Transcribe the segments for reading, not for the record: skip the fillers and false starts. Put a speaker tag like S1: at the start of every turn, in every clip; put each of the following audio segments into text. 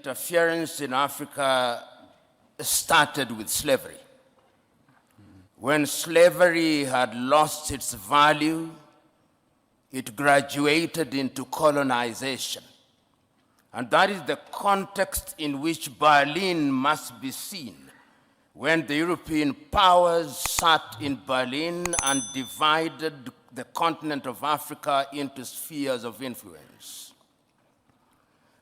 S1: interference in Africa started with slavery. When slavery had lost its value, it graduated into colonization. And that is the context in which Berlin must be seen, when the European powers sat in Berlin and divided the continent of Africa into spheres of influence.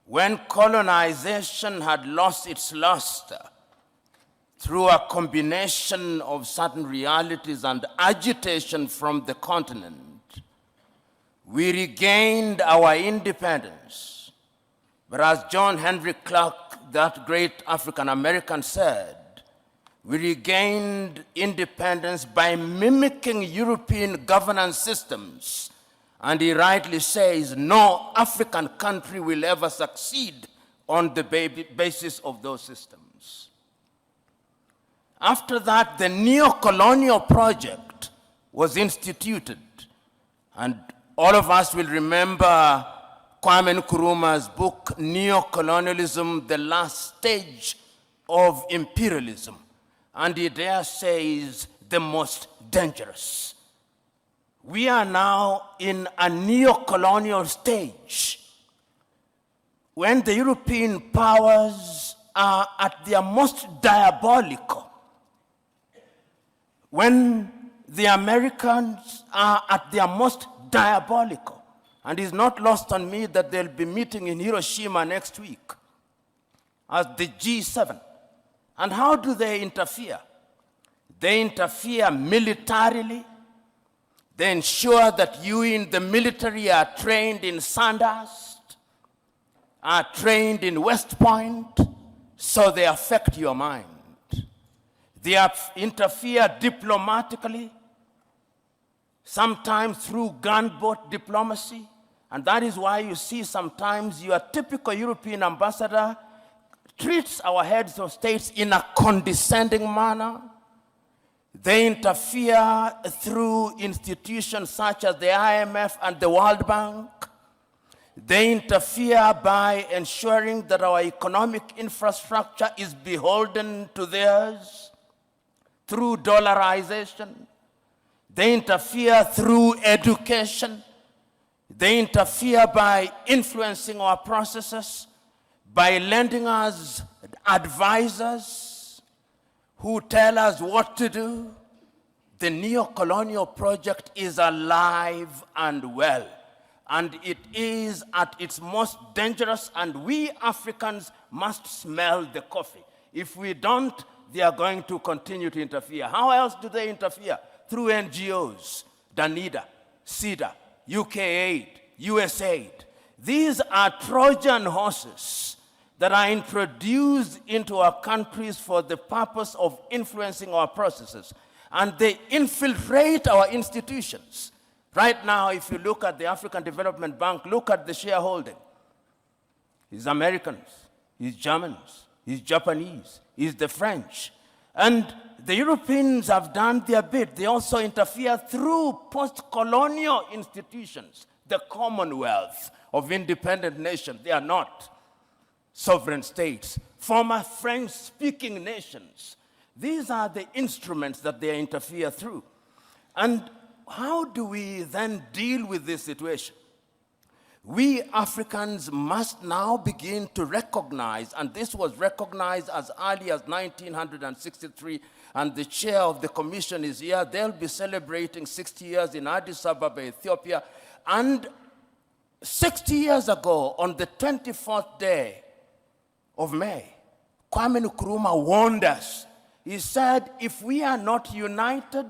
S1: When colonization had lost its luster through a combination of certain realities and agitation from the continent, we regained our independence. But as John Henry Clark, that great African-American, said, we regained independence by mimicking European governance systems. And he rightly says, no African country will ever succeed on the basis of those systems. After that, the neo-colonial project was instituted. And all of us will remember Kwame Nkrumah's book, Neo-Colonialism, the Last Stage of Imperialism. And he there says, the most dangerous. We are now in a neo-colonial stage when the European powers are at their most diabolical, when the Americans are at their most diabolical. And it's not lost on me that they'll be meeting in Hiroshima next week as the G7. And how do they interfere? They interfere militarily. They ensure that you in the military are trained in Sandhurst, are trained in West Point, so they affect your mind. They interfere diplomatically, sometimes through gunboat diplomacy. And that is why you see sometimes your typical European ambassador treats our heads of states in a condescending manner. They interfere through institutions such as the IMF and the World Bank. They interfere by ensuring that our economic infrastructure is beholden to theirs through dollarization. They interfere through education. They interfere by influencing our processes, by lending us advisors who tell us what to do. The neo-colonial project is alive and well, and it is at its most dangerous, and we Africans must smell the coffee. If we don't, they are going to continue to interfere. How else do they interfere? Through NGOs, Danida, CEDA, UK Aid, USAID. These are Trojan horses that are introduced into our countries for the purpose of influencing our processes. And they infiltrate our institutions. Right now, if you look at the African Development Bank, look at the shareholding. It's Americans, it's Germans, it's Japanese, it's the French. And the Europeans have done their bit. They also interfere through post-colonial institutions, the Commonwealth of independent nations. They are not sovereign states, former French-speaking nations. These are the instruments that they interfere through. And how do we then deal with this situation? We Africans must now begin to recognize, and this was recognized as early as 1963, and the chair of the commission is here. They'll be celebrating 60 years in Addis Ababa, Ethiopia. And 60 years ago, on the 24th day of May, Kwame Nkrumah warned us. He said, if we are not united,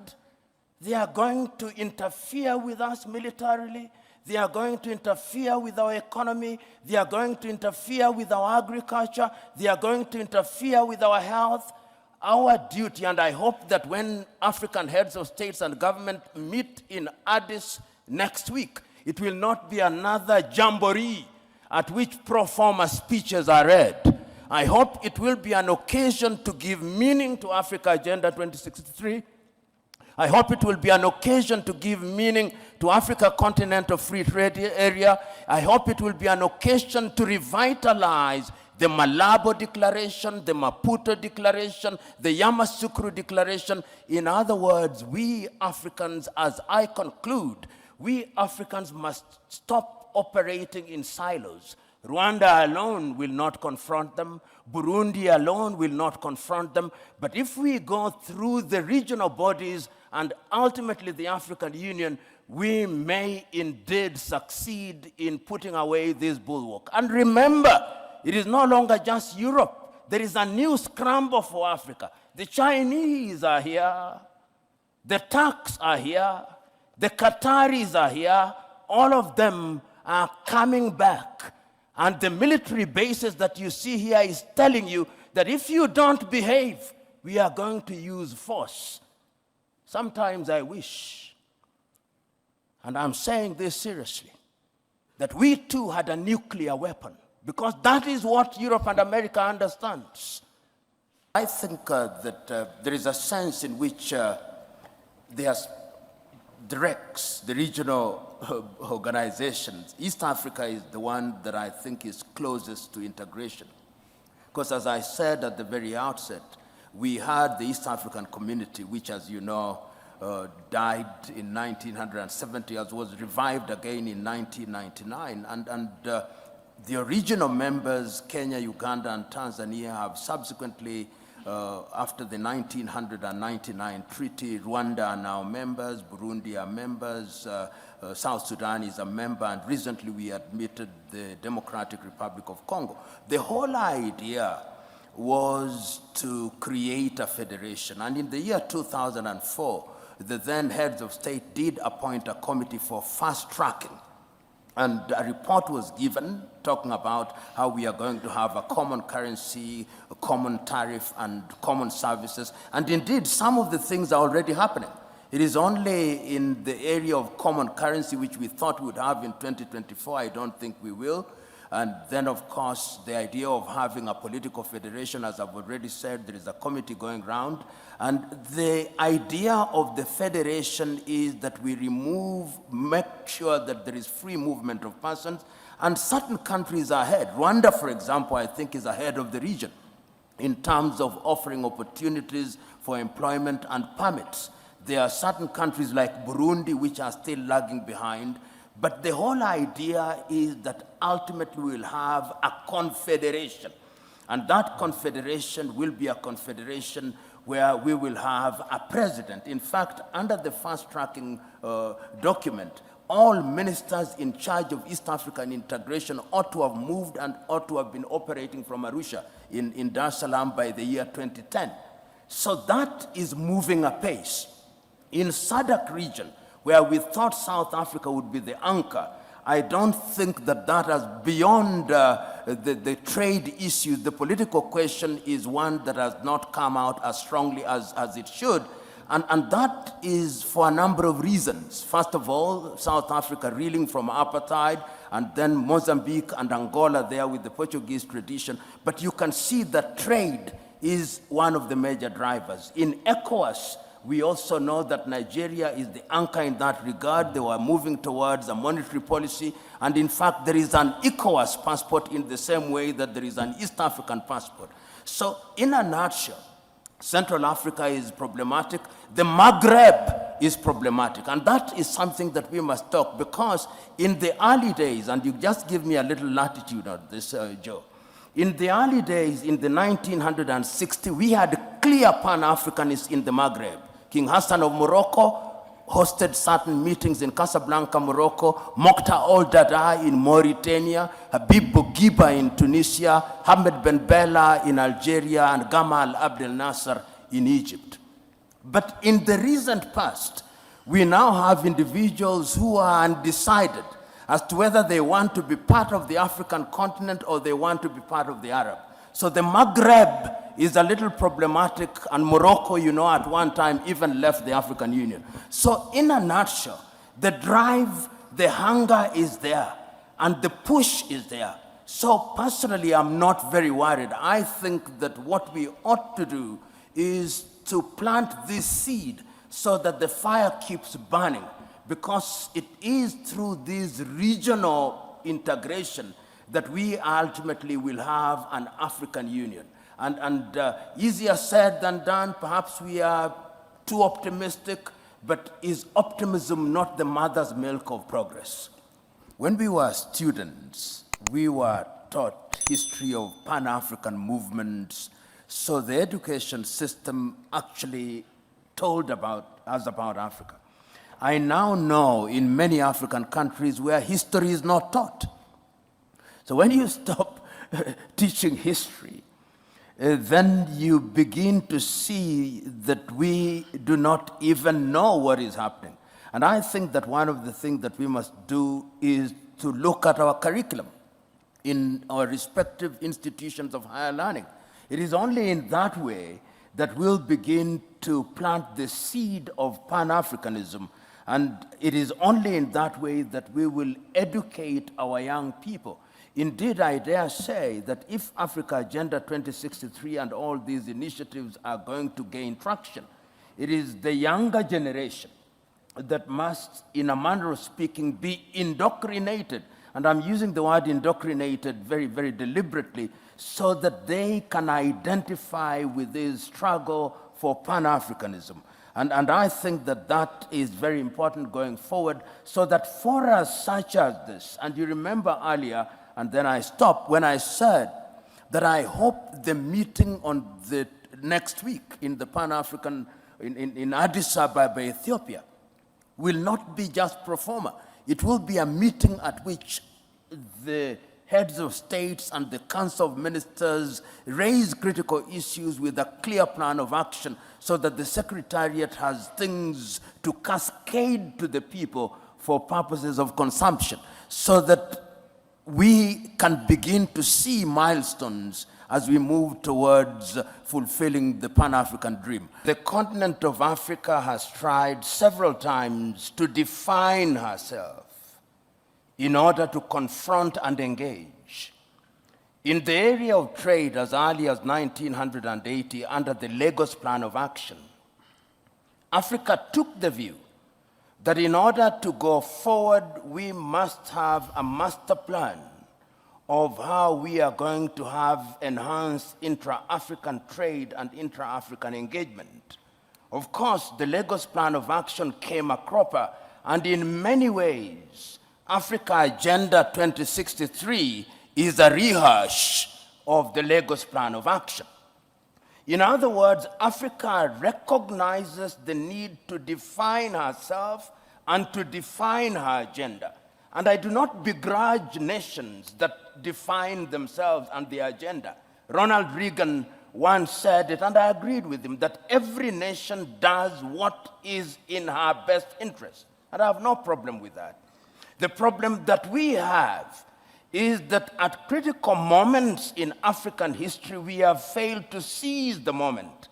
S1: they are going to interfere with us militarily. They are going to interfere with our economy. They are going to interfere with our agriculture. They are going to interfere with our health. Our duty, and I hope that when African heads of states and government meet in Addis next week, it will not be another jamboree at which pro forma speeches are read. I hope it will be an occasion to give meaning to Africa Agenda 2063. I hope it will be an occasion to give meaning to Africa Continental Free Trade Area. I hope it will be an occasion to revitalize the Malabo Declaration, the Maputo Declaration, the Yamoussoukro Declaration. In other words, we Africans, as I conclude, we Africans must stop operating in silos. Rwanda alone will not confront them. Burundi alone will not confront them. But if we go through the regional bodies and ultimately the African Union, we may indeed succeed in putting away this bulwark. And remember, it is no longer just Europe. There is a new scramble for Africa. The Chinese are here. The Turks are here. The Qataris are here. All of them are coming back. And the military bases that you see here is telling you that if you don't behave, we are going to use force. Sometimes I wish, and I'm saying this seriously, that we too had a nuclear weapon, because that is what Europe and America understands. I think that there is a sense in which there's the RECs, the regional organizations. East Africa is the one that I think is closest to integration. Because as I said at the very outset, we had the East African community, which, as you know, died in 1970, as was revived again in 1999. And the original members, Kenya, Uganda, and Tanzania, have subsequently, after the 1999 treaty, Rwanda are now members, Burundi are members, South Sudan is a member, and recently we admitted the Democratic Republic of Congo. The whole idea was to create a federation. And in the year 2004, the then heads of state did appoint a committee for fast-tracking. And a report was given talking about how we are going to have a common currency, a common tariff, and common services. And indeed, some of the things are already happening. It is only in the area of common currency, which we thought we would have in 2024. I don't think we will. And then, of course, the idea of having a political federation, as I've already said, there is a committee going around. And the idea of the federation is that we make sure that there is free movement of persons, and certain countries are ahead. Rwanda, for example, I think is ahead of the region in terms of offering opportunities for employment and permits. There are certain countries like Burundi which are still lagging behind. But the whole idea is that ultimately we'll have a confederation. And that confederation will be a confederation where we will have a president. In fact, under the fast-tracking document, all ministers in charge of East African integration ought to have moved and ought to have been operating from Arusha in Dar es Salaam by the year 2010. So that is moving apace. In SADC region, where we thought South Africa would be the anchor, I don't think that that has, beyond the trade issue, the political question is one that has not come out as strongly as it should. And that is for a number of reasons. First of all, South Africa reeling from apartheid, and then Mozambique and Angola there with the Portuguese tradition. But you can see that trade is one of the major drivers. In ECOWAS, we also know that Nigeria is the anchor in that regard. They were moving towards a monetary policy. And in fact, there is an ECOWAS passport in the same way that there is an East African passport. So in a nutshell, Central Africa is problematic. The Maghreb is problematic. And that is something that we must talk, because in the early days, and you just give me a little latitude on this, Joe. In the early days, in the 1960, we had clear Pan-Africanists in the Maghreb. King Hassan of Morocco hosted certain meetings in Casablanca, Morocco, Mokhtar al-Dada in Mauritania, Habib Bourguiba in Tunisia, Hamid Ben Bella in Algeria, and Gamal Abdel Nasser in Egypt. But in the recent past, we now have individuals who are undecided as to whether they want to be part of the African continent or they want to be part of the Arab. So the Maghreb is a little problematic, and Morocco, you know, at one time even left the African Union. So in a nutshell, the drive, the hunger is there, and the push is there. So personally, I'm not very worried. I think that what we ought to do is to plant this seed so that the fire keeps burning, because it is through this regional integration that we ultimately will have an African Union. And easier said than done, perhaps we are too optimistic, but is optimism not the mother's milk of progress? When we were students, we were taught history of Pan-African movements, so the education system actually told us about Africa. I now know in many African countries where history is not taught. So when you stop teaching history, then you begin to see that we do not even know what is happening. And I think that one of the things that we must do is to look at our curriculum in our respective institutions of higher learning. It is only in that way that we'll begin to plant the seed of Pan-Africanism, and it is only in that way that we will educate our young people. Indeed, I dare say that if Africa Agenda 2063 and all these initiatives are going to gain traction, it is the younger generation that must, in a manner of speaking, be indoctrinated. And I'm using the word indoctrinated very, very deliberately, so that they can identify with this struggle for Pan-Africanism. And I think that that is very important going forward, so that forums such as this, and you remember earlier, and then I stopped when I said that I hope the meeting on the next week in the Pan-African, in Addis Ababa, Ethiopia, will not be just pro forma. It will be a meeting at which the heads of states and the Council of Ministers raise critical issues with a clear plan of action, so that the Secretariat has things to cascade to the people for purposes of consumption, so that we can begin to see milestones as we move towards fulfilling the Pan-African dream. The continent of Africa has tried several times to define herself in order to confront and engage. In the area of trade, as early as 1980, under the Lagos Plan of Action, Africa took the view that in order to go forward, we must have a master plan of how we are going to have enhanced intra-African trade and intra-African engagement. Of course, the Lagos Plan of Action came a cropper, and in many ways, Africa Agenda 2063 is a rehash of the Lagos Plan of Action. In other words, Africa recognizes the need to define herself and to define her agenda. And I do not begrudge nations that define themselves and their agenda. Ronald Reagan once said it, and I agreed with him, that every nation does what is in her best interest. And I have no problem with that. The problem that we have is that at critical moments in African history, we have failed to seize the moment.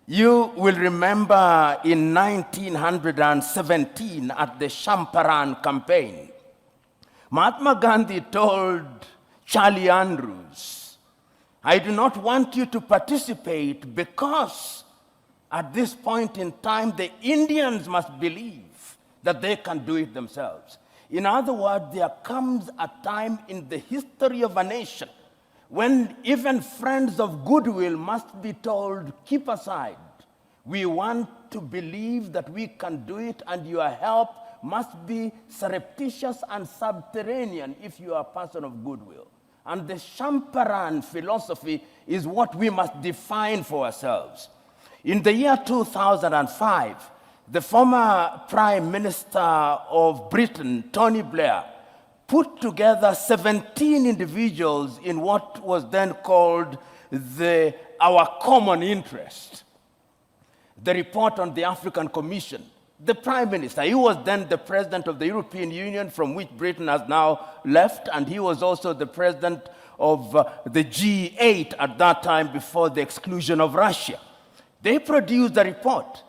S1: You will remember in 1917 at the Champaran campaign, Mahatma Gandhi told Charlie Andrews, I do not want you to participate because at this point in time, the Indians must believe that they can do it themselves. In other words, there comes a time in the history of a nation when even friends of goodwill must be told, keep aside. We want to believe that we can do it, and your help must be surreptitious and subterranean if you are a person of goodwill. And the Champaran philosophy is what we must define for ourselves. In the year 2005, the former Prime Minister of Britain, Tony Blair, put together 17 individuals in what was then called Our Common Interest, the report on the African Commission. The Prime Minister, he was then the President of the European Union, from which Britain has now left, and he was also the President of the G8 at that time before the exclusion of Russia. They produced a report.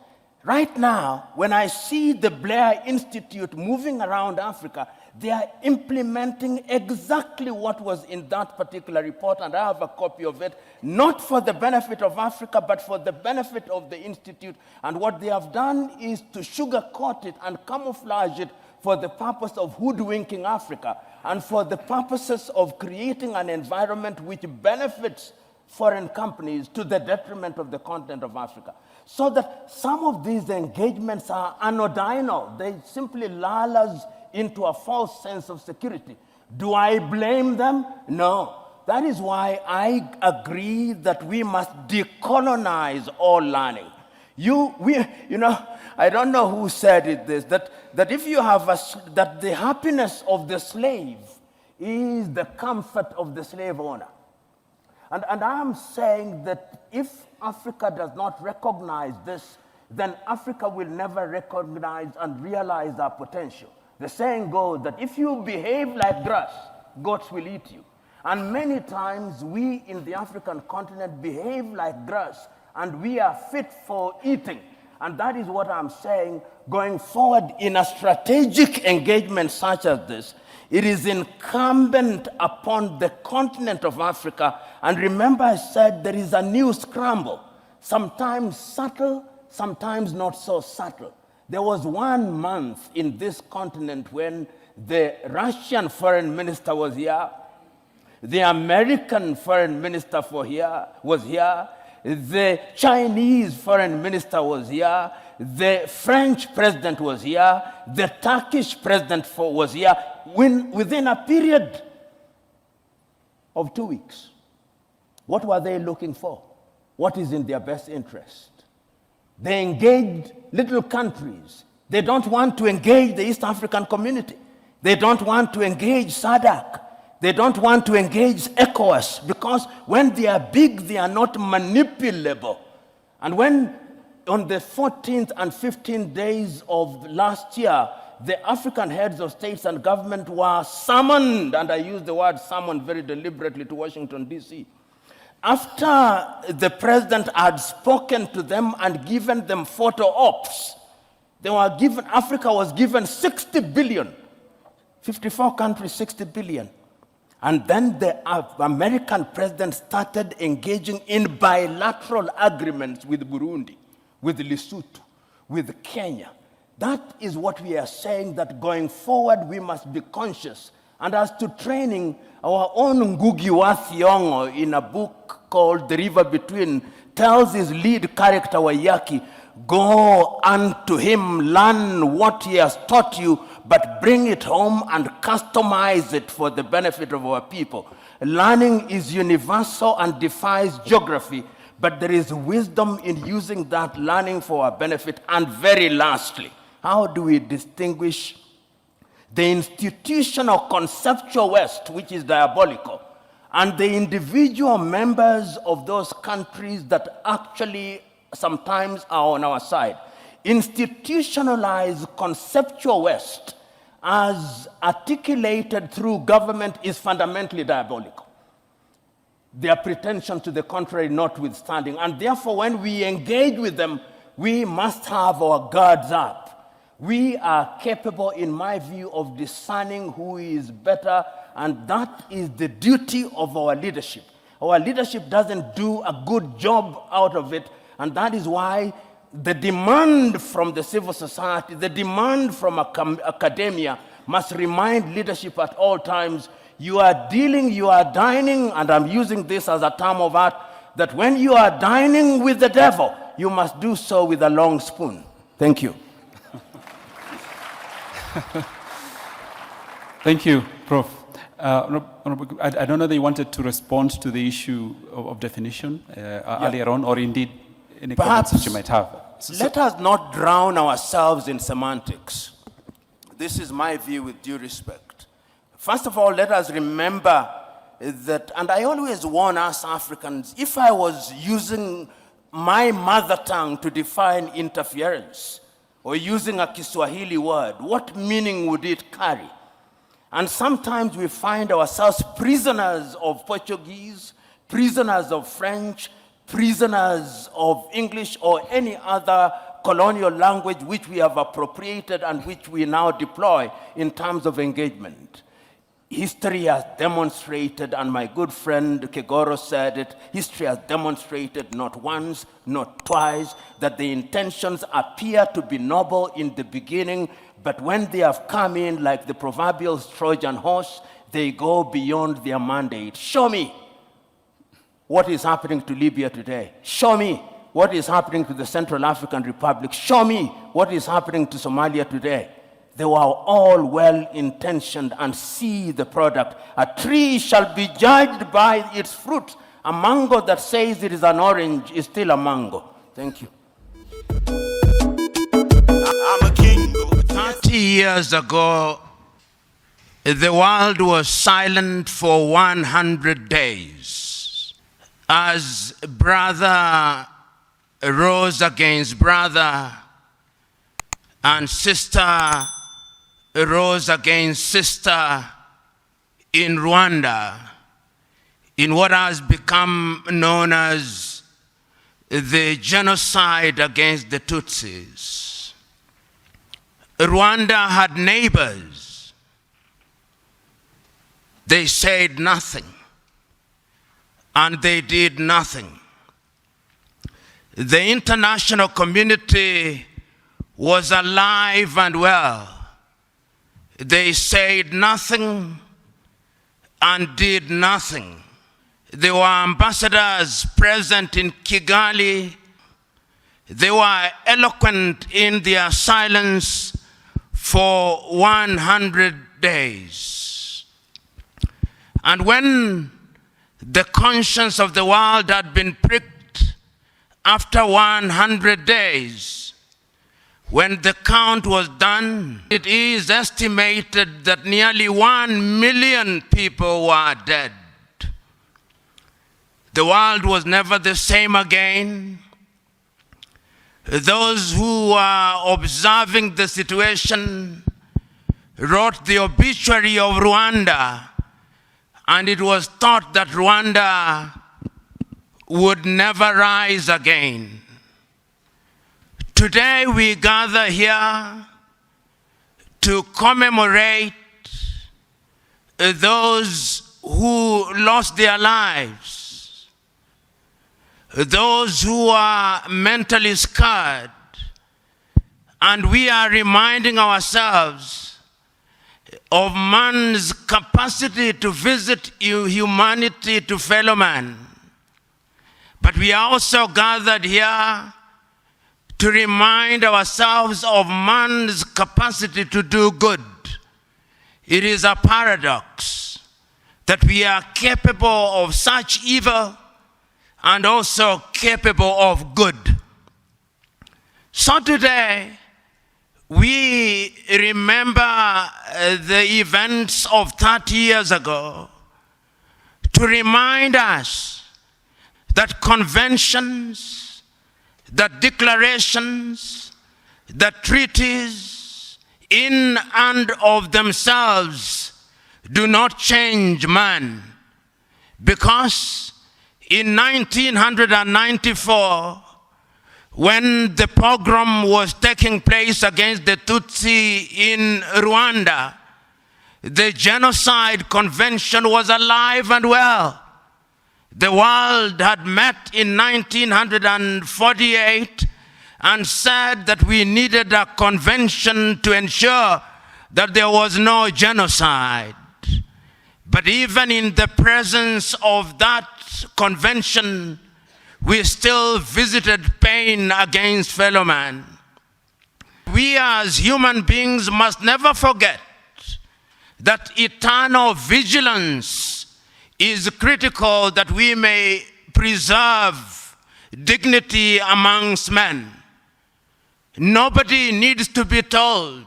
S1: Right now, when I see the Blair Institute moving around Africa, they are implementing exactly what was in that particular report, and I have a copy of it, not for the benefit of Africa, but for the benefit of the Institute. And what they have done is to sugarcoat it and camouflage it for the purpose of hoodwinking Africa. and for the purposes of creating an environment which benefits foreign companies to the detriment of the continent of Africa. So that some of these engagements are anodinal. They simply lull us into a false sense of security. Do I blame them? No. That is why I agree that we must decolonize all learning. I don't know who said it this, that if you have that the happiness of the slave is the comfort of the slave owner. And I'm saying that if Africa does not recognize this, then Africa will never recognize and realize our potential. The saying goes that if you behave like grass, goats will eat you. And many times we in the African continent behave like grass, and we are fit for eating. And that is what I'm saying, going forward in a strategic engagement such as this, it is incumbent upon the continent of Africa, and remember I said there is a new scramble, sometimes subtle, sometimes not so subtle. There was 1 month in this continent when the Russian foreign minister was here, the American foreign minister was here, the Chinese foreign minister was here, the French president was here, the Turkish president was here, within a period of 2 weeks. What were they looking for? What is in their best interest? They engaged little countries. They don't want to engage the East African community. They don't want to engage SADC. They don't want to engage ECOWAS, because when they are big, they are not manipulable. And when on the 14th and 15th days of last year, the African heads of states and government were summoned, and I use the word summoned very deliberately, to Washington, D.C. After the president had spoken to them and given them photo ops, Africa was given 60 billion, 54 countries, 60 billion. And then the American president started engaging in bilateral agreements with Burundi, with Lesotho, with Kenya. That is what we are saying, that going forward we must be conscious. And as to training, our own Ngugi wa Thiong'o, in a book called The River Between, tells his lead character Wayaki, go unto him, learn what he has taught you, but bring it home and customize it for the benefit of our people. Learning is universal and defies geography, but there is wisdom in using that learning for our benefit. And very lastly, how do we distinguish the institutional conceptual West, which is diabolical, and the individual members of those countries that actually sometimes are on our side? Institutionalized conceptual West, as articulated through government, is fundamentally diabolical. Their pretension to the contrary notwithstanding. And therefore, when we engage with them, we must have our guards up. We are capable, in my view, of discerning who is better, and that is the duty of our leadership. Our leadership doesn't do a good job out of it, and that is why the demand from the civil society, the demand from academia must remind leadership at all times, you are dining, and I'm using this as a term of art, that when you are dining with the devil, you must do so with a long spoon. Thank you.
S2: Thank you, Prof. I don't know that you wanted to respond to the issue of definition earlier on, or indeed any comments that you might have.
S1: Let us not drown ourselves in semantics. This is my view with due respect. First of all, let us remember that, and I always warn us Africans, if I was using my mother tongue to define interference, or using a Kiswahili word, what meaning would it carry? And sometimes we find ourselves prisoners of Portuguese, prisoners of French, prisoners of English, or any other colonial language which we have appropriated and which we now deploy in terms of engagement. History has demonstrated, and my good friend Kegoro said it, history has demonstrated not once, not twice, that the intentions appear to be noble in the beginning, but when they have come in like the proverbial Trojan horse, they go beyond their mandate. Show me what is happening to Libya today. Show me what is happening to the Central African Republic. Show me what is happening to Somalia today. They were all well-intentioned and see the product. A tree shall be judged by its fruit. A mango that says it is an orange is still a mango. Thank you.
S3: I'm a king.
S1: 30 years ago, the world was silent for 100 days. As brother rose against brother and sister rose against sister in Rwanda, in what has become known as the genocide against the Tutsis. Rwanda had neighbors. They said nothing, and they did nothing. The international community was alive and well. They said nothing and did nothing. There were ambassadors present in Kigali. They were eloquent in their silence for 100 days. And when the conscience of the world had been pricked after 100 days, when the count was done, it is estimated that nearly 1 million people were dead. The world was never the same again. Those who were observing the situation wrote the obituary of Rwanda, and it was thought that Rwanda would never rise again. Today we gather here to commemorate those who lost their lives, those who are mentally scarred, and we are reminding ourselves of man's capacity to visit humanity to fellow man. But we are also gathered here to remind ourselves of man's capacity to do good. It is a paradox that we are capable of such evil and also capable of good. So today, we remember the events of 30 years ago to remind us that conventions, that declarations, that treaties in and of themselves do not change man. Because in 1994, when the pogrom was taking place against the Tutsi in Rwanda, the Genocide Convention was alive and well. The world had met in 1948 and said that we needed a convention to ensure that there was no genocide. But even in the presence of that convention, we still visited pain against fellow man. We as human beings must never forget that eternal vigilance is critical, that we may preserve dignity amongst men. Nobody needs to be told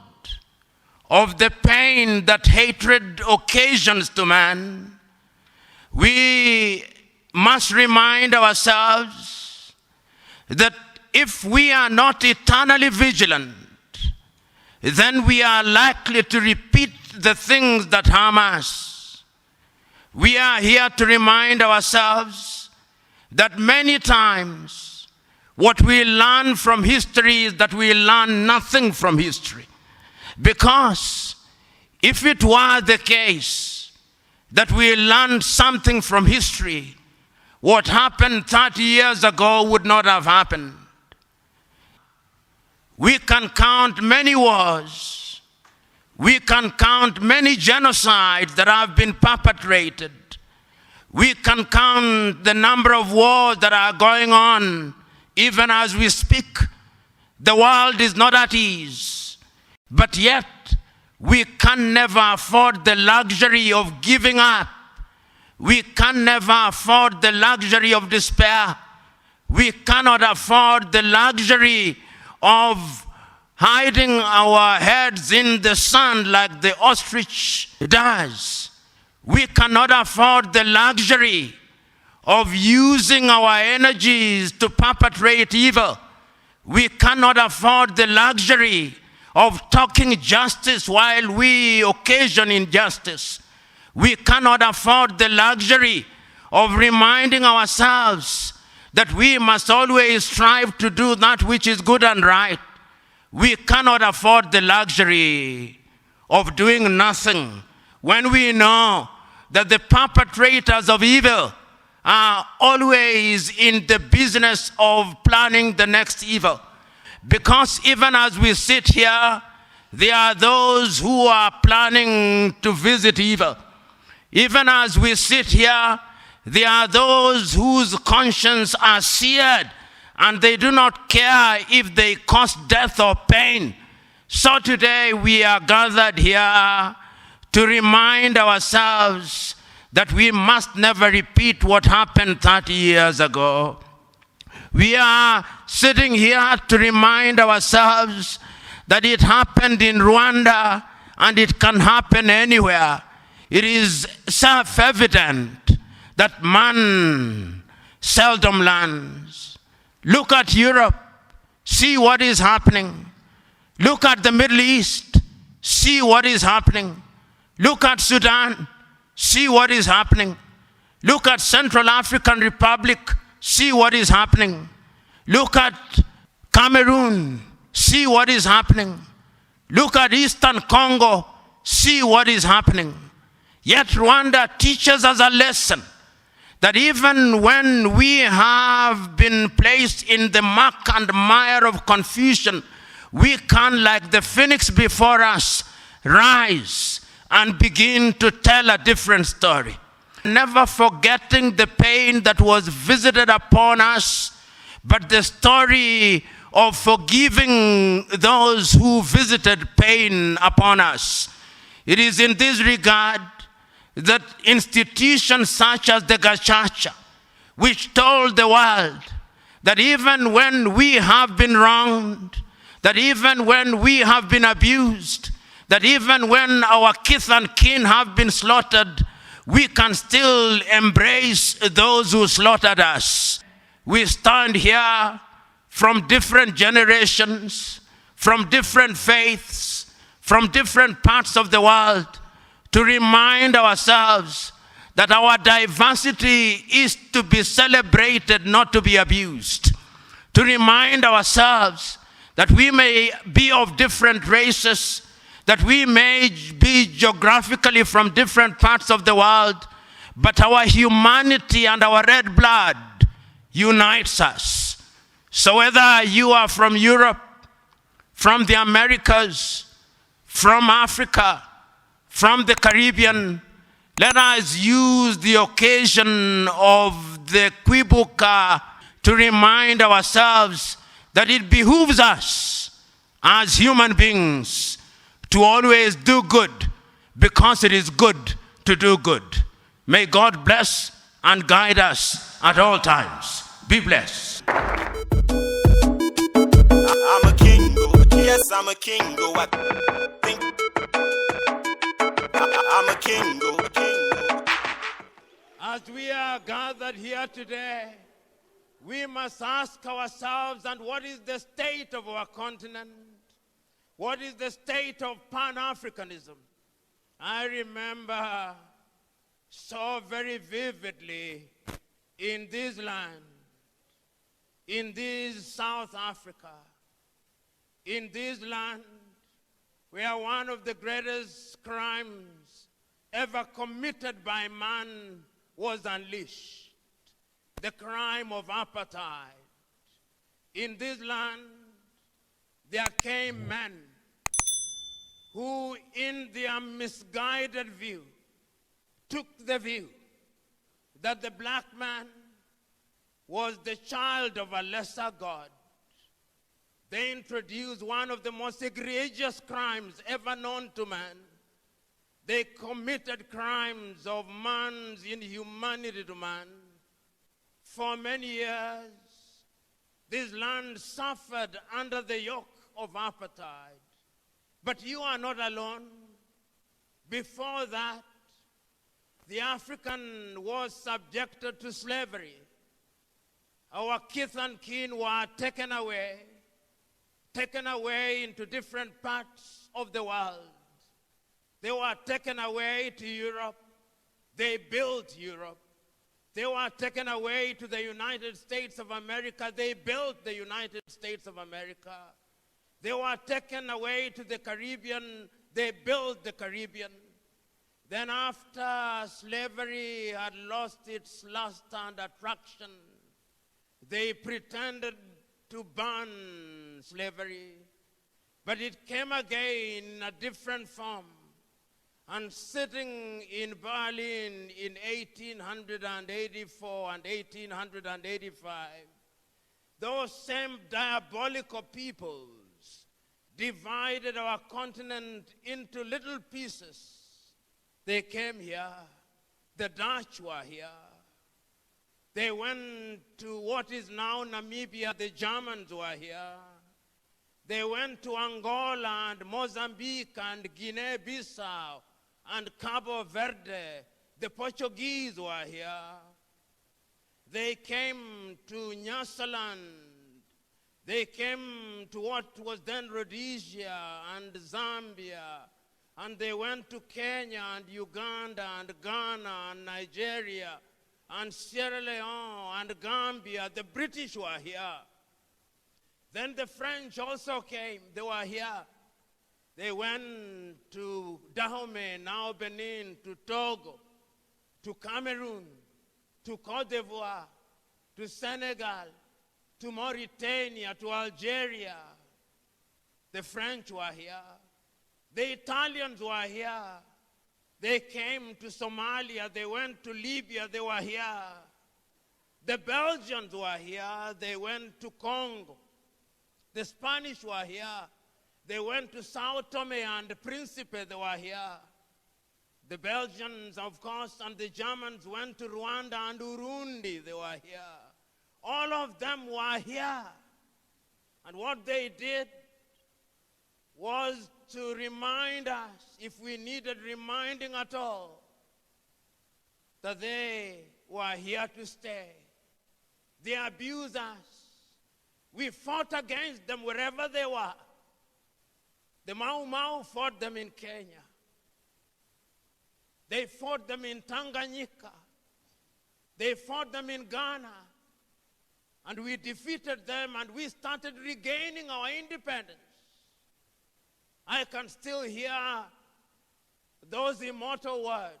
S1: of the pain that hatred occasions to man. We must remind ourselves that if we are not eternally vigilant, then we are likely to repeat the things that harm us. We are here to remind ourselves that many times what we learn from history is that we learn nothing from history. Because if it were the case that we learned something from history, what happened 30 years ago would not have happened. We can count many wars We can count many genocides that have been perpetrated. We can count the number of wars that are going on even as we speak. The world is not at ease, but yet we can never afford the luxury of giving up. We can never afford the luxury of despair. We cannot afford the luxury of hiding our heads in the sand like the ostrich does. We cannot afford the luxury of using our energies to perpetrate evil. We cannot afford the luxury of talking justice while we occasion injustice. We cannot afford the luxury of reminding ourselves that we must always strive to do that which is good and right. We cannot afford the luxury of doing nothing when we know that the perpetrators of evil are always in the business of planning the next evil. Because even as we sit here, there are those who are planning to visit evil. Even as we sit here, there are those whose conscience are seared and they do not care if they cause death or pain. So today we are gathered here to remind ourselves that we must never repeat what happened 30 years ago. We are sitting here to remind ourselves that it happened in Rwanda and it can happen anywhere. It is self-evident that man seldom learns. Look at Europe, see what is happening. Look at the Middle East, see what is happening. Look at Sudan, see what is happening. Look at Central African Republic, see what is happening. Look at Cameroon, see what is happening. Look at Eastern Congo, see what is happening. Yet Rwanda teaches us a lesson that even when we have been placed in the muck and mire of confusion, we can, like the phoenix before us, rise and begin to tell a different story. Never forgetting the pain that was visited upon us, but the story of forgiving those who visited pain upon us. It is in this regard that institutions such as the Gacaca, which told the world that even when we have been wronged, that even when we have been abused, that even when our kith and kin have been slaughtered, we can still embrace those who slaughtered us. We stand here from different generations, from different faiths, from different parts of the world, to remind ourselves that our diversity is to be celebrated, not to be abused. To remind ourselves that we may be of different races, that we may be geographically from different parts of the world, but our humanity and our red blood unites us. So whether you are from Europe, from the Americas, from Africa, from the Caribbean, let us use the occasion of the Kwibuka to remind ourselves that it behooves us as human beings to always do good because it is good to do good. May God bless and guide us at all times. Be blessed.
S3: I'm a king, yes, I'm a king, I think I'm a king,
S1: As we are gathered here today, we must ask ourselves, and what is the state of our continent? What is the state of Pan-Africanism? I remember so very vividly in this land, in this South Africa, in this land where one of the greatest crimes ever committed by man was unleashed, the crime of apartheid. In this land, there came men
S4: who in their misguided view took the view that the black man was the child of a lesser God. They introduced one of the most egregious crimes ever known to man. They committed crimes of man's inhumanity to man. For many years, this land suffered under the yoke of apartheid. But you are not alone. Before that, the African was subjected to slavery. Our kith and kin were taken away into different parts of the world. They were taken away to Europe. They built Europe. They were taken away to the United States of America. They built the United States of America. They were taken away to the Caribbean. They built the Caribbean. Then after slavery had lost its lust and attraction, they pretended to ban slavery. But it came again in a different form. And sitting in Berlin in 1884 and 1885, those same diabolical peoples divided our continent into little pieces. They came here. The Dutch were here. They went to what is now Namibia. The Germans were here. They went to Angola and Mozambique and Guinea-Bissau and Cabo Verde. The Portuguese were here. They came to Nyasaland. They came to what was then Rhodesia and Zambia. And they went to Kenya and Uganda and Ghana and Nigeria and Sierra Leone and Gambia. The British were here. Then the French also came. They were here. They went to Dahomey, now Benin, to Togo, to Cameroon, to Cote d'Ivoire, to Senegal, to Mauritania, to Algeria. The French were here. The Italians were here. They came to Somalia. They went to Libya. They were here. The Belgians were here. They went to Congo. The Spanish were here. They went to Sao Tome and Principe. They were here. The Belgians, of course, and the Germans went to Rwanda and Urundi. They were here. All of them were here. And what they did was to remind us, if we needed reminding at all, that they were here to stay. They abused us. We fought against them wherever they were. The Mau Mau fought them in Kenya. They fought them in Tanganyika. They fought them in Ghana. And we defeated them and we started regaining our independence. I can still hear those immortal words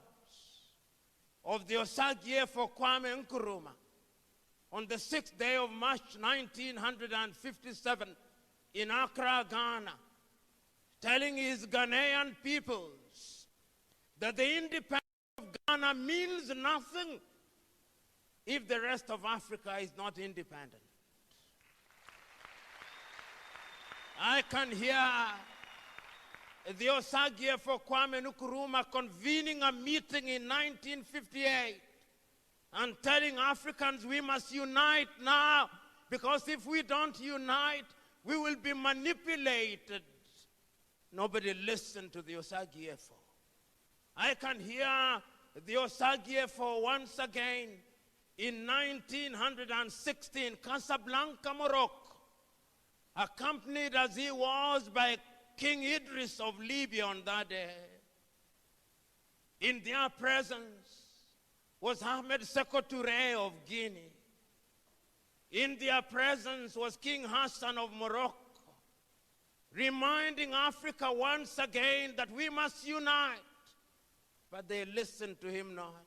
S4: of the Osagyefo Kwame Nkrumah on the 6th day of March 1957 in Accra, Ghana, telling his Ghanaian peoples that the independence of Ghana means nothing if the rest of Africa is not independent. I can hear the Osagyefo Kwame Nkrumah convening a meeting in 1958 and telling Africans we must unite now, because if we don't unite, we will be manipulated. Nobody listened to the Osagyefo. I can hear the Osagyefo once again in 1916, Casablanca, Morocco, accompanied as he was by King Idris of Libya on that day. In their presence was Ahmed Sékou Touré of Guinea. In their presence was King Hassan of Morocco, reminding Africa once again that we must unite. But they listened to him not.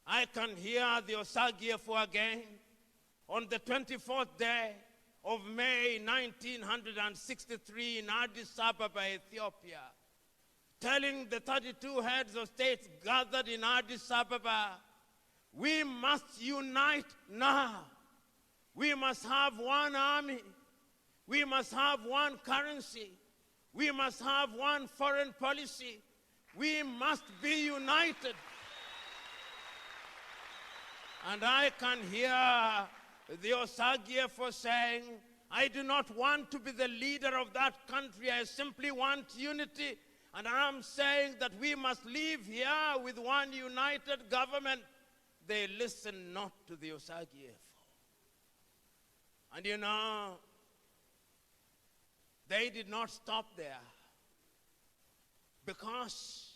S4: I can hear the Osagyefo again on the 24th day of May 1963 in Addis Ababa, Ethiopia, telling the 32 heads of states gathered in Addis Ababa, we must unite now. We must have one army. We must have one currency. We must have one foreign policy. We must be united. And I can hear the Osagyefo saying, I do not want to be the leader of that country. I simply want unity. And I'm saying that we must live here with one united government. They listen not to the Osagyefo. And you know, they did not stop there, because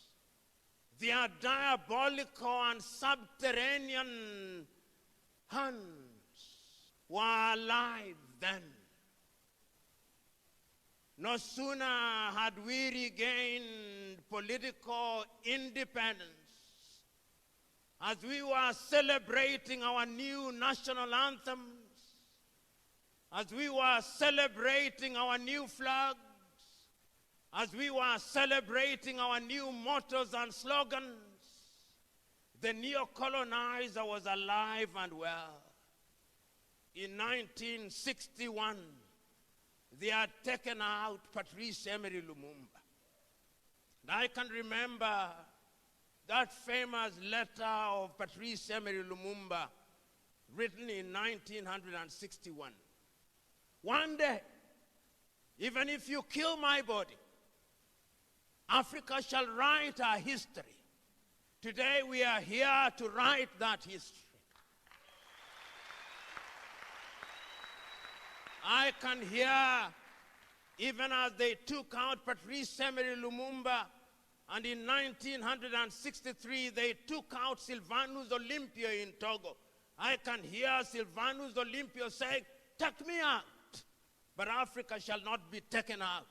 S4: their diabolical and subterranean hands were alive then. No sooner had we regained political independence, as we were celebrating our new national anthems, as we were celebrating our new flags, as we were celebrating our new mottos and slogans, the neo-colonizer was alive and well. In 1961, they had taken out Patrice Emery Lumumba. And I can remember that famous letter of Patrice Emery Lumumba written in 1961. One day, even if you kill my body, Africa shall write our history. Today we are here to write that history. I can hear, even as they took out Patrice Emery Lumumba, and in 1963 they took out Sylvanus Olympio in Togo. I can hear Sylvanus Olympio saying, take me out, but Africa shall not be taken out.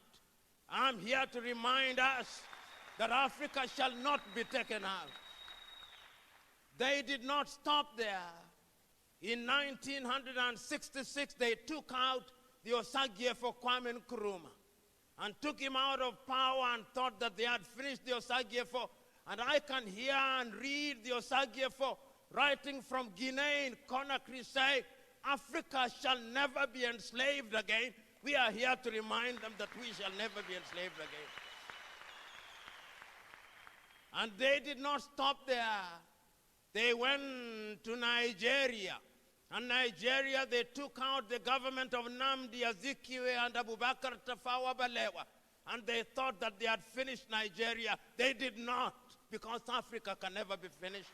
S4: I'm here to remind us that Africa shall not be taken out. They did not stop there. In 1966, they took out the Osagyefo Kwame Nkrumah and took him out of power and thought that they had finished the Osagyefo. And I can hear and read the Osagyefo writing from Guinea in Conakry say, Africa shall never be enslaved again. We are here to remind them that we shall never be enslaved again. And they did not stop there. They went to Nigeria. And Nigeria, they took out the government of Nnamdi Azikiwe and Abubakar Tafawa Balewa. And they thought that they had finished Nigeria. They did not, because Africa can never be finished.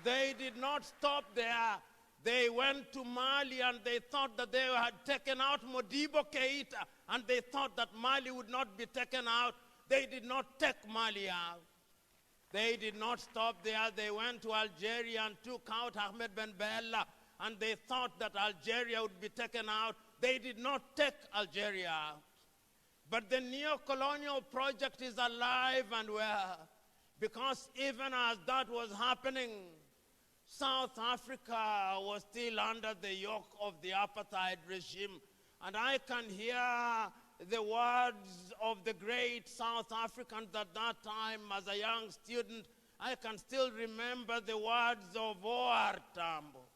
S4: They did not stop there. They went to Mali and they thought that they had taken out Modibo Keita, and they thought that Mali would not be taken out. They did not take Mali out. They did not stop there. They went to Algeria and took out Ahmed Ben Bella, and they thought that Algeria would be taken out. They did not take Algeria out. But the neo-colonial project is alive and well, because even as that was happening, South Africa was still under the yoke of the apartheid regime. And I can hear the words of the great South Africans at that time as a young student. I can still remember the words of O.R. Tambo.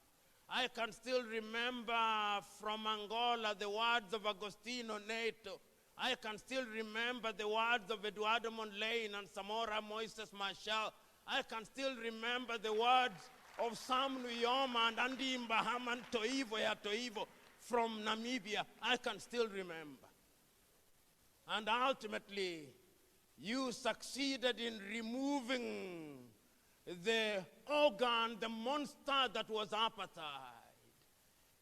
S4: I can still remember from Angola the words of Agostinho Neto. I can still remember the words of Eduardo Mondlane and Samora Moises Machel. I can still remember the words of Sam Nujoma and Andy Mbahama and Toivo ya Toivo from Namibia. I can still remember. And ultimately, you succeeded in removing the organ, the monster that was apartheid.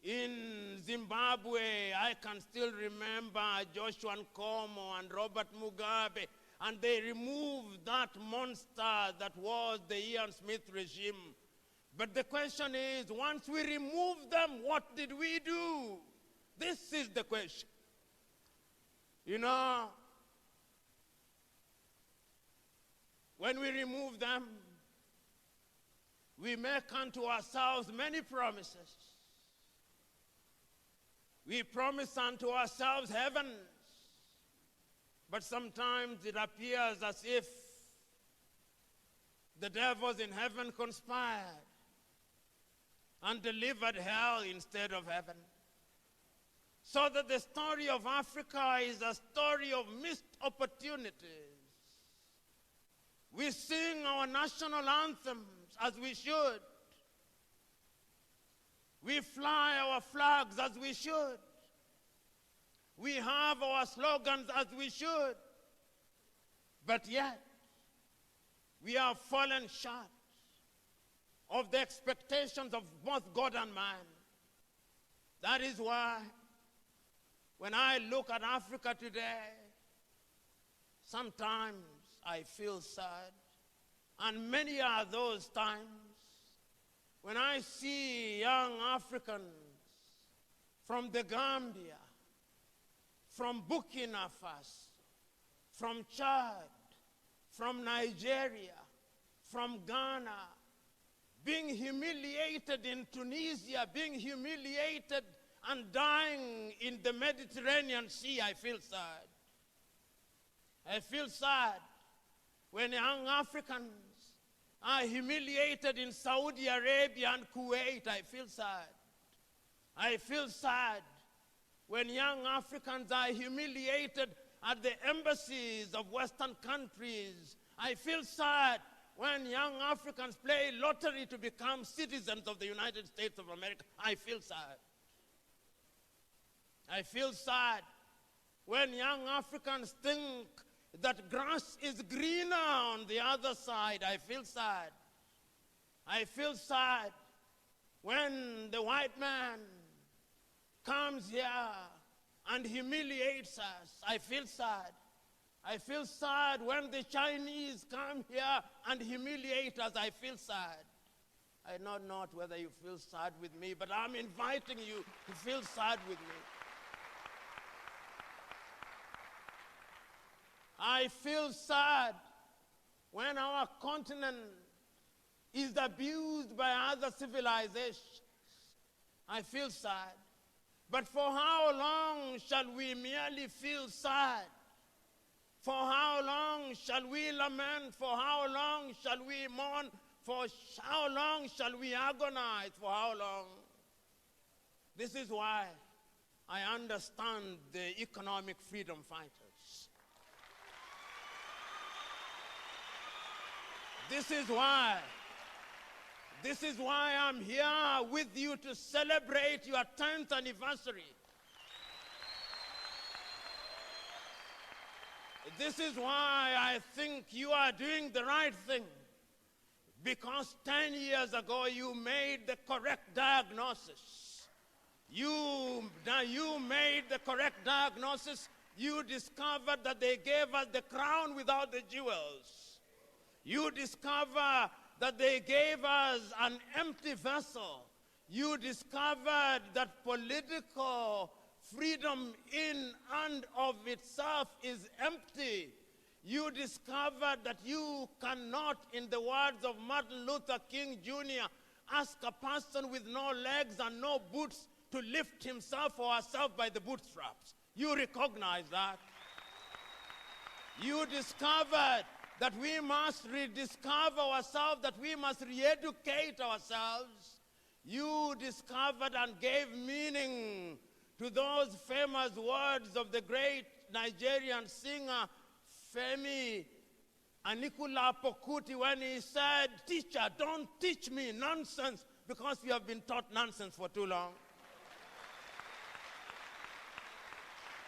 S4: In Zimbabwe, I can still remember Joshua Nkomo and Robert Mugabe, and they removed that monster that was the Ian Smith regime. But the question is, once we removed them, what did we do? This is the question. You know, when we remove them, we make unto ourselves many promises. We promise unto ourselves heavens, but sometimes it appears as if the devils in heaven conspired and delivered hell instead of heaven. So that the story of Africa is a story of missed opportunities. We sing our national anthems as we should. We fly our flags as we should. We have our slogans as we should. But yet, we have fallen short of the expectations of both God and man. That is why, when I look at Africa today, sometimes I feel sad. And many are those times when I see young Africans from the Gambia, from Burkina Faso, from Chad, from Nigeria, from Ghana, being humiliated in Tunisia, being humiliated and dying in the Mediterranean Sea. I feel sad. I feel sad when young Africans are humiliated in Saudi Arabia and Kuwait. I feel sad. I feel sad when young Africans are humiliated at the embassies of Western countries. I feel sad when young Africans play lottery to become citizens of the United States of America. I feel sad. I feel sad when young Africans think that grass is greener on the other side. I feel sad. I feel sad when the white man comes here and humiliates us. I feel sad. I feel sad when the Chinese come here and humiliate us. I feel sad. I know not whether you feel sad with me, but I'm inviting you to feel sad with me. I feel sad when our continent is abused by other civilizations. I feel sad. But for how long shall we merely feel sad? For how long shall we lament? For how long shall we mourn? For how long shall we agonize? For how long? This is why I understand the economic freedom fighters. This is why I'm here with you to celebrate your 10th anniversary. This is why I think you are doing the right thing. Because 10 years ago you made the correct diagnosis. You made the correct diagnosis. You discovered that they gave us the crown without the jewels. You discover that they gave us an empty vessel. You discovered that political freedom in and of itself is empty. You discovered that you cannot, in the words of Martin Luther King Jr., ask a person with no legs and no boots to lift himself or herself by the bootstraps. You recognize that. You discovered that we must rediscover ourselves, that we must re-educate ourselves. You discovered and gave meaning to those famous words of the great Nigerian singer, Femi Anikula Pokuti, when he said, "Teacher, don't teach me nonsense because we have been taught nonsense for too long."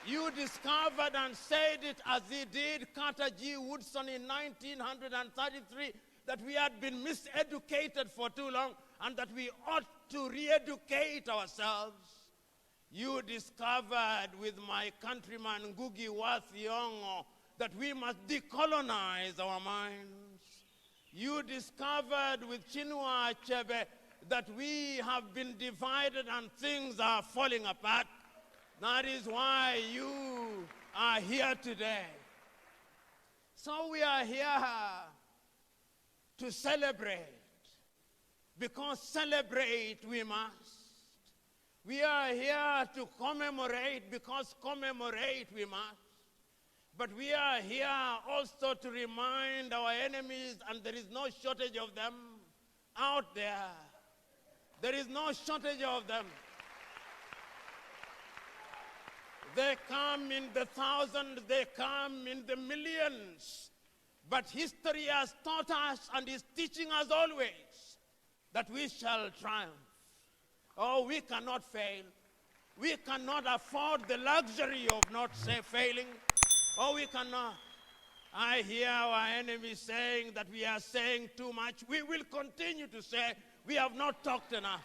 S4: You discovered and said it as he did, Carter G. Woodson in 1933, that we had been miseducated for too long and that we ought to re-educate ourselves. You discovered with my countryman Ngugi wa Thiong'o that we must decolonize our minds. You discovered with Chinua Achebe that we have been divided and things are falling apart. That is why you are here today. So we are here to celebrate, because celebrate we must. We are here to commemorate because commemorate we must. But we are here also to remind our enemies, and there is no shortage of them out there. There is no shortage of them. They come in the thousands, they come in the millions. But history has taught us and is teaching us always that we shall triumph. Oh, we cannot fail. We cannot afford the luxury of not failing. Oh, we cannot. I hear our enemies saying that we are saying too much. We will continue to say we have not talked enough.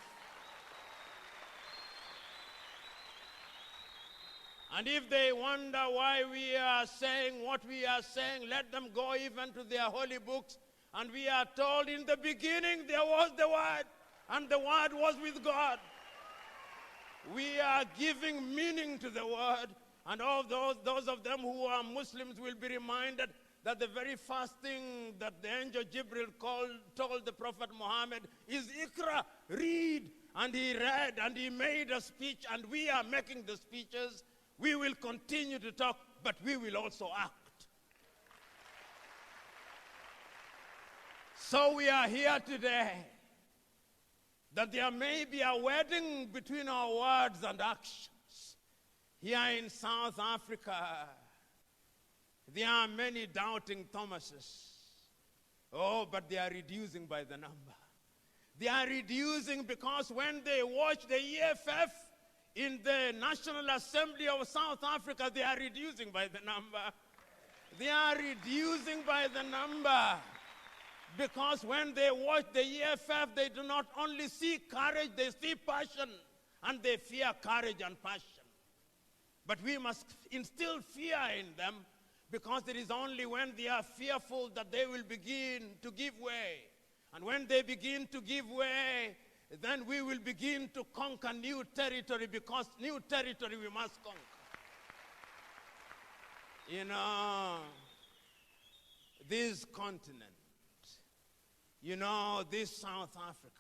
S4: And if they wonder why we are saying what we are saying, let them go even to their holy books. And we are told in the beginning there was the Word, and the Word was with God. We are giving meaning to the Word. And all those of them who are Muslims will be reminded that the very first thing that the angel Jibril told the Prophet Muhammad is Iqra, read. And he read and he made a speech, and we are making the speeches. We will continue to talk, but we will also act. So we are here today that there may be a wedding between our words and actions. Here in South Africa, there are many doubting Thomases. Oh, but they are reducing by the number. They are reducing because when they watch the EFF in the National Assembly of South Africa, they are reducing by the number. They are reducing by the number because when they watch the EFF, they do not only see courage, they see passion, and they fear courage and passion. But we must instill fear in them, because it is only when they are fearful that they will begin to give way. And when they begin to give way, then we will begin to conquer new territory, because new territory we must conquer. You know, this continent, you know, this South Africa,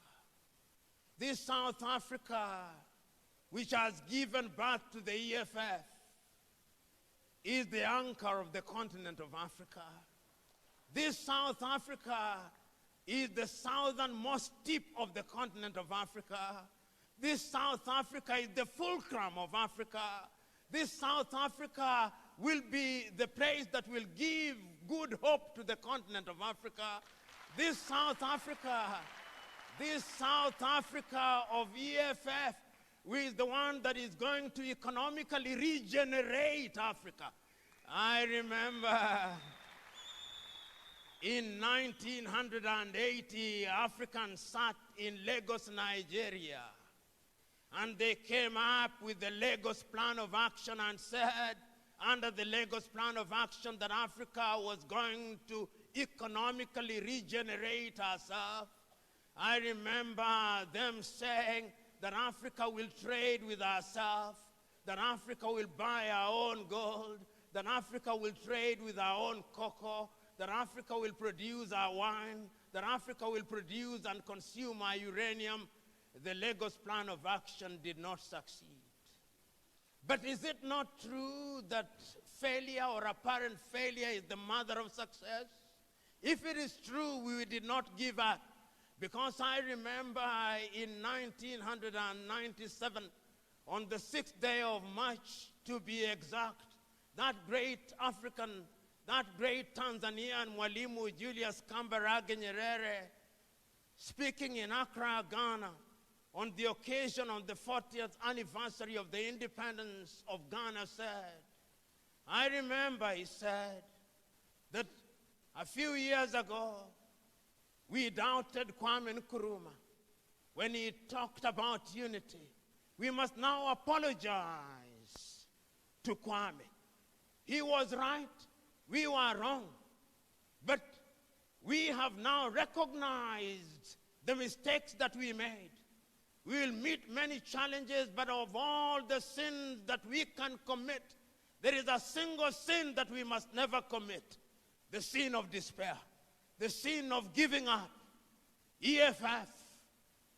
S4: which has given birth to the EFF, is the anchor of the continent of Africa. This South Africa is the southernmost tip of the continent of Africa. This South Africa is the fulcrum of Africa. This South Africa will be the place that will give good hope to the continent of Africa. This South Africa of EFF is the one that is going to economically regenerate Africa. I remember in 1980, Africans sat in Lagos, Nigeria, and they came up with the Lagos Plan of Action and said, under the Lagos Plan of Action, that Africa was going to economically regenerate herself. I remember them saying that Africa will trade with herself, that Africa will buy our own gold, that Africa will trade with our own cocoa, that Africa will produce our wine, that Africa will produce and consume our uranium. The Lagos Plan of Action did not succeed. But is it not true that failure or apparent failure is the mother of success? If it is true, we did not give up. Because I remember in 1997, on the 6th day of March, to be exact, that great Tanzanian Mwalimu Julius Kambarage Nyerere, speaking in Accra, Ghana, on the occasion of the 40th anniversary of the independence of Ghana, said, I remember, he said, that a few years ago, we doubted Kwame Nkrumah when he talked about unity. We must now apologize to Kwame. He was right, we were wrong. But we have now recognized the mistakes that we made. We will meet many challenges, but of all the sins that we can commit, there is a single sin that we must never commit: the sin of despair, the sin of giving up. EFF,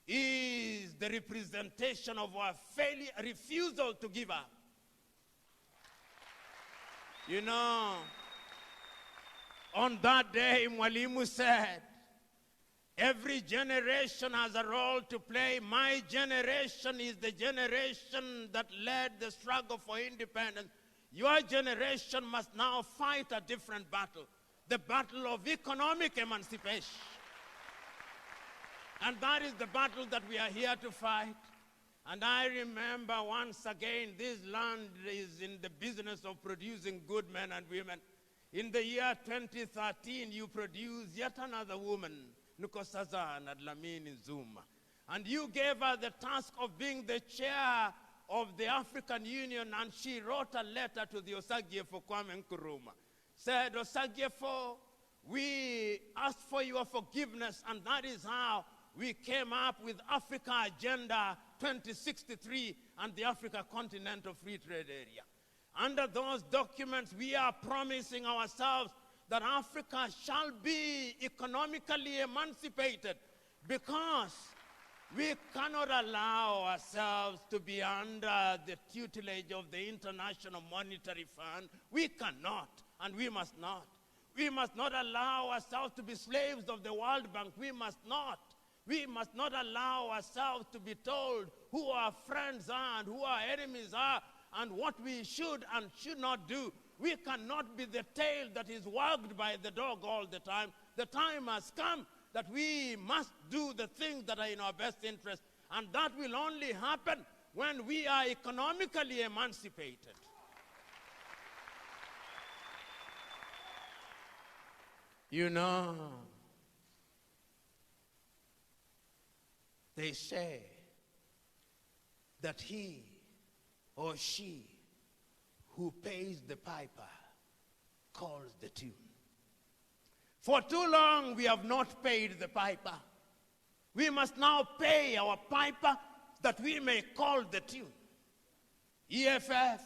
S4: is the representation of our failure, refusal to give up. You know, on that day, Mwalimu said, every generation has a role to play. My generation is the generation that led the struggle for independence. Your generation must now fight a different battle, the battle of economic emancipation. And that is the battle that we are here to fight. And I remember once again, this land is in the business of producing good men and women. In the year 2013, you produced yet another woman, Nkosazana Dlamini Zuma. And you gave her the task of being the chair of the African Union, and she wrote a letter to the Osagyefo Kwame Nkrumah. Said, Osagyefo, we ask for your forgiveness, and that is how we came up with Africa Agenda 2063 and the Africa Continental Free Trade Area. Under those documents, we are promising ourselves that Africa shall be economically emancipated, because we cannot allow ourselves to be under the tutelage of the International Monetary Fund. We cannot, and we must not. We must not allow ourselves to be slaves of the World Bank. We must not. We must not allow ourselves to be told who our friends are and who our enemies are and what we should and should not do. We cannot be the tail that is wagged by the dog all the time. The time has come that we must do the things that are in our best interest, and that will only happen when we are economically emancipated. You know, they say that he or she who pays the piper calls the tune. For too long, we have not paid the piper. We must now pay our piper that we may call the tune. EFF,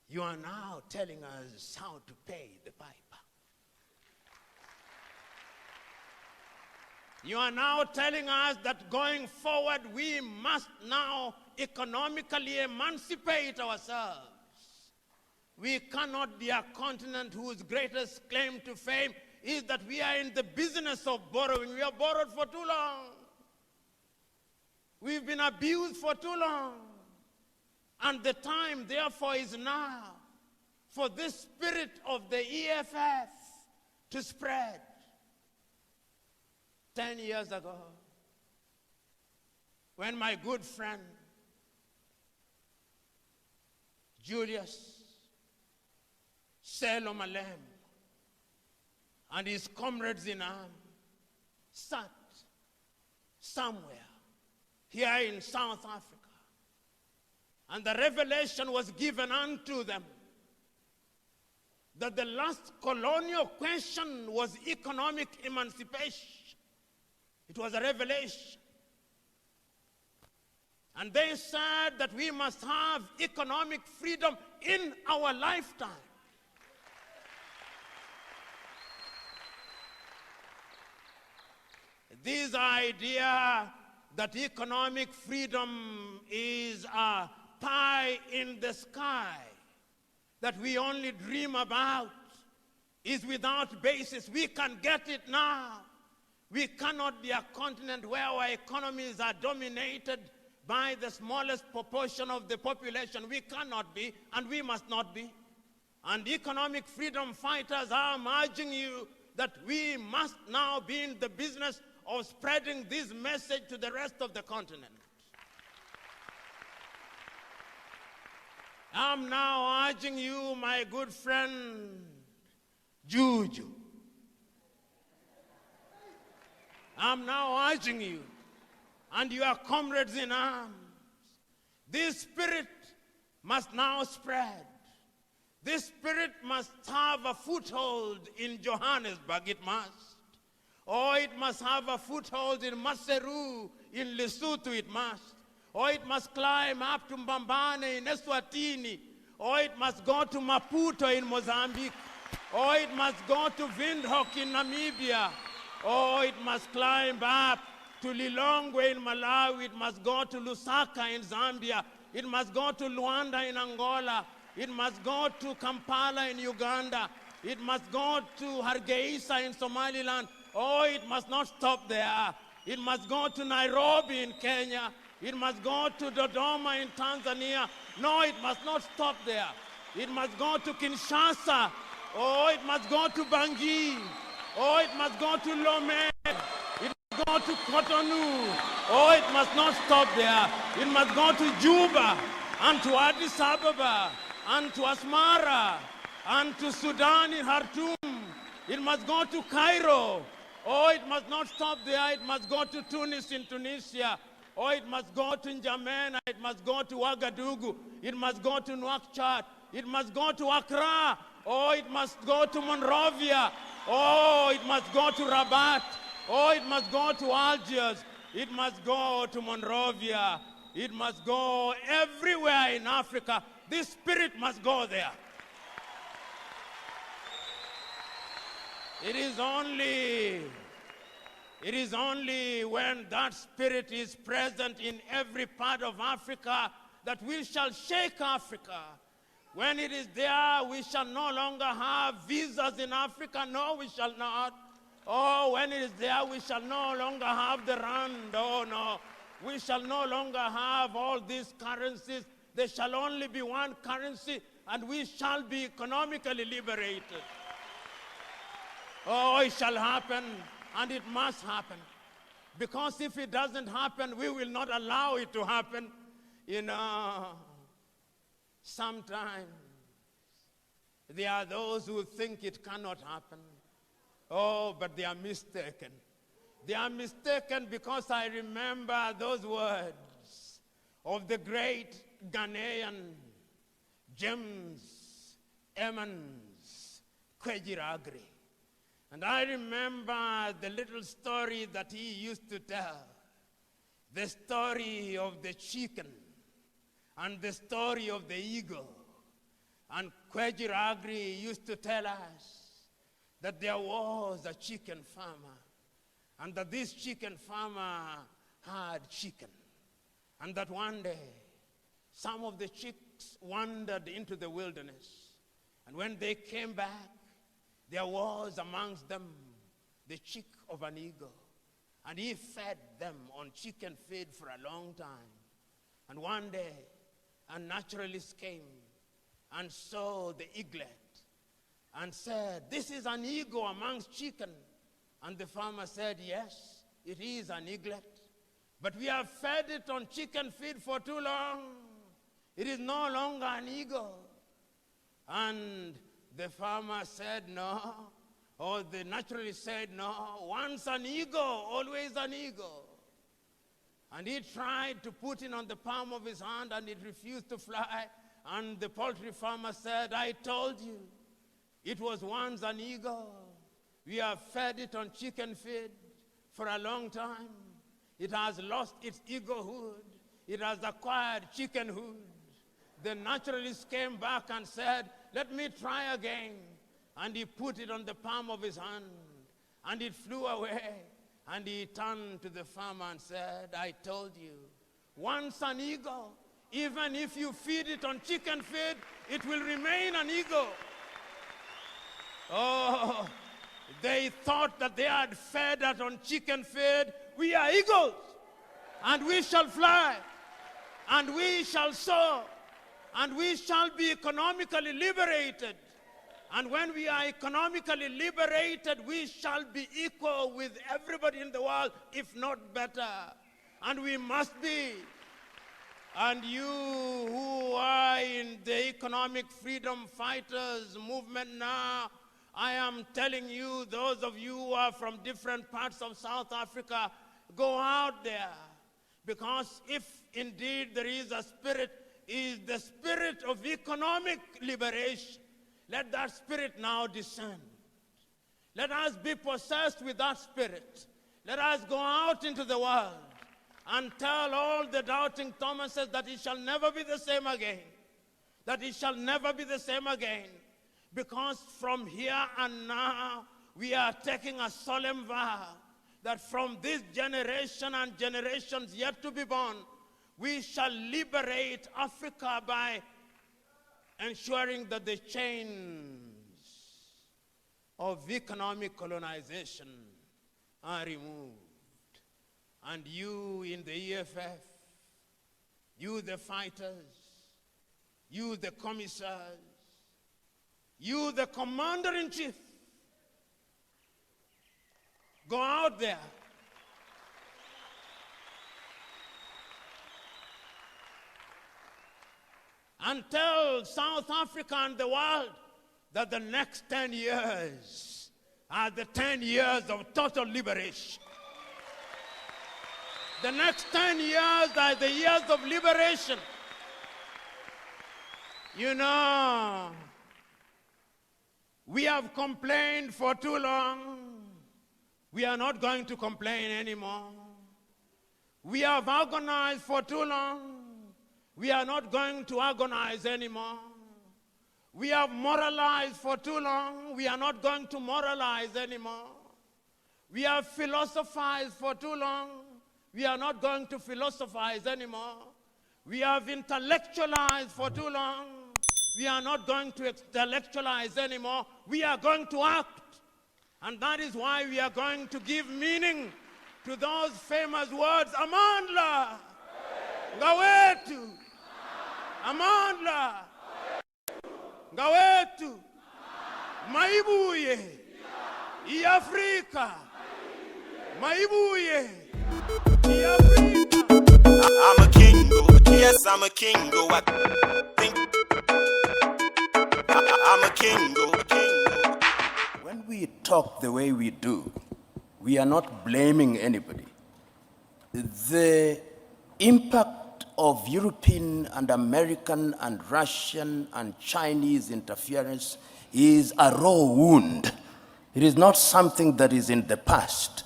S4: you are now telling us how to pay the piper. You are now telling us that going forward, we must now economically emancipate ourselves. We cannot be a continent whose greatest claim to fame is that we are in the business of borrowing. We have borrowed for too long. We've been abused for too long. And the time, therefore, is now for this spirit of the EFF to spread. 10 years ago, when my good friend Julius Selo Malem and his comrades in arms sat somewhere here in South Africa, and the revelation was given unto them that the last colonial question was economic emancipation. It was a revelation. And they said that we must have economic freedom in our lifetime. This idea that economic freedom is a pie in the sky that we only dream about is without basis. We can get it now. We cannot be a continent where our economies are dominated by the smallest proportion of the population. We cannot be, and we must not be. And economic freedom fighters are urging you that we must now be in the business of spreading this message to the rest of the continent. I'm now urging you, my good friend Juju. I'm now urging you and your comrades in arms. This spirit must now spread. This spirit must have a foothold in Johannesburg, it must. Or it must have a foothold in Maseru, in Lesotho, it must. Or it must climb up to Mbambane in Eswatini. Or it must go to Maputo in Mozambique. Or it must go to Windhoek in Namibia. Oh, it must climb up to Lilongwe in Malawi. It must go to Lusaka in Zambia. It must go to Luanda in Angola. It must go to Kampala in Uganda. It must go to Hargeisa in Somaliland. Oh, it must not stop there. It must go to Nairobi in Kenya. It must go to Dodoma in Tanzania. No, it must not stop there. It must go to Kinshasa. Oh, it must go to Bangui. Oh, it must go to Lomé. It must go to Cotonou. Oh, it must not stop there. It must go to Juba and to Addis Ababa and to Asmara and to Sudan in Khartoum. It must go to Cairo. Oh, it must not stop there. It must go to Tunis in Tunisia. Oh, it must go to N'Djamena. It must go to Ouagadougou. It must go to Nouakchott. It must go to Accra. Oh, it must go to Monrovia. Oh, it must go to Rabat. Oh, it must go to Algiers. It must go to Monrovia. It must go everywhere in Africa. This spirit must go there. It is only when that spirit is present in every part of Africa that we shall shake Africa. When it is there, we shall no longer have visas in Africa. No, we shall not. Oh, when it is there, we shall no longer have the rand. Oh, no. We shall no longer have all these currencies. There shall only be one currency, and we shall be economically liberated. Oh, it shall happen, and it must happen. Because if it doesn't happen, we will not allow it to happen. Sometimes there are those who think it cannot happen. Oh, but they are mistaken. They are mistaken because I remember those words of the great Ghanaian James Emmons Kwejiragri. And I remember the little story that he used to tell, the story of the chicken and the story of the eagle. And Kwejiragri used to tell us that there was a chicken farmer, and that this chicken farmer had chicken, and that one day some of the chicks wandered into the wilderness, and when they came back, there was amongst them the chick of an eagle, and he fed them on chicken feed for a long time. And one day a naturalist came and saw the eaglet and said, "This is an eagle amongst chicken." And the farmer said, "Yes, it is an eaglet, but we have fed it on chicken feed for too long. It is no longer an eagle." And the farmer said, "No," or the naturalist said, "No, once an eagle, always an eagle." And he tried to put it on the palm of his hand, and it refused to fly. And the poultry farmer said, "I told you, it was once an eagle. We have fed it on chicken feed for a long time. It has lost its eaglehood. It has acquired chickenhood." The naturalist came back and said, "Let me try again." And he put it on the palm of his hand, and it flew away. And he turned to the farmer and said, "I told you, once an eagle, even if you feed it on chicken feed, it will remain an eagle." Oh, they thought that they had fed it on chicken feed. We are eagles, and we shall fly, and we shall soar, and we shall be economically liberated. And when we are economically liberated, we shall be equal with everybody in the world, if not better. And we must be. And you who are in the economic freedom fighters movement now, I am telling you, those of you who are from different parts of South Africa, go out there. Because if indeed there is a spirit, is the spirit of economic liberation. Let that spirit now descend. Let us be possessed with that spirit. Let us go out into the world and tell all the doubting Thomases that it shall never be the same again. That it shall never be the same again. Because from here and now, we are taking a solemn vow that from this generation and generations yet to be born, we shall liberate Africa by ensuring that the chains of economic colonization are removed. And you in the EFF, you the fighters, you the commissars, you the commander-in-chief, go out there and tell South Africa and the world that the next 10 years are the 10 years of total liberation. The next 10 years are the years of liberation. You know, we have complained for too long. We are not going to complain anymore. We have agonized for too long. We are not going to agonize anymore. We have moralized for too long. We are not going to moralize anymore. We have philosophized for too long. We are not going to philosophize anymore. We have intellectualized for too long. We are not going to intellectualize anymore. We are going to act. And that is why we are going to give meaning to those famous words, Amandla, Ngawetu, Amandla, Ngawetu, Maibuye, Iafrika, Maibuye, Iafrika.
S3: I'm a king, yes, I'm a king. I'm a king.
S1: When we talk the way we do, we are not blaming anybody. The impact of European and American and Russian and Chinese interference is a raw wound. It is not something that is in the past.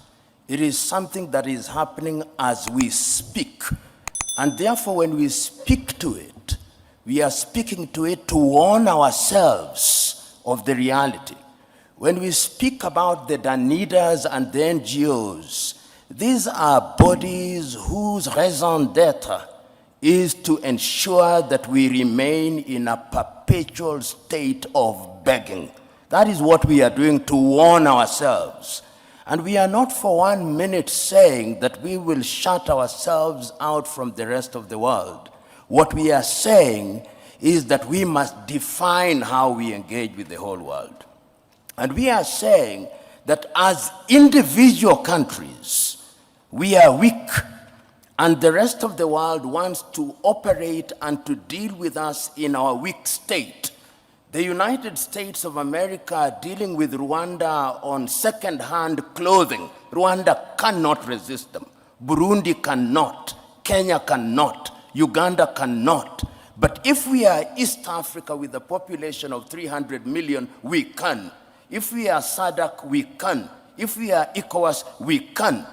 S1: It is something that is happening as we speak. And therefore, when we speak to it, we are speaking to it to warn ourselves of the reality. When we speak about the Danidas and the NGOs, these are bodies whose raison d'etre is to ensure that we remain in a perpetual state of begging. That is what we are doing to warn ourselves. And we are not for 1 minute saying that we will shut ourselves out from the rest of the world. What we are saying is that we must define how we engage with the whole world. And we are saying that as individual countries, we are weak, and the rest of the world wants to operate and to deal with us in our weak state. The United States of America are dealing with Rwanda on second-hand clothing. Rwanda cannot resist them. Burundi cannot. Kenya cannot. Uganda cannot. But if we are East Africa with a population of 300 million, we can. If we are SADC, we can. If we are ECOWAS, we can.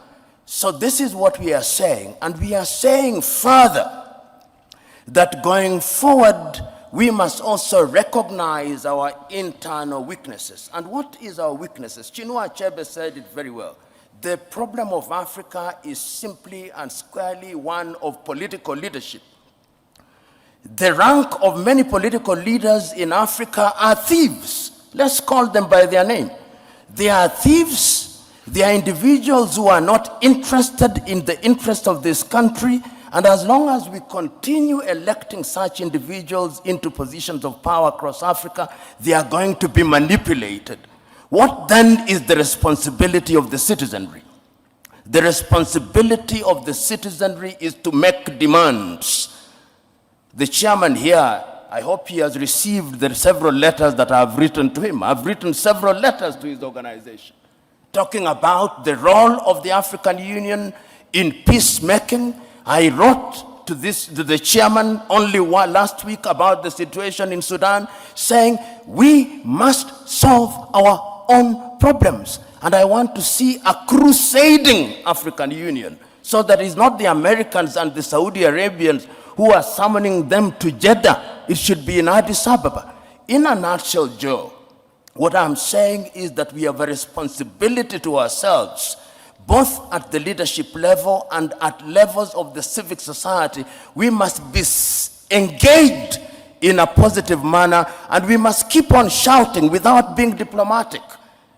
S1: So this is what we are saying. And we are saying further that going forward, we must also recognize our internal weaknesses. And what is our weaknesses? Chinua Achebe said it very well. The problem of Africa is simply and squarely one of political leadership. The rank of many political leaders in Africa are thieves. Let's call them by their name. They are thieves. They are individuals who are not interested in the interest of this country. And as long as we continue electing such individuals into positions of power across Africa, they are going to be manipulated. What then is the responsibility of the citizenry? The responsibility of the citizenry is to make demands. The chairman here, I hope he has received the several letters that I have written to him. I've written several letters to his organization, talking about the role of the African Union in peacemaking. I wrote to the chairman only last week about the situation in Sudan, saying we must solve our own problems. And I want to see a crusading African Union, so that it's not the Americans and the Saudi Arabians who are summoning them to Jeddah. It should be in Addis Ababa. In a nutshell, Joe, What I'm saying is that we have a responsibility to ourselves, both at the leadership level and at levels of the civic society. We must be engaged in a positive manner, and we must keep on shouting without being diplomatic,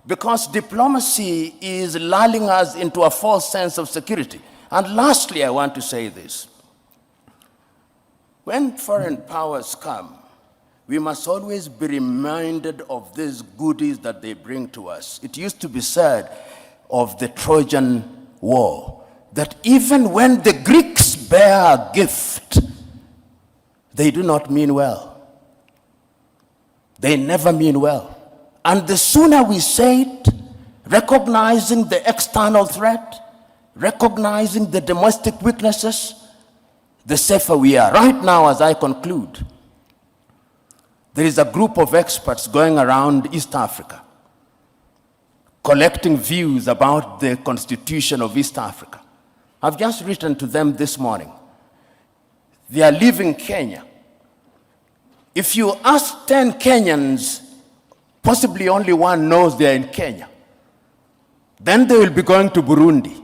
S1: because diplomacy is lulling us into a false sense of security. And lastly, I want to say this. When foreign powers come, we must always be reminded of these goodies that they bring to us. It used to be said of the Trojan War that even when the Greeks bear a gift, they do not mean well. They never mean well. And the sooner we say it, recognizing the external threat, recognizing the domestic weaknesses, the safer we are. Right now, as I conclude, there is a group of experts going around East Africa, collecting views about the constitution of East Africa. I've just written to them this morning. They are leaving Kenya. If you ask 10 Kenyans, possibly only one knows they are in Kenya. Then they will be going to Burundi.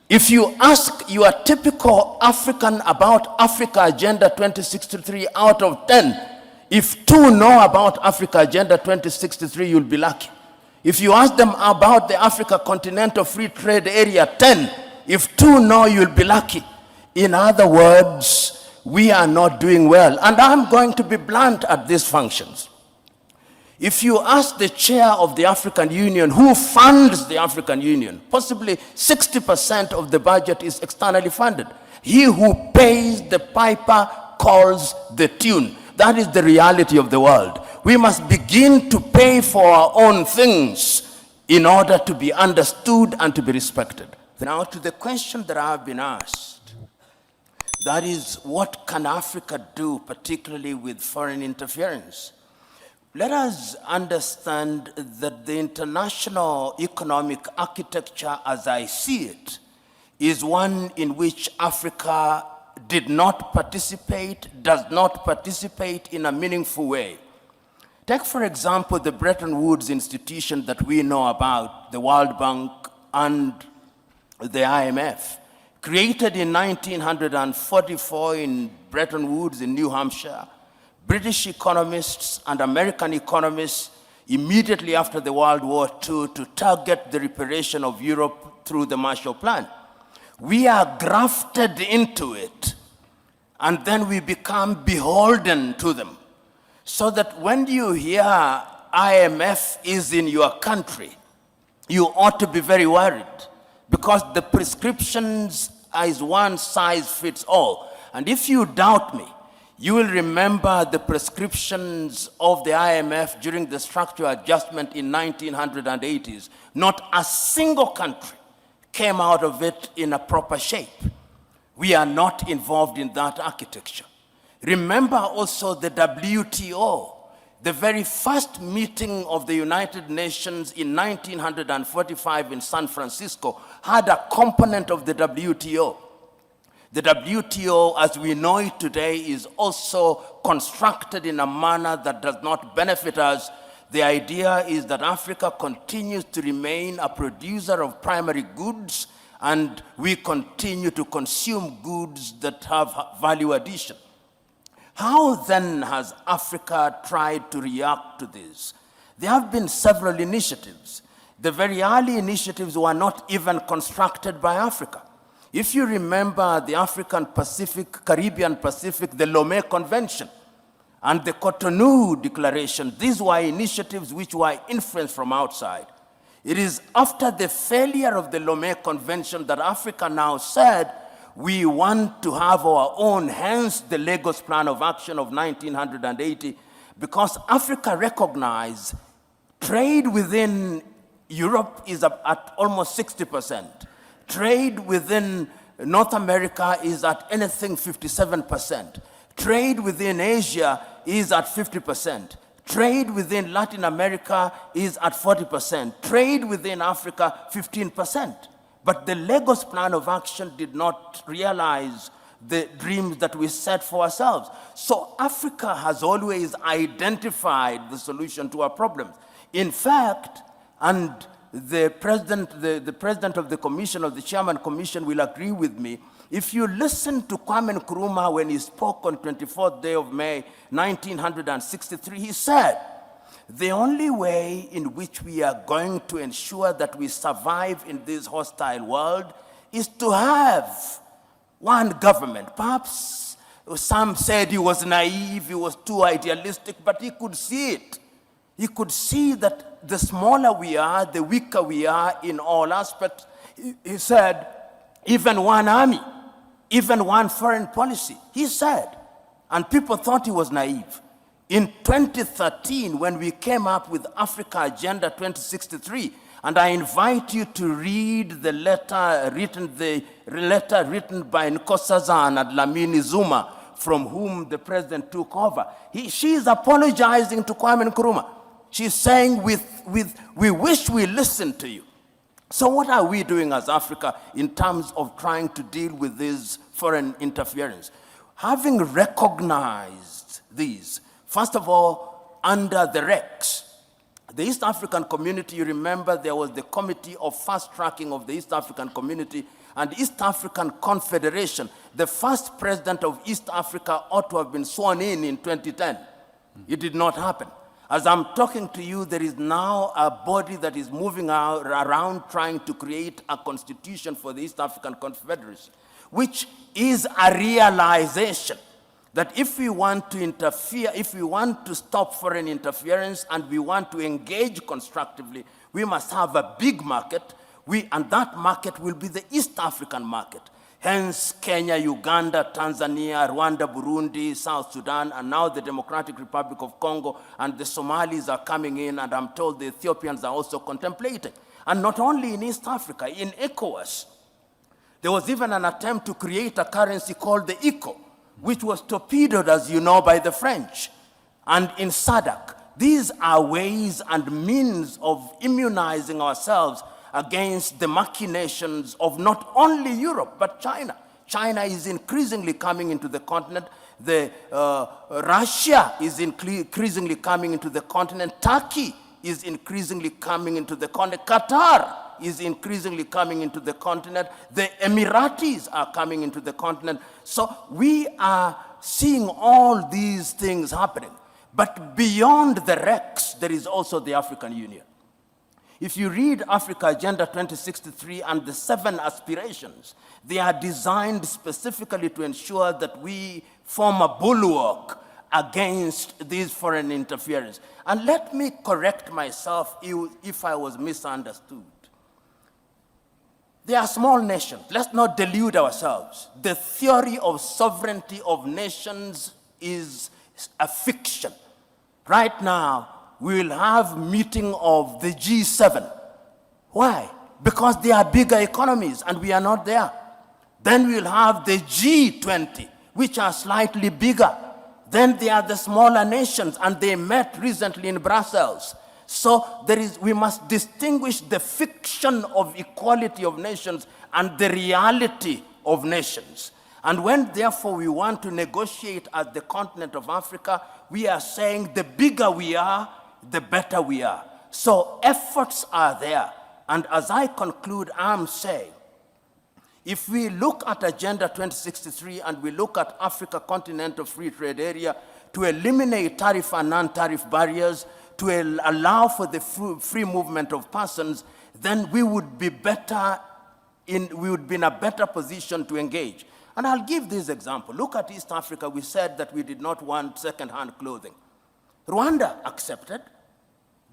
S1: If you ask your typical African about Africa Agenda 2063 out of 10, if 2 know about Africa Agenda 2063, you'll be lucky. If you ask them about the Africa Continental Free Trade Area 10, if 2 know, you'll be lucky. In other words, we are not doing well. And I'm going to be blunt at these functions. If you ask the chair of the African Union who funds the African Union, possibly 60% of the budget is externally funded. He who pays the piper calls the tune. That is the reality of the world. We must begin to pay for our own things in order to be understood and to be respected. Now to the question that I have been asked, that is, what can Africa do, particularly with foreign interference? Let us understand that the international economic architecture, as I see it, is one in which Africa did not participate, does not participate in a meaningful way. Take, for example, the Bretton Woods institution that we know about, the World Bank and the IMF, created in 1944 in Bretton Woods in New Hampshire. British economists and American economists immediately after the World War II to target the reparation of Europe through the Marshall Plan. We are grafted into it, and then we become beholden to them. So that when you hear IMF is in your country, you ought to be very worried, because the prescriptions is one size fits all. And if you doubt me, you will remember the prescriptions of the IMF during the structural adjustment in 1980s. Not a single country came out of it in a proper shape. We are not involved in that architecture. Remember also the WTO. The very first meeting of the United Nations in 1945 in San Francisco had a component of the WTO. The WTO, as we know it today, is also constructed in a manner that does not benefit us. The idea is that Africa continues to remain a producer of primary goods, and we continue to consume goods that have value addition. How then has Africa tried to react to this? There have been several initiatives. The very early initiatives were not even constructed by Africa. If you remember the African Pacific, Caribbean Pacific, the Lomé Convention, and the Cotonou Declaration, these were initiatives which were influenced from outside. It is after the failure of the Lomé Convention that Africa now said, we want to have our own, hence the Lagos Plan of Action of 1980, because Africa recognized trade within Europe is at almost 60%. Trade within North America is at anything 57%. Trade within Asia is at 50%. Trade within Latin America is at 40%. Trade within Africa, 15%. But the Lagos Plan of Action did not realize the dreams that we set for ourselves. So Africa has always identified the solution to our problems. In fact, and the president of the commission, or the chairman commission, will agree with me, if you listen to Kwame Nkrumah when he spoke on 24th day of May, 1963, he said, the only way in which we are going to ensure that we survive in this hostile world is to have one government. Perhaps some said he was naive, he was too idealistic, but he could see it. He could see that the smaller we are, the weaker we are in all aspects. He said, even one army, even one foreign policy, he said. And people thought he was naive. In 2013, when we came up with Africa Agenda 2063, and I invite you to read the letter written by Nkosazana and Dlamini Zuma, from whom the president took over. She is apologizing to Kwame Nkrumah. She's saying, we wish we listened to you. So what are we doing as Africa in terms of trying to deal with this foreign interference? Having recognized these, first of all, under the REX, the East African community, you remember there was the Committee of Fast Tracking of the East African Community and East African Confederation. The first president of East Africa ought to have been sworn in 2010. It did not happen. As I'm talking to you, there is now a body that is moving around trying to create a constitution for the East African Confederation, which is a realization that if we want to interfere, if we want to stop foreign interference and we want to engage constructively, we must have a big market, and that market will be the East African market. Hence, Kenya, Uganda, Tanzania, Rwanda, Burundi, South Sudan, and now the Democratic Republic of Congo, and the Somalis are coming in, and I'm told the Ethiopians are also contemplating. And not only in East Africa, in ECOWAS, there was even an attempt to create a currency called the ECO, which was torpedoed, as you know, by the French. And in SADC, these are ways and means of immunizing ourselves against the machinations of not only Europe, but China. China is increasingly coming into the continent. Russia is increasingly coming into the continent. Turkey is increasingly coming into the continent. Qatar is increasingly coming into the continent. The Emiratis are coming into the continent. So we are seeing all these things happening. But beyond the REX, there is also the African Union. If you read Africa Agenda 2063 and the 7 aspirations, they are designed specifically to ensure that we form a bulwark against these foreign interference. And let me correct myself if I was misunderstood. They are small nations. Let's not delude ourselves. The theory of sovereignty of nations is a fiction. Right now, we will have meeting of the G7. Why? Because they are bigger economies and we are not there. Then we'll have the G20, which are slightly bigger. Then they are the smaller nations, and they met recently in Brussels. So we must distinguish the fiction of equality of nations and the reality of nations. And when, therefore, we want to negotiate at the continent of Africa, we are saying the bigger we are, the better we are. So efforts are there. And as I conclude, I'm saying, if we look at Agenda 2063 and we look at Africa Continental Free Trade Area to eliminate tariff and non-tariff barriers, to allow for the free movement of persons, then we would be in a better position to engage. And I'll give this example. Look at East Africa. We said that we did not want second-hand clothing. Rwanda accepted.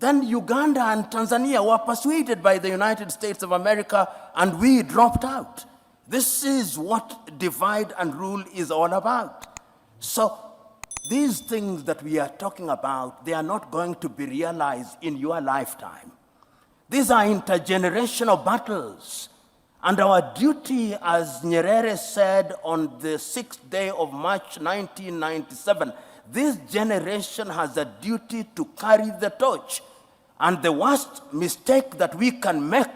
S1: Then Uganda and Tanzania were persuaded by the United States of America, and we dropped out. This is what divide and rule is all about. So these things that we are talking about, they are not going to be realized in your lifetime. These are intergenerational battles. And our duty, as Nyerere said on the 6th day of March 1997, this generation has a duty to carry the torch. And the worst mistake that we can make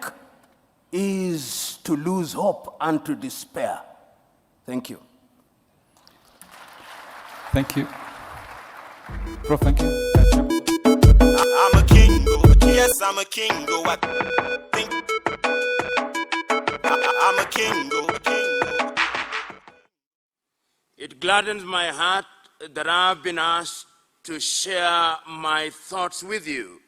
S1: is to lose hope and to despair. Thank you.
S2: Thank you. Prof, thank you.
S3: I'm a king. Yes, I'm a king, go what? Think I'm a king, go.
S4: It gladdens my heart that I've been asked to share my thoughts with you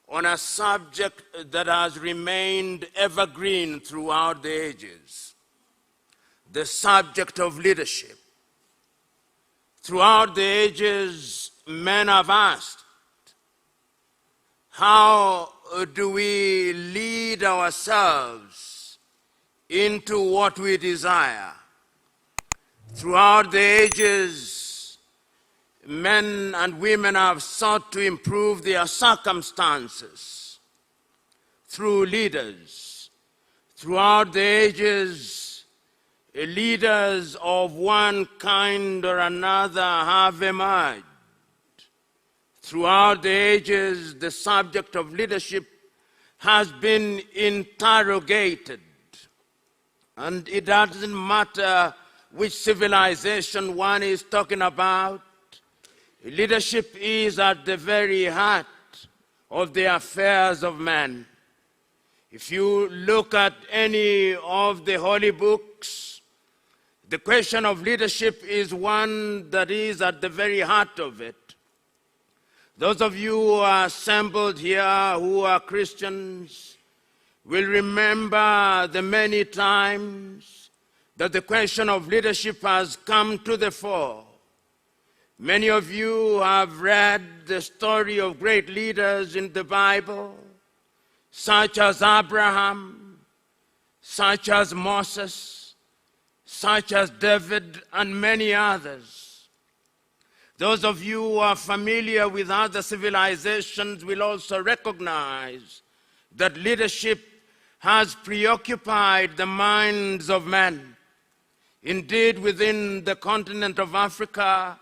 S4: on a subject that has remained evergreen throughout the ages, the subject of leadership. Throughout the ages, men have asked, how do we lead ourselves into what we desire? Throughout the ages, men and women have sought to improve their circumstances through leaders. Throughout the ages, leaders of one kind or another have emerged. Throughout the ages, the subject of leadership has been interrogated. And it doesn't matter which civilization one is talking about. Leadership is at the very heart of the affairs of man. If you look at any of the holy books, the question of leadership is one that is at the very heart of it. Those of you who are assembled here who are Christians will remember the many times that the question of leadership has come to the fore. Many of you have read the story of great leaders in the Bible, such as Abraham, such as Moses, such as David, and many others. Those of you who are familiar with other civilizations will also recognize that leadership has preoccupied the minds of men. Indeed, within the continent of Africa,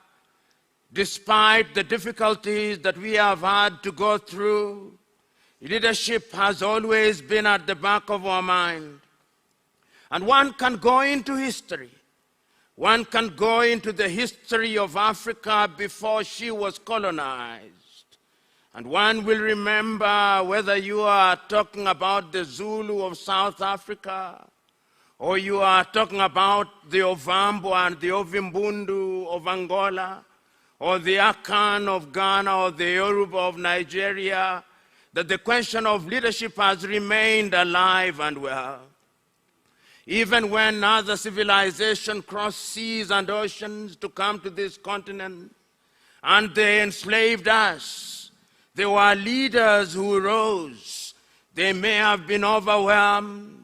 S4: despite the difficulties that we have had to go through, leadership has always been at the back of our mind. And one can go into history. One can go into the history of Africa before she was colonized. And one will remember, whether you are talking about the Zulu of South Africa, or you are talking about the Ovambo and the Ovimbundu of Angola, or the Akan of Ghana, or the Yoruba of Nigeria, that the question of leadership has remained alive and well. Even when other civilizations crossed seas and oceans to come to this continent, and they enslaved us, there were leaders who rose. They may have been overwhelmed.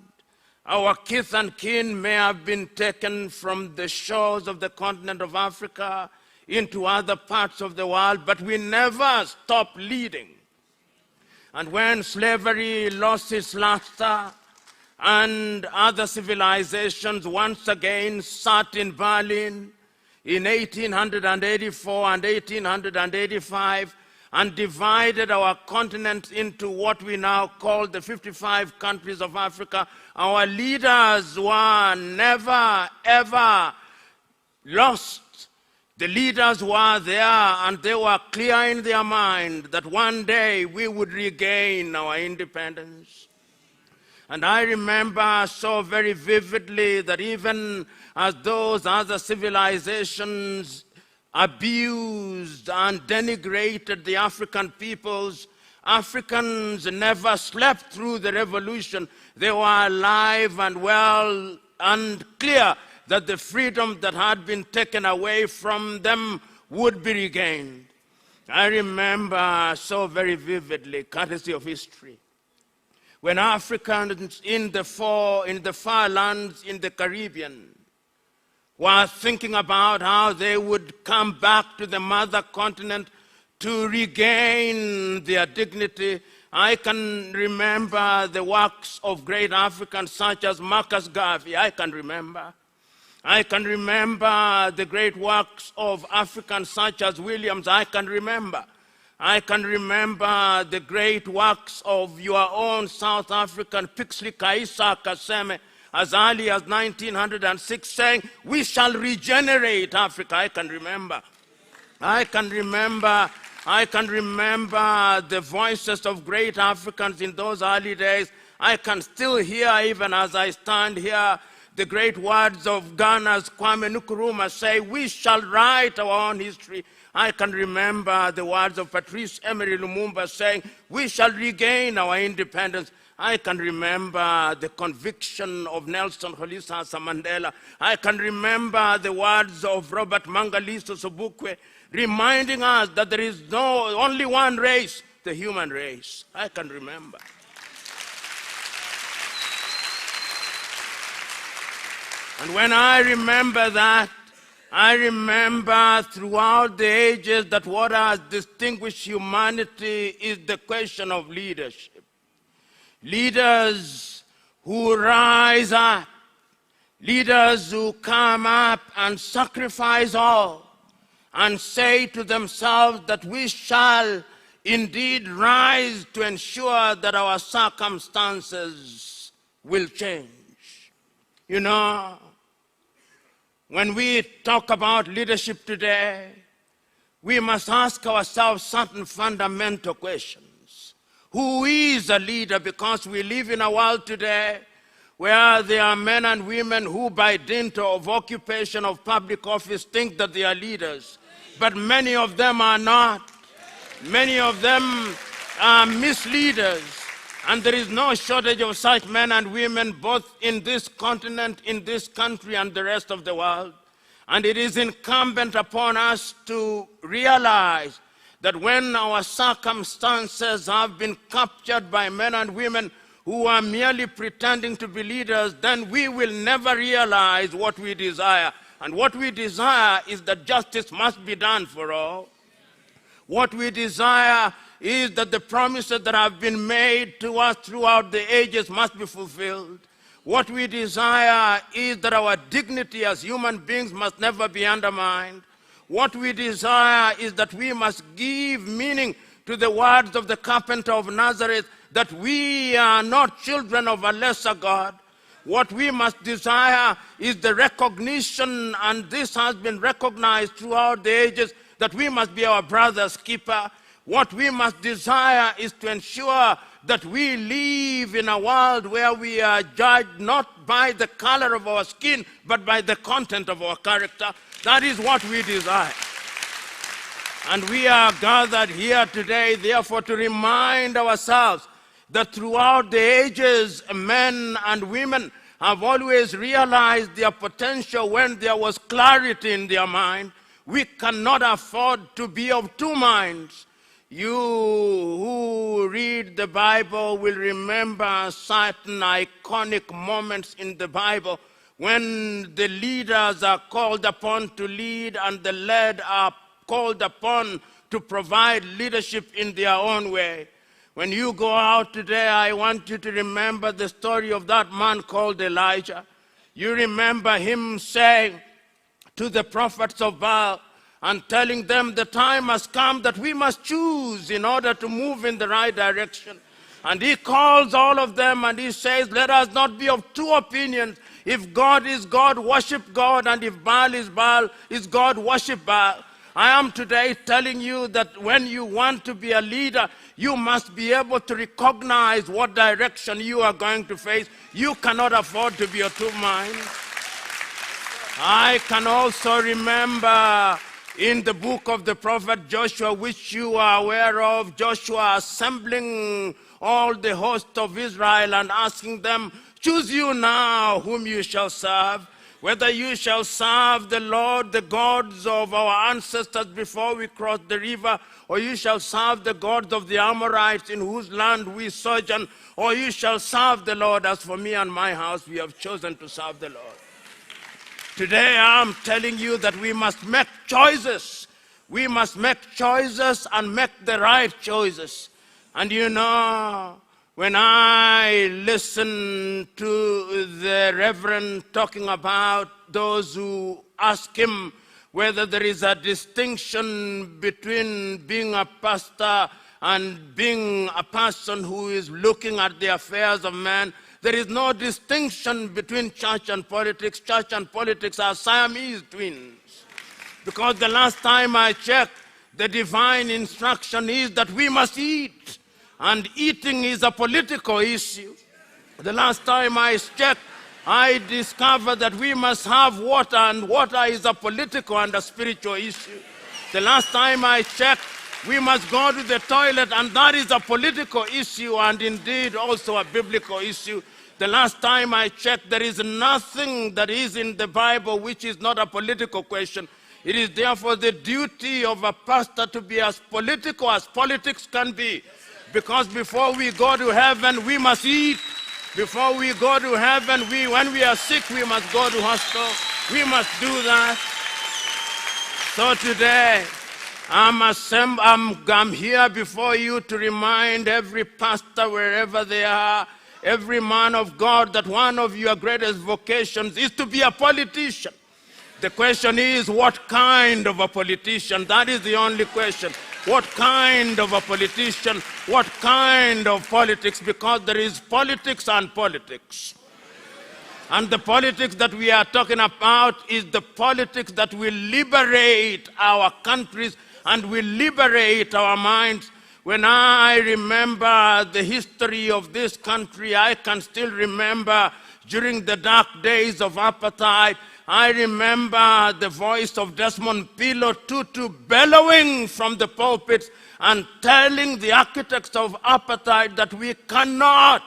S4: Our kith and kin may have been taken from the shores of the continent of Africa into other parts of the world, but we never stopped leading. And when slavery lost its luster, and other civilizations once again sat in Berlin in 1884 and 1885 and divided our continent into what we now call the 55 countries of Africa, our leaders were never, ever lost. The leaders were there, and they were clear in their mind that one day we would regain our independence. And I remember so very vividly that even as those other civilizations abused and denigrated the African peoples, Africans never slept through the revolution. They were alive and well and clear that the freedom that had been taken away from them would be regained. I remember so very vividly, courtesy of history, when Africans in the far lands in the Caribbean were thinking about how they would come back to the mother continent to regain their dignity. I can remember the works of great Africans such as Marcus Garvey. I can remember the great works of Africans such as Williams. I can remember the great works of your own South African Pixley Kaisa Kaseme as early as 1906, saying, "We shall regenerate Africa." I can remember I can remember the voices of great Africans in those early days. I can still hear, even as I stand here, the great words of Ghana's Kwame Nkrumah say, "We shall write our own history." I can remember the words of Patrice Emery Lumumba saying, "We shall regain our independence." I can remember the conviction of Nelson Rolihlahla Mandela. I can remember the words of Robert Mangaliso Sobukwe, reminding us that there is only one race, the human race. I can remember. And when I remember that, I remember throughout the ages that what has distinguished humanity is the question of leadership. Leaders who rise up, leaders who come up and sacrifice all and say to themselves that we shall indeed rise to ensure that our circumstances will change. You know, when we talk about leadership today, we must ask ourselves certain fundamental questions. Who is a leader? Because we live in a world today where there are men and women who, by dint of occupation of public office, think that they are leaders. But many of them are not. Many of them are misleaders. And there is no shortage of such men and women both in this continent, in this country, and the rest of the world. And it is incumbent upon us to realize that when our circumstances have been captured by men and women who are merely pretending to be leaders, then we will never realize what we desire. And what we desire is that justice must be done for all. What we desire is that the promises that have been made to us throughout the ages must be fulfilled. What we desire is that our dignity as human beings must never be undermined. What we desire is that we must give meaning to the words of the carpenter of Nazareth, that we are not children of a lesser God. What we must desire is the recognition, and this has been recognized throughout the ages, that we must be our brother's keeper. What we must desire is to ensure that we live in a world where we are judged not by the color of our skin, but by the content of our character. That is what we desire. And we are gathered here today, therefore, to remind ourselves that throughout the ages, men and women have always realized their potential when there was clarity in their mind. We cannot afford to be of two minds. You who read the Bible will remember certain iconic moments in the Bible when the leaders are called upon to lead and the led are called upon to provide leadership in their own way. When you go out today, I want you to remember the story of that man called Elijah. You remember him saying to the prophets of Baal and telling them the time has come that we must choose in order to move in the right direction. And he calls all of them and he says, let us not be of two opinions. If God is God, worship God, and if Baal, is God, worship Baal. I am today telling you that when you want to be a leader, you must be able to recognize what direction you are going to face. You cannot afford to be of two minds. I can also remember in the book of the prophet Joshua, which you are aware of, Joshua assembling all the host of Israel and asking them, choose you now whom you shall serve, whether you shall serve the Lord, the gods of our ancestors before we crossed the river, or you shall serve the gods of the Amorites in whose land we sojourn, or you shall serve the Lord. As for me and my house, we have chosen to serve the Lord. Today I am telling you that we must make choices. We must make choices and make the right choices. And you know, when I listen to the Reverend talking about those who ask him whether there is a distinction between being a pastor and being a person who is looking at the affairs of man, there is no distinction between church and politics. Church and politics are Siamese twins. Because the last time I checked, the divine instruction is that we must eat, and eating is a political issue. The last time I checked, I discovered that we must have water, and water is a political and a spiritual issue. The last time I checked, we must go to the toilet, and that is a political issue and indeed also a biblical issue. The last time I checked, there is nothing that is in the Bible which is not a political question. It is therefore the duty of a pastor to be as political as politics can be. Because before we go to heaven, we must eat. Before we go to heaven, when we are sick, we must go to hospital. We must do that. So today, I'm here before you to remind every pastor, wherever they are, every man of God, that one of your greatest vocations is to be a politician. The question is, what kind of a politician? That is the only question. What kind of a politician? What kind of politics? Because there is politics and politics. And the politics that we are talking about is the politics that will liberate our countries and will liberate our minds. When I remember the history of this country, I can still remember during the dark days of apartheid, I remember the voice of Desmond PLO Tutu bellowing from the pulpits and telling the architects of apartheid that we cannot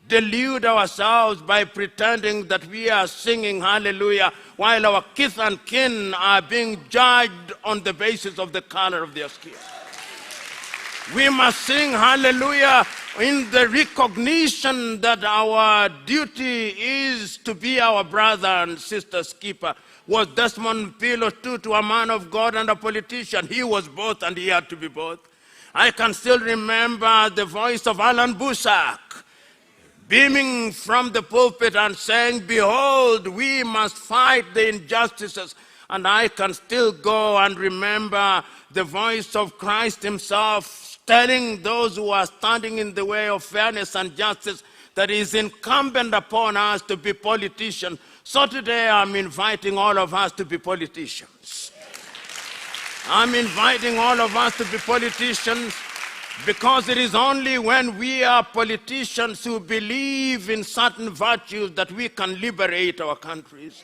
S4: delude ourselves by pretending that we are singing hallelujah while our kith and kin are being judged on the basis of the color of their skin. We must sing hallelujah in the recognition that our duty is to be our brother and sister's keeper. Was Desmond PLO Tutu a man of God and a politician? He was both, and he had to be both. I can still remember the voice of Alan Busak beaming from the pulpit and saying, behold, we must fight the injustices. And I can still go and remember the voice of Christ himself telling those who are standing in the way of fairness and justice that it is incumbent upon us to be politicians. So today I'm inviting all of us to be politicians. I'm inviting all of us to be politicians because it is only when we are politicians who believe in certain virtues that we can liberate our countries.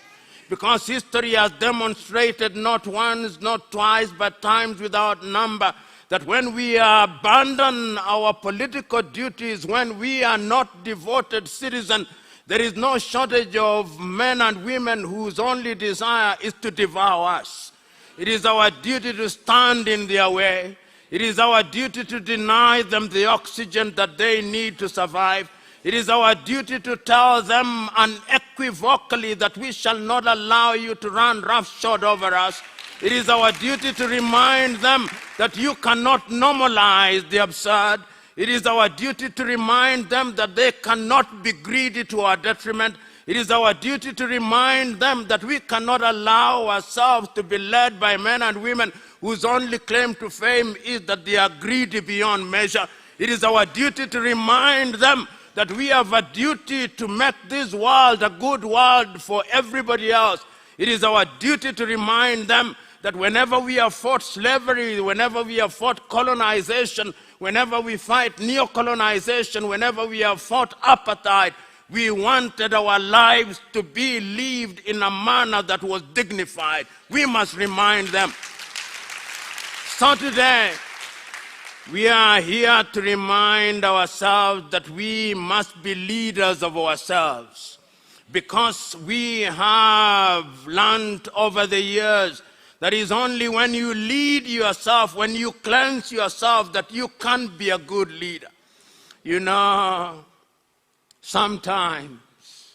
S4: Because history has demonstrated not once, not twice, but times without number, that when we abandon our political duties, when we are not devoted citizens, there is no shortage of men and women whose only desire is to devour us. It is our duty to stand in their way. It is our duty to deny them the oxygen that they need to survive. It is our duty to tell them unequivocally that we shall not allow you to run roughshod over us. It is our duty to remind them that you cannot normalize the absurd. It is our duty to remind them that they cannot be greedy to our detriment. It is our duty to remind them that we cannot allow ourselves to be led by men and women whose only claim to fame is that they are greedy beyond measure. It is our duty to remind them that we have a duty to make this world a good world for everybody else. It is our duty to remind them that whenever we have fought slavery, whenever we have fought colonization, whenever we fight neo-colonization, whenever we have fought apartheid, we wanted our lives to be lived in a manner that was dignified. We must remind them. So today, we are here to remind ourselves that we must be leaders of ourselves, because we have learned over the years that is only when you lead yourself, when you cleanse yourself, that you can be a good leader. You know, sometimes,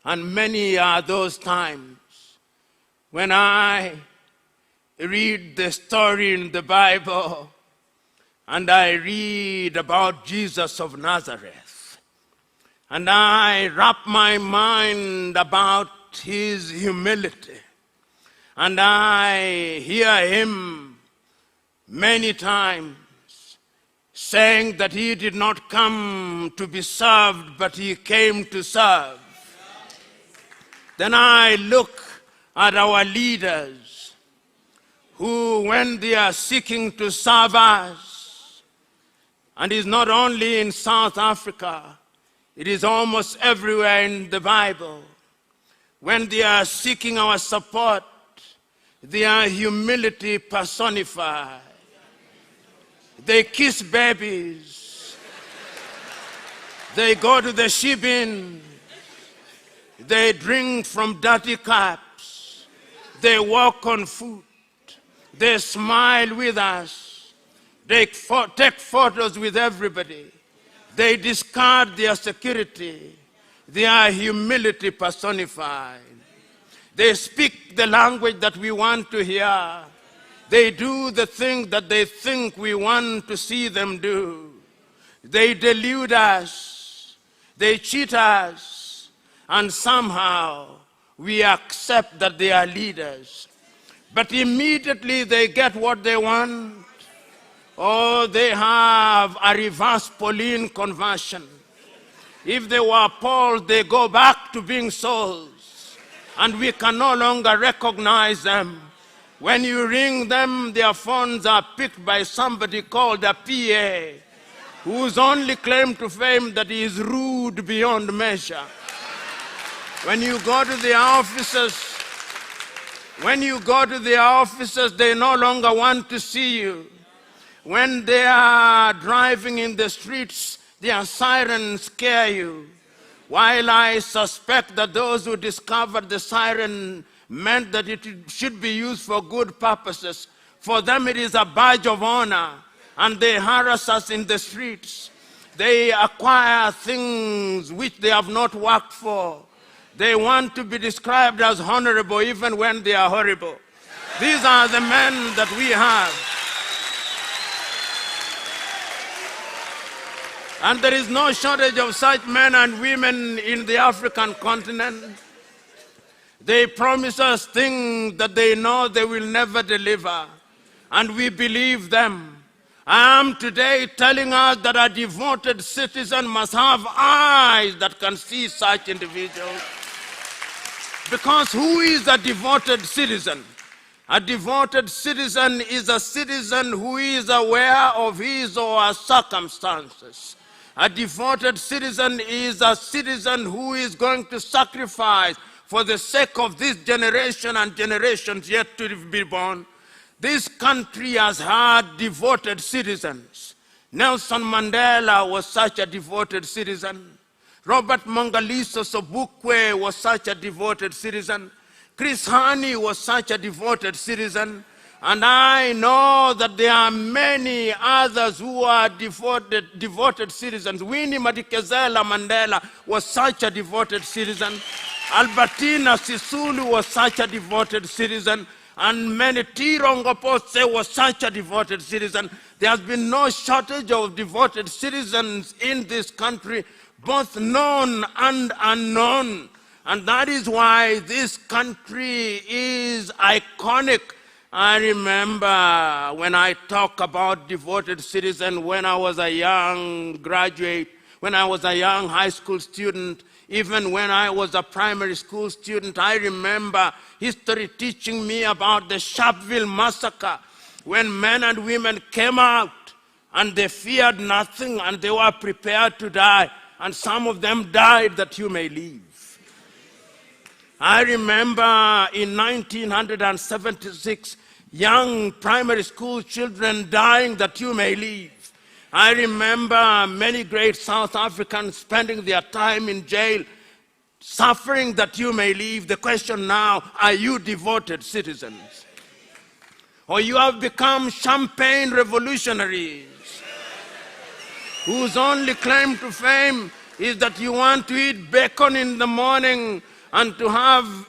S4: and many are those times, when I read the story in the Bible and I read about Jesus of Nazareth, and I wrap my mind about his humility, and I hear him many times saying that he did not come to be served, but he came to serve. Then I look at our leaders who, when they are seeking to serve us, and it's not only in South Africa, it is almost everywhere in the Bible, when they are seeking our support, they are humility personified. They kiss babies. They go to the shebeen. They drink from dirty cups. They walk on foot. They smile with us. They take photos with everybody. They discard their security. They are humility personified. They speak the language that we want to hear. They do the things that they think we want to see them do. They delude us. They cheat us. And somehow we accept that they are leaders. But immediately they get what they want. Oh, they have a reverse Pauline conversion. If they were Paul, they go back to being souls. And we can no longer recognize them. When you ring them, their phones are picked by somebody called a PA, whose only claim to fame that he is rude beyond measure. When you go to the offices, they no longer want to see you. When they are driving in the streets, their sirens scare you. While I suspect that those who discovered the siren meant that it should be used for good purposes, for them it is a badge of honor, and they harass us in the streets. They acquire things which they have not worked for. They want to be described as honorable even when they are horrible. These are the men that we have. And there is no shortage of such men and women in the African continent. They promise us things that they know they will never deliver, and we believe them. I am today telling us that a devoted citizen must have eyes that can see such individuals. Because who is a devoted citizen? A devoted citizen is a citizen who is aware of his or her circumstances. A devoted citizen is a citizen who is going to sacrifice for the sake of this generation and generations yet to be born. This country has had devoted citizens. Nelson Mandela was such a devoted citizen. Robert Mangaliso Sobukwe was such a devoted citizen. Chris Hani was such a devoted citizen. And I know that there are many others who are devoted citizens. Winnie Madikizela Mandela was such a devoted citizen. Albertina Sisulu was such a devoted citizen. And many Tirongopose was such a devoted citizen. There has been no shortage of devoted citizens in this country, both known and unknown. And that is why this country is iconic. I remember when I talk about devoted citizen, when I was a young graduate, when I was a young high school student, even when I was a primary school student, I remember history teaching me about the Sharpeville massacre, when men and women came out and they feared nothing and they were prepared to die, and some of them died that you may live. I remember in 1976, young primary school children dying that you may live. I remember many great South Africans spending their time in jail, suffering that you may live. The question now, are you devoted citizens? Or you have become champagne revolutionaries whose only claim to fame is that you want to eat bacon in the morning and to have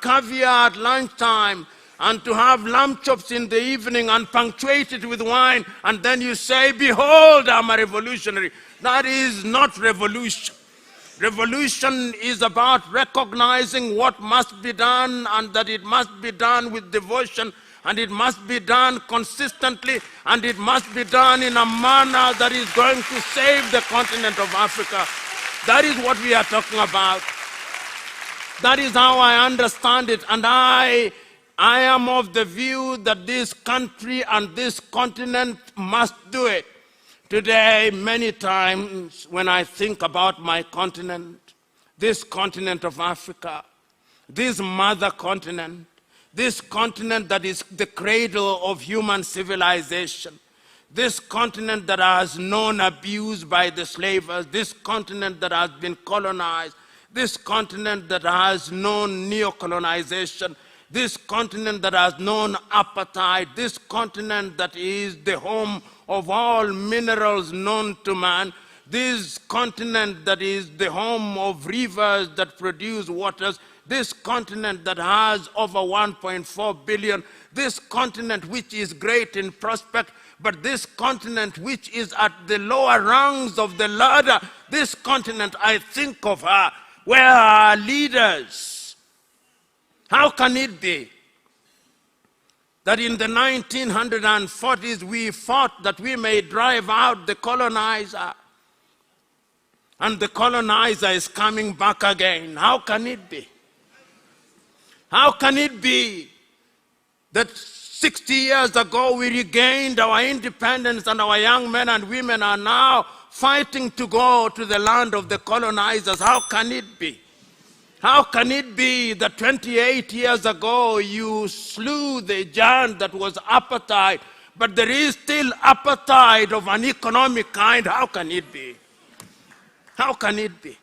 S4: caviar at lunchtime and to have lamb chops in the evening and punctuate it with wine, and then you say, behold, I'm a revolutionary. That is not revolution. Revolution is about recognizing what must be done, and that it must be done with devotion, and it must be done consistently, and it must be done in a manner that is going to save the continent of Africa. That is what we are talking about. That is how I understand it, and I I am of the view that this country and this continent must do it. Today, many times when I think about my continent, this continent of Africa, this mother continent, this continent that is the cradle of human civilization, this continent that has known abuse by the slavers, this continent that has been colonized, this continent that has known neo-colonization, this continent that has known apartheid, this continent that is the home of all minerals known to man, this continent that is the home of rivers that produce waters, this continent that has over 1.4 billion, this continent which is great in prospect, but this continent which is at the lower rungs of the ladder, this continent, I think of her, where are our leaders? How can it be that in the 1940s we fought that we may drive out the colonizer, and the colonizer is coming back again? How can it be? How can it be that 60 years ago we regained our independence and our young men and women are now fighting to go to the land of the colonizers? How can it be? How can it be that 28 years ago you slew the giant that was apartheid, but there is still apartheid of an economic kind? How can it be? How can it be?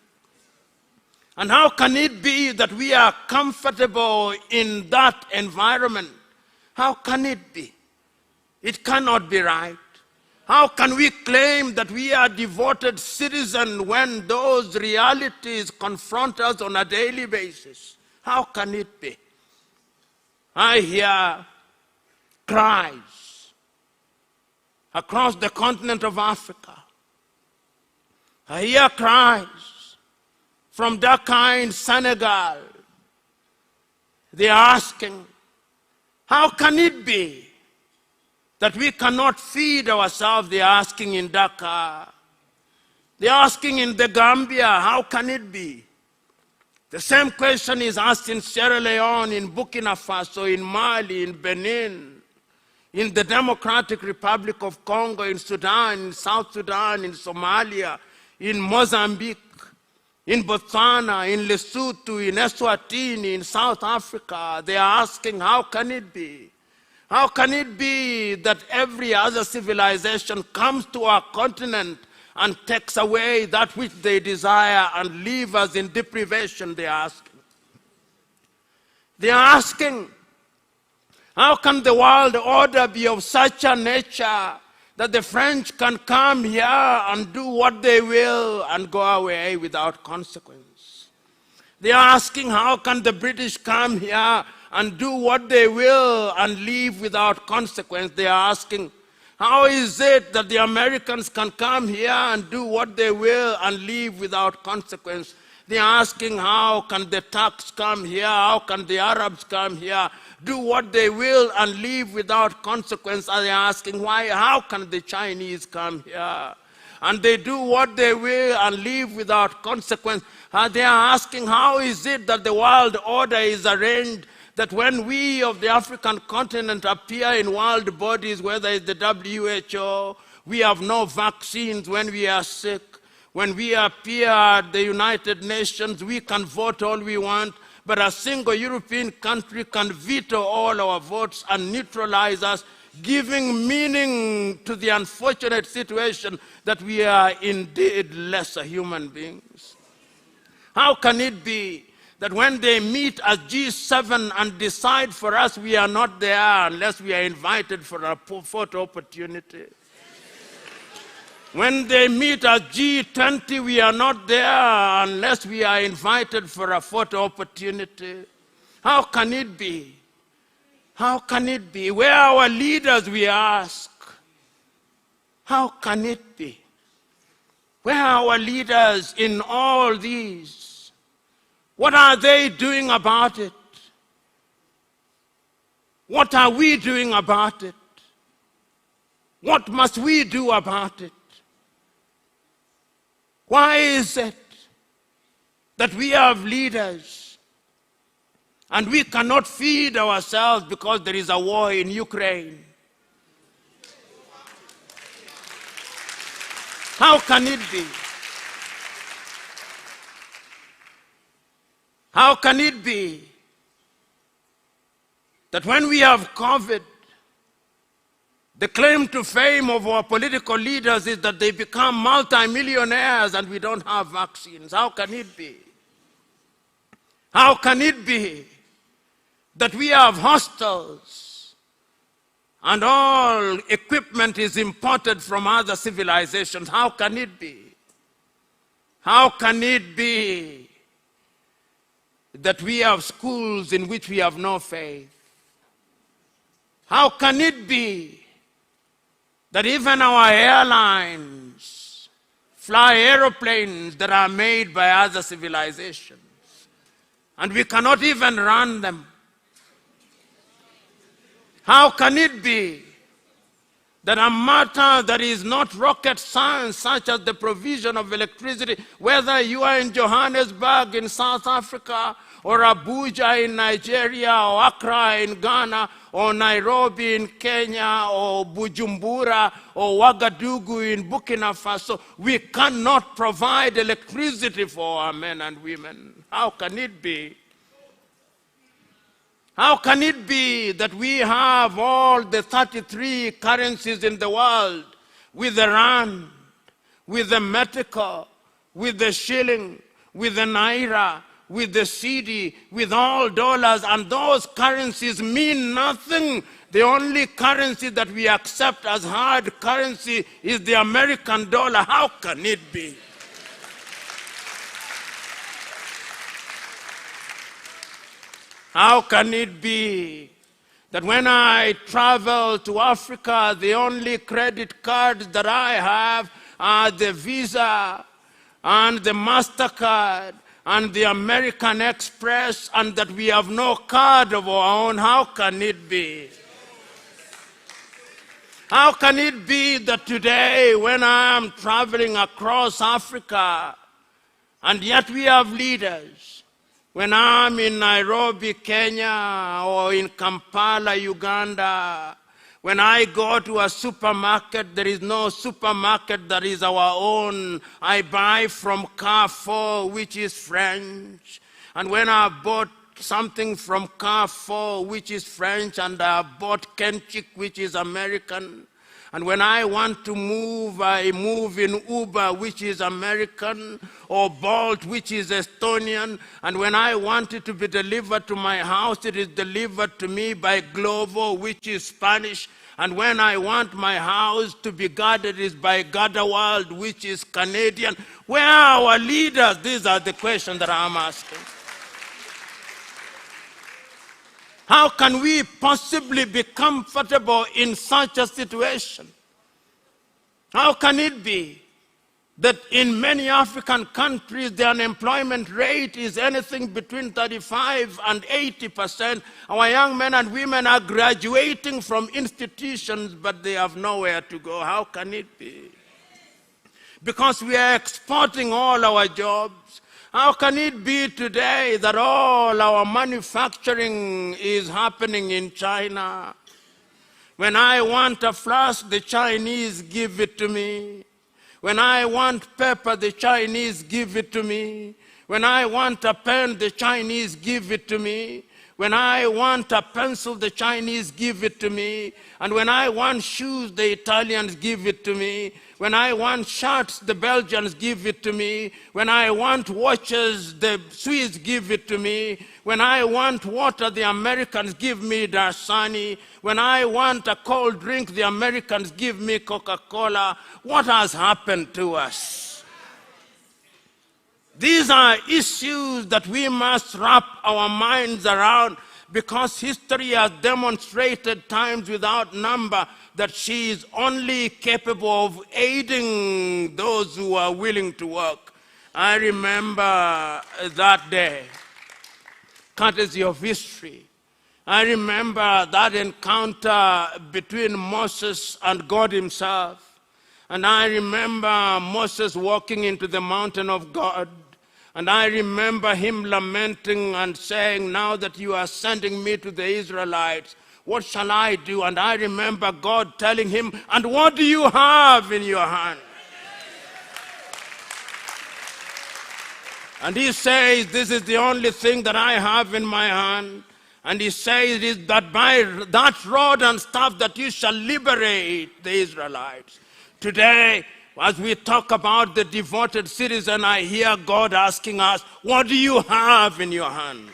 S4: And how can it be that we are comfortable in that environment? How can it be? It cannot be right. How can we claim that we are devoted citizens when those realities confront us on a daily basis? How can it be? I hear cries across the continent of Africa. I hear cries from Dakar in Senegal. They are asking, how can it be that we cannot feed ourselves? They are asking in Dakar. They are asking in the Gambia, how can it be? The same question is asked in Sierra Leone, in Burkina Faso, in Mali, in Benin, in the Democratic Republic of Congo, in Sudan, in South Sudan, in Somalia, in Mozambique, in Botswana, in Lesotho, in Eswatini, in South Africa. They are asking, how can it be? How can it be that every other civilization comes to our continent and takes away that which they desire and leave us in deprivation? They are asking. They are asking, how can the world order be of such a nature that the French can come here and do what they will and go away without consequence? They are asking, how can the British come here and do what they will and leave without consequence? They are asking, how is it that the Americans can come here and do what they will and leave without consequence? They are asking, how can the Turks come here? How can the Arabs come here, do what they will and leave without consequence? And they are asking, why? How can the Chinese come here and they do what they will and leave without consequence? They are asking, how is it that the world order is arranged that when we of the African continent appear in world bodies, whether it's the WHO, we have no vaccines when we are sick. When we appear at the United Nations, we can vote all we want, but a single European country can veto all our votes and neutralize us, giving meaning to the unfortunate situation that we are indeed lesser human beings. How can it be that when they meet as G7 and decide for us, we are not there unless we are invited for a photo opportunity? When they meet as G20, we are not there unless we are invited for a photo opportunity. How can it be? How can it be? Where are our leaders, we ask? How can it be? Where are our leaders in all these? What are they doing about it? What are we doing about it? What must we do about it? Why is it that we have leaders And we cannot feed ourselves because there is a war in Ukraine. How can it be? How can it be that when we have COVID, the claim to fame of our political leaders is that they become multimillionaires and we don't have vaccines? How can it be? How can it be that we have hostels and all equipment is imported from other civilizations? How can it be? How can it be that we have schools in which we have no faith? How can it be that even our airlines fly aeroplanes that are made by other civilizations and we cannot even run them? How can it be that a matter that is not rocket science, such as the provision of electricity, whether you are in Johannesburg in South Africa, or Abuja in Nigeria, or Accra in Ghana, or Nairobi in Kenya, or Bujumbura, or Ouagadougou in Burkina Faso, we cannot provide electricity for our men and women? How can it be? How can it be that we have all the 33 currencies in the world, with the rand, with the metal, with the shilling, with the naira, with the cedi, with all dollars, and those currencies mean nothing? The only currency that we accept as hard currency is the American dollar. How can it be? How can it be that when I travel to Africa, the only credit cards that I have are the Visa and the MasterCard and the American Express, and that we have no card of our own? How can it be? How can it be that today, when I am traveling across Africa, and yet we have leaders, when I'm in Nairobi, Kenya, or in Kampala, Uganda, when I go to a supermarket, there is no supermarket that is our own. I buy from Carrefour, which is French. And when I bought something from Carrefour, which is French, and I bought Kenchik, which is American. And when I want to move, I move in Uber, which is American, or Bolt, which is Estonian. And when I want it to be delivered to my house, it is delivered to me by Glovo, which is Spanish. And when I want my house to be guarded, it is by Gadaworld, which is Canadian. Where are our leaders? These are the questions that I'm asking. How can we possibly be comfortable in such a situation? How can it be that in many African countries the unemployment rate is anything between 35 and 80%? Our young men and women are graduating from institutions, but they have nowhere to go. How can it be? Because we are exporting all our jobs. How can it be today that all our manufacturing is happening in China? When I want a flask, the Chinese give it to me. When I want pepper, the Chinese give it to me. When I want a pen, the Chinese give it to me. When I want a pencil, the Chinese give it to me. And when I want shoes, the Italians give it to me. When I want shirts, the Belgians give it to me. When I want watches, the Swiss give it to me. When I want water, the Americans give me Dasani. When I want a cold drink, the Americans give me Coca-Cola. What has happened to us? These are issues that we must wrap our minds around, because history has demonstrated times without number that she is only capable of aiding those who are willing to work. I remember that day, courtesy of history. I remember that encounter between Moses and God himself. And I remember Moses walking into the mountain of God. And I remember him lamenting and saying, now that you are sending me to the Israelites, what shall I do? And I remember God telling him, and what do you have in your hand? And he says, this is the only thing that I have in my hand. And he says is that by that rod and staff that you shall liberate the Israelites. Today, as we talk about the devoted citizen, I hear God asking us, what do you have in your hand?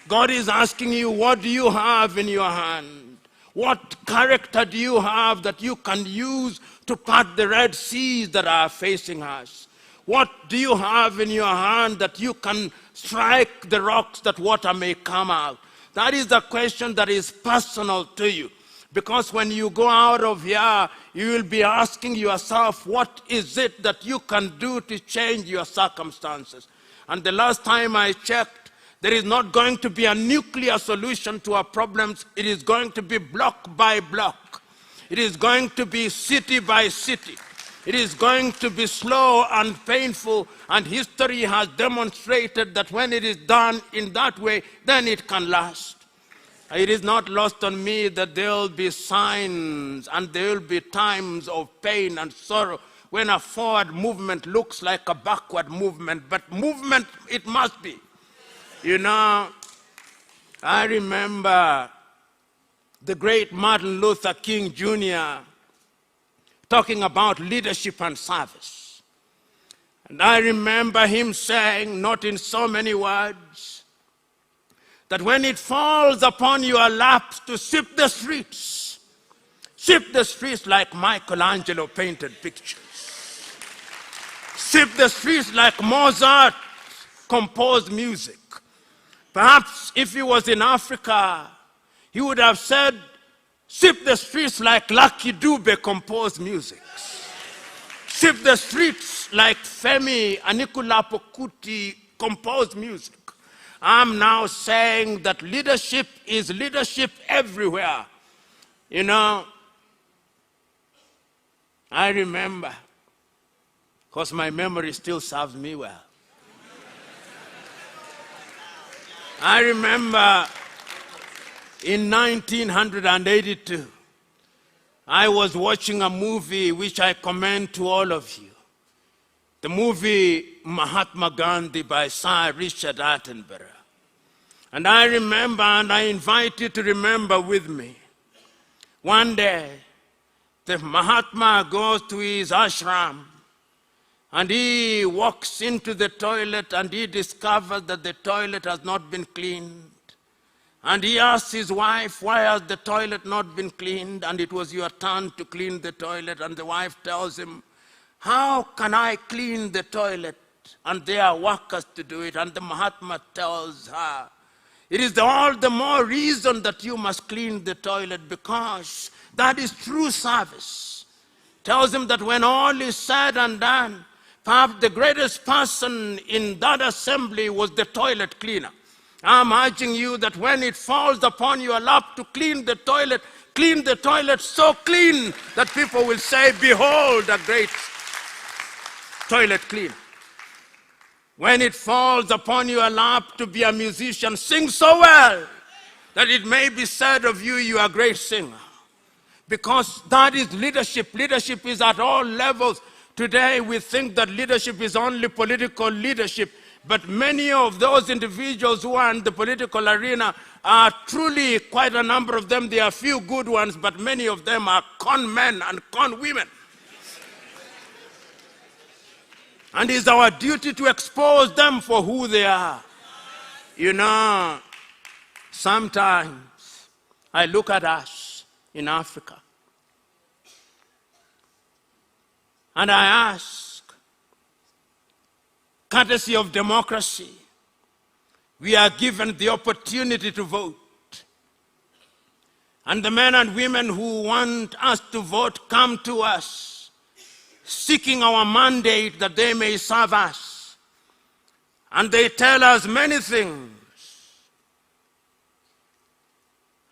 S4: God is asking you, what do you have in your hand? What character do you have that you can use to part the Red Seas that are facing us? What do you have in your hand that you can strike the rocks that water may come out? That is the question that is personal to you. Because when you go out of here, you will be asking yourself, what is it that you can do to change your circumstances? And the last time I checked, there is not going to be a nuclear solution to our problems. It is going to be block by block. It is going to be city by city. It is going to be slow and painful, and history has demonstrated that when it is done in that way, then it can last. It is not lost on me that there will be signs and there will be times of pain and sorrow when a forward movement looks like a backward movement, but movement it must be. You know, I remember the great Martin Luther King Jr. talking about leadership and service. And I remember him saying, not in so many words, that when it falls upon your lap to sweep the streets like Michelangelo painted pictures. Sweep the streets like Mozart composed music. Perhaps if he was in Africa, he would have said, sweep the streets like Lucky Dube composed music. Sweep the streets like Femi Anikulapo Kuti composed music. I'm now saying that leadership is leadership everywhere. You know, I remember, because my memory still serves me well. I remember in 1982, I was watching a movie which I commend to all of you. The movie Mahatma Gandhi by Sir Richard Attenborough. And I remember, and I invite you to remember with me, one day, the Mahatma goes to his ashram, and he walks into the toilet, and he discovers that the toilet has not been cleaned. And he asks his wife, why has the toilet not been cleaned? And it was your turn to clean the toilet. And the wife tells him, how can I clean the toilet? And there are workers to do it. And the Mahatma tells her, it is all the more reason that you must clean the toilet, because that is true service. Tells him that when all is said and done, perhaps the greatest person in that assembly was the toilet cleaner. I'm urging you that when it falls upon your lap to clean the toilet so clean that people will say, behold, a great toilet cleaner. When it falls upon your lap to be a musician, sing so well that it may be said of you, you are a great singer. Because that is leadership. Leadership is at all levels. Today we think that leadership is only political leadership. But many of those individuals who are in the political arena are truly, quite a number of them, there are few good ones, but many of them are con men and con women. And it's our duty to expose them for who they are. You know, sometimes I look at us in Africa and I ask, courtesy of democracy, we are given the opportunity to vote. And the men and women who want us to vote come to us, seeking our mandate that they may serve us. And they tell us many things.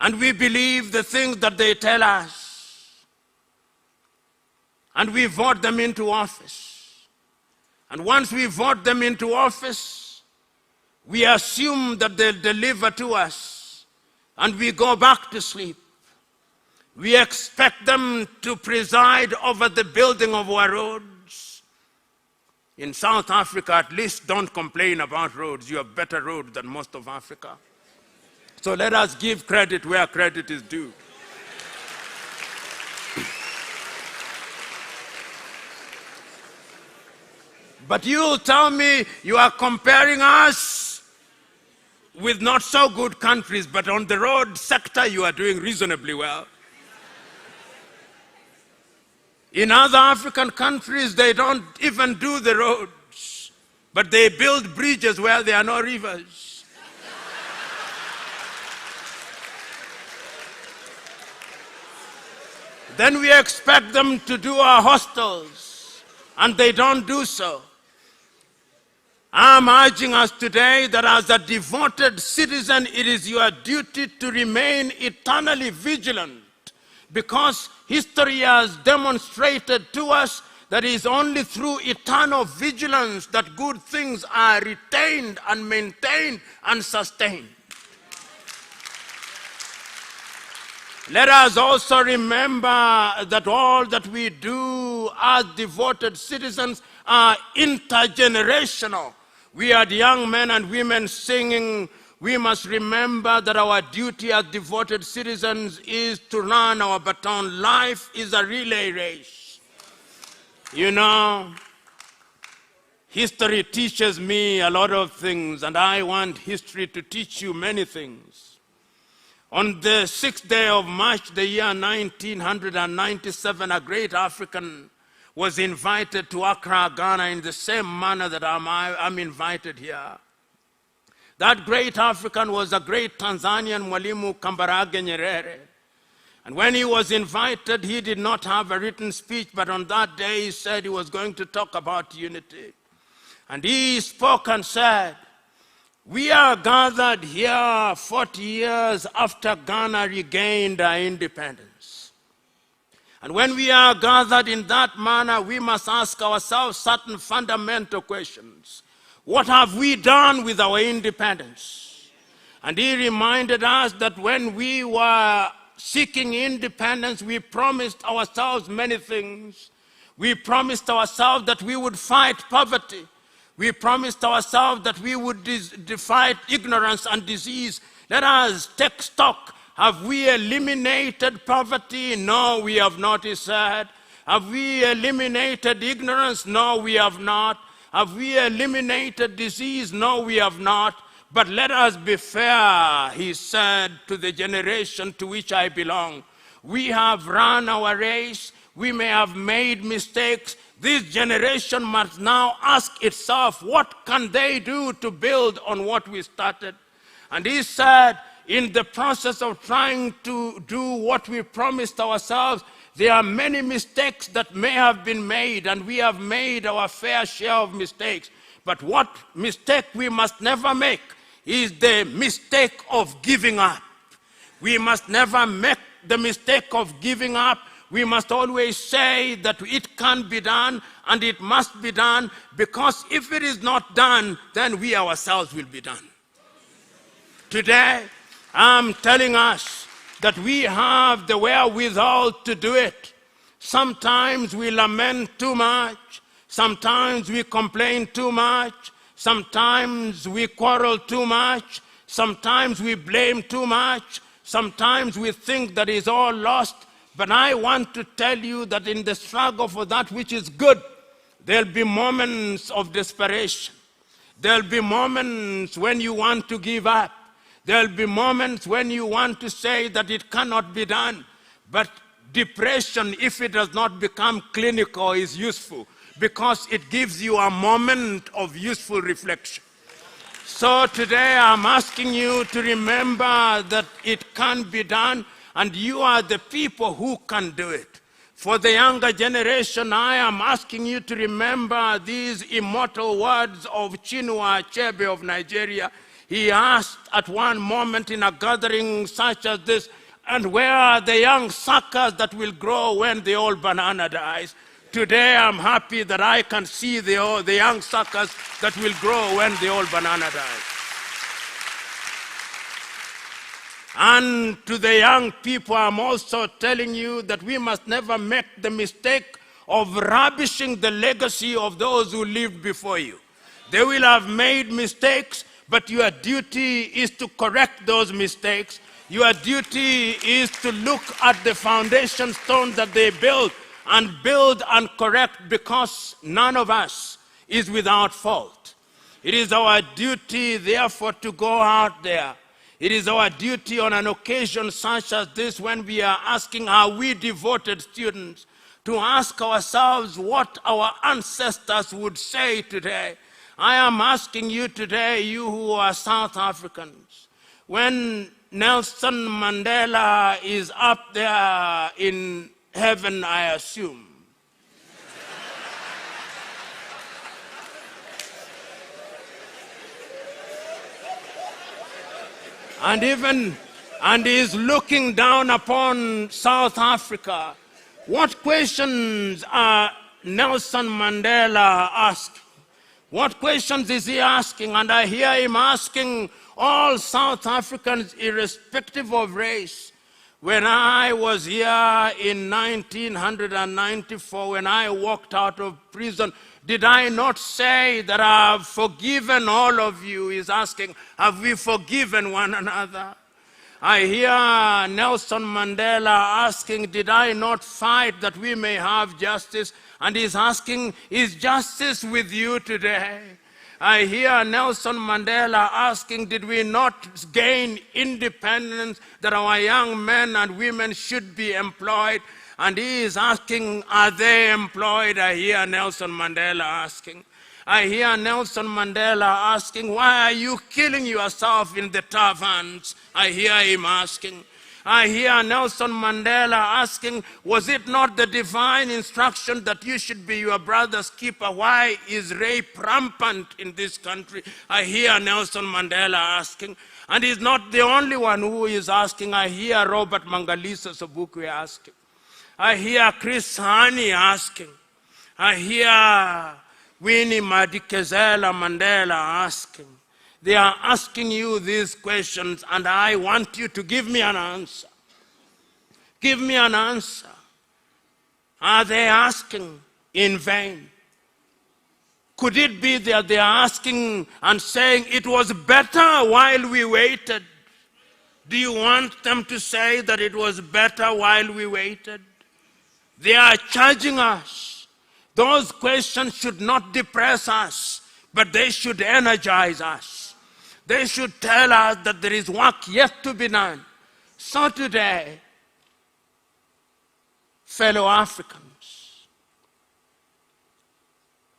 S4: And we believe the things that they tell us. And we vote them into office. And once we vote them into office, we assume that they'll deliver to us, and we go back to sleep. We expect them to preside over the building of our roads. In South Africa, at least, don't complain about roads. You have better roads than most of Africa. So let us give credit where credit is due. But you'll tell me you are comparing us with not so good countries, but on the road sector you are doing reasonably well. In other African countries, they don't even do the roads, but they build bridges where there are no rivers. Then we expect them to do our hostels, and they don't do so. I'm urging us today that as a devoted citizen, it is your duty to remain eternally vigilant, because history has demonstrated to us that it is only through eternal vigilance that good things are retained and maintained and sustained. Let us also remember that all that we do as devoted citizens are intergenerational. We are the young men and women singing, we must remember that our duty as devoted citizens is to run our baton. Life is a relay race. You know, history teaches me a lot of things, and I want history to teach you many things. On the 6th day of March, the year 1997, a great African was invited to Accra, Ghana, in the same manner that I'm invited here. That great African was a great Tanzanian, Mwalimu Kambarage Nyerere. And when he was invited, he did not have a written speech, but on that day he said he was going to talk about unity. And he spoke and said, we are gathered here 40 years after Ghana regained our independence. And when we are gathered in that manner, we must ask ourselves certain fundamental questions. What have we done with our independence? And he reminded us that when we were seeking independence, we promised ourselves many things. We promised ourselves that we would fight poverty. We promised ourselves that we would fight ignorance and disease. Let us take stock. Have we eliminated poverty? No, we have not, he said. Have we eliminated ignorance? No, we have not. Have we eliminated disease? No, we have not. But let us be fair, he said, to the generation to which I belong. We have run our race. We may have made mistakes. This generation must now ask itself, what can they do to build on what we started? And he said, in the process of trying to do what we promised ourselves, there are many mistakes that may have been made, and we have made our fair share of mistakes. But what mistake we must never make is the mistake of giving up. We must never make the mistake of giving up. We must always say that it can be done and it must be done, because if it is not done, then we ourselves will be done. Today, I'm telling us that we have the wherewithal to do it. Sometimes we lament too much. Sometimes we complain too much. Sometimes we quarrel too much. Sometimes we blame too much. Sometimes we think that it's all lost. But I want to tell you that in the struggle for that which is good, there'll be moments of desperation. There'll be moments when you want to give up. There'll be moments when you want to say that it cannot be done. But depression, if it does not become clinical, is useful, because it gives you a moment of useful reflection. So today I'm asking you to remember that it can be done, and you are the people who can do it. For the younger generation, I am asking you to remember these immortal words of Chinua Achebe of Nigeria. He asked at one moment in a gathering such as this, and where are the young suckers that will grow when the old banana dies? Today I'm happy that I can see the young suckers that will grow when the old banana dies. And to the young people, I'm also telling you that we must never make the mistake of ravishing the legacy of those who lived before you. They will have made mistakes, but your duty is to correct those mistakes. Your duty is to look at the foundation stones that they built and build and correct, because none of us is without fault. It is our duty, therefore, to go out there. It is our duty on an occasion such as this, when we are asking, are we devoted students, to ask ourselves what our ancestors would say today. I am asking you today, you who are South Africans, when Nelson Mandela is up there in heaven, I assume, and is looking down upon South Africa, what questions are Nelson Mandela asking? What questions is he asking? And I hear him asking all South Africans, irrespective of race. When I was here in 1994, when I walked out of prison, did I not say that I have forgiven all of you? He's asking, have we forgiven one another? I hear Nelson Mandela asking, did I not fight that we may have justice? And he's asking, is justice with you today? I hear Nelson Mandela asking, did we not gain independence, that our young men and women should be employed? And he is asking, are they employed? I hear Nelson Mandela asking. I hear Nelson Mandela asking, why are you killing yourself in the taverns? I hear him asking. I hear Nelson Mandela asking, was it not the divine instruction that you should be your brother's keeper? Why is rape rampant in this country? I hear Nelson Mandela asking. And he's not the only one who is asking. I hear Robert Mangaliswa Sobukwe asking. I hear Chris Hani asking. I hear Winnie Madikizela Mandela asking. They are asking you these questions, and I want you to give me an answer. Give me an answer. Are they asking in vain? Could it be that they are asking and saying it was better while we waited? Do you want them to say that it was better while we waited? They are charging us. Those questions should not depress us, but they should energize us. They should tell us that there is work yet to be done. So today, fellow Africans,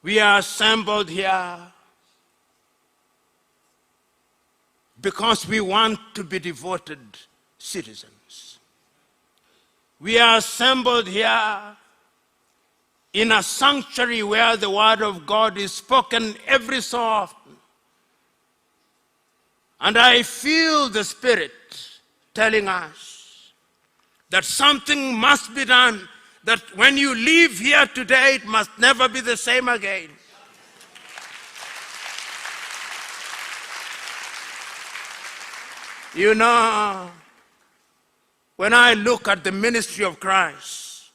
S4: we are assembled here because we want to be devoted citizens. We are assembled here in a sanctuary where the word of God is spoken every so often. And I feel the Spirit telling us that something must be done, that when you leave here today, it must never be the same again. You know, when I look at the ministry of Christ,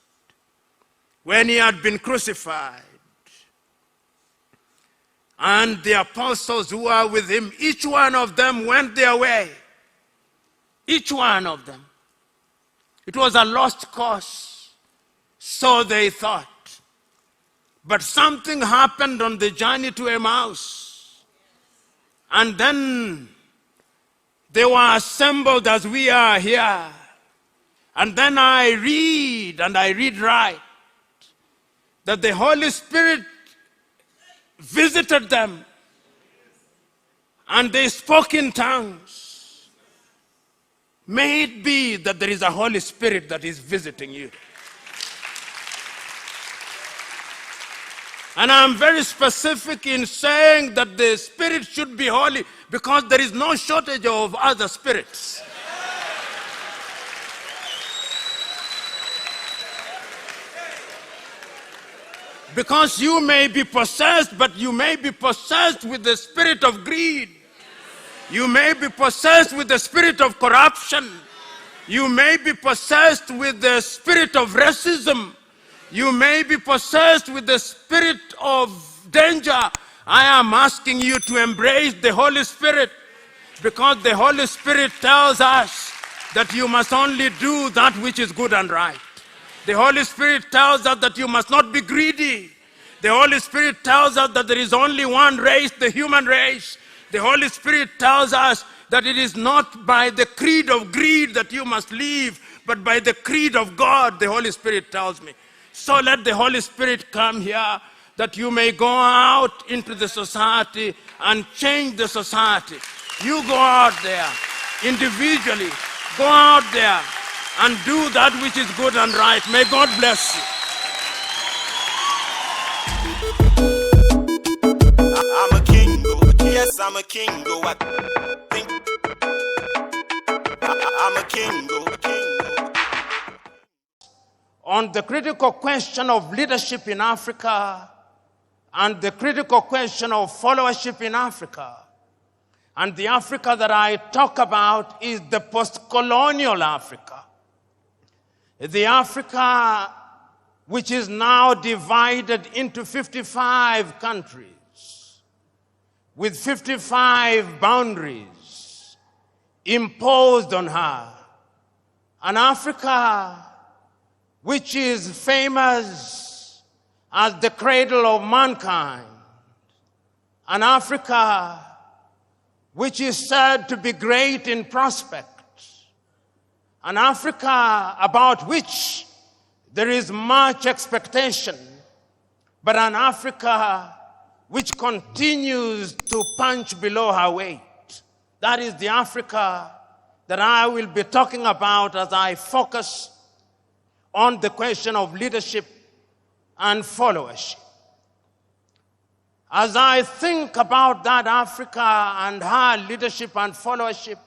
S4: when he had been crucified, and the apostles who are with him, each one of them went their way. Each one of them. It was a lost cause, so they thought. But something happened on the journey to Emmaus. And then they were assembled as we are here. And then I read, and I read right, that the Holy Spirit visited them, and they spoke in tongues. May it be that there is a Holy Spirit that is visiting you. And I'm very specific in saying that the Spirit should be holy, because there is no shortage of other spirits. Because you may be possessed, but you may be possessed with the spirit of greed. You may be possessed with the spirit of corruption. You may be possessed with the spirit of racism. You may be possessed with the spirit of danger. I am asking you to embrace the Holy Spirit, because the Holy Spirit tells us that you must only do that which is good and right. The Holy Spirit tells us that you must not be greedy. The Holy Spirit tells us that there is only one race, the human race. The Holy Spirit tells us that it is not by the creed of greed that you must live, but by the creed of God, the Holy Spirit tells me. So let the Holy Spirit come here, that you may go out into the society and change the society. You go out there individually, go out there and do that which is good and right. May God bless you.
S3: I'm a king, yes, I'm a king, what? I'm a king,
S4: On the critical question of leadership in Africa and the critical question of followership in Africa. And the Africa that I talk about is the post-colonial Africa. The Africa which is now divided into 55 countries with 55 boundaries imposed on her. An Africa which is famous as the cradle of mankind. An Africa which is said to be great in prospect. An Africa about which there is much expectation, but an Africa which continues to punch below her weight. That is the Africa that I will be talking about as I focus on the question of leadership and followership. As I think about that Africa and her leadership and followership,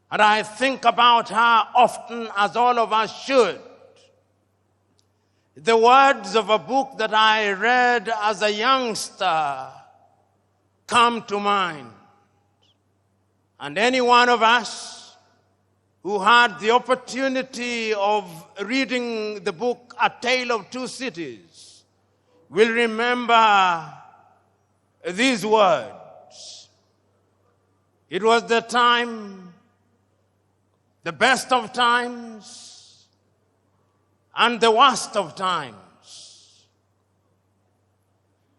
S4: and I think about her often, as all of us should, the words of a book that I read as a youngster come to mind. And any one of us who had the opportunity of reading the book A Tale of Two Cities will remember these words. It was the time, the best of times, and the worst of times.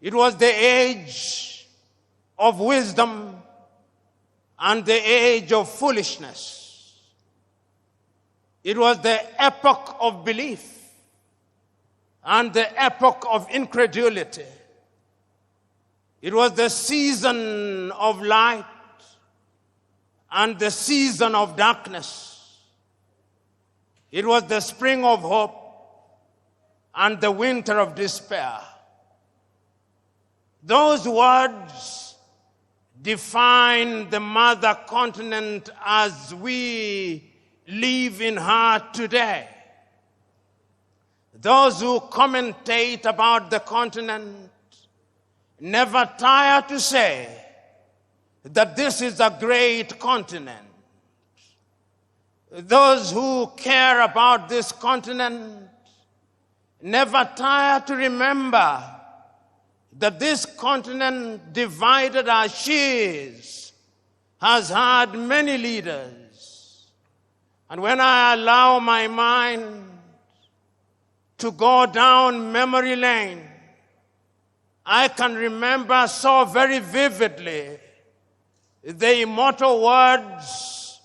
S4: It was the age of wisdom and the age of foolishness. It was the epoch of belief and the epoch of incredulity. It was the season of light and the season of darkness. It was the spring of hope and the winter of despair. Those words define the mother continent as we live in her today. Those who commentate about the continent never tire to say that this is a great continent. Those who care about this continent never tire to remember that this continent, divided as she is, has had many leaders. And when I allow my mind to go down memory lane, I can remember so very vividly the immortal words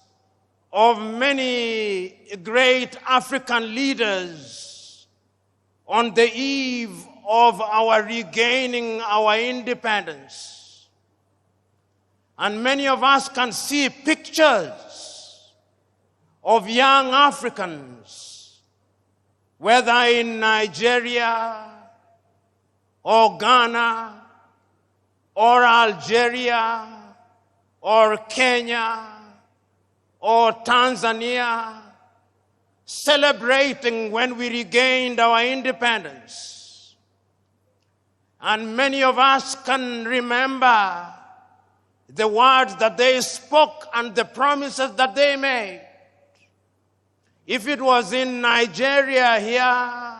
S4: of many great African leaders on the eve of our regaining our independence. And many of us can see pictures of young Africans, whether in Nigeria or Ghana or Algeria or Kenya or Tanzania, celebrating when we regained our independence. And many of us can remember the words that they spoke and the promises that they made. If it was in Nigeria here,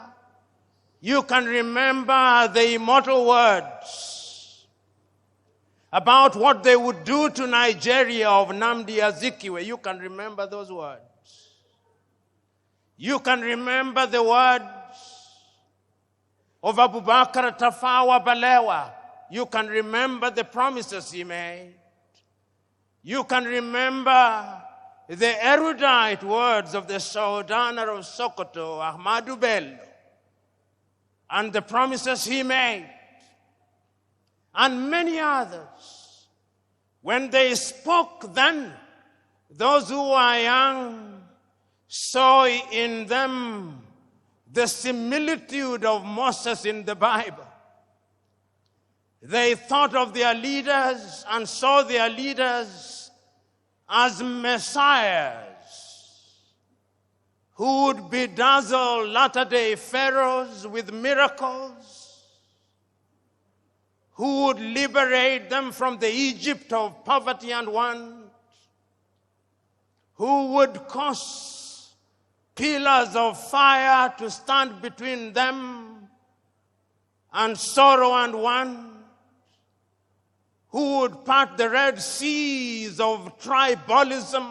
S4: you can remember the immortal words about what they would do to Nigeria of Nnamdi Azikiwe. You can remember those words. You can remember the words of Abubakar Tafawa Balewa. You can remember the promises he made. You can remember the erudite words of the Sultan of Sokoto, Ahmadu Bello, and the promises he made, and many others. When they spoke then, those who are young saw in them the similitude of Moses in the Bible. They thought of their leaders and saw their leaders as messiahs who would bedazzle latter-day pharaohs with miracles, who would liberate them from the Egypt of poverty and want, who would cause pillars of fire to stand between them and sorrow and want, who would part the Red Seas of tribalism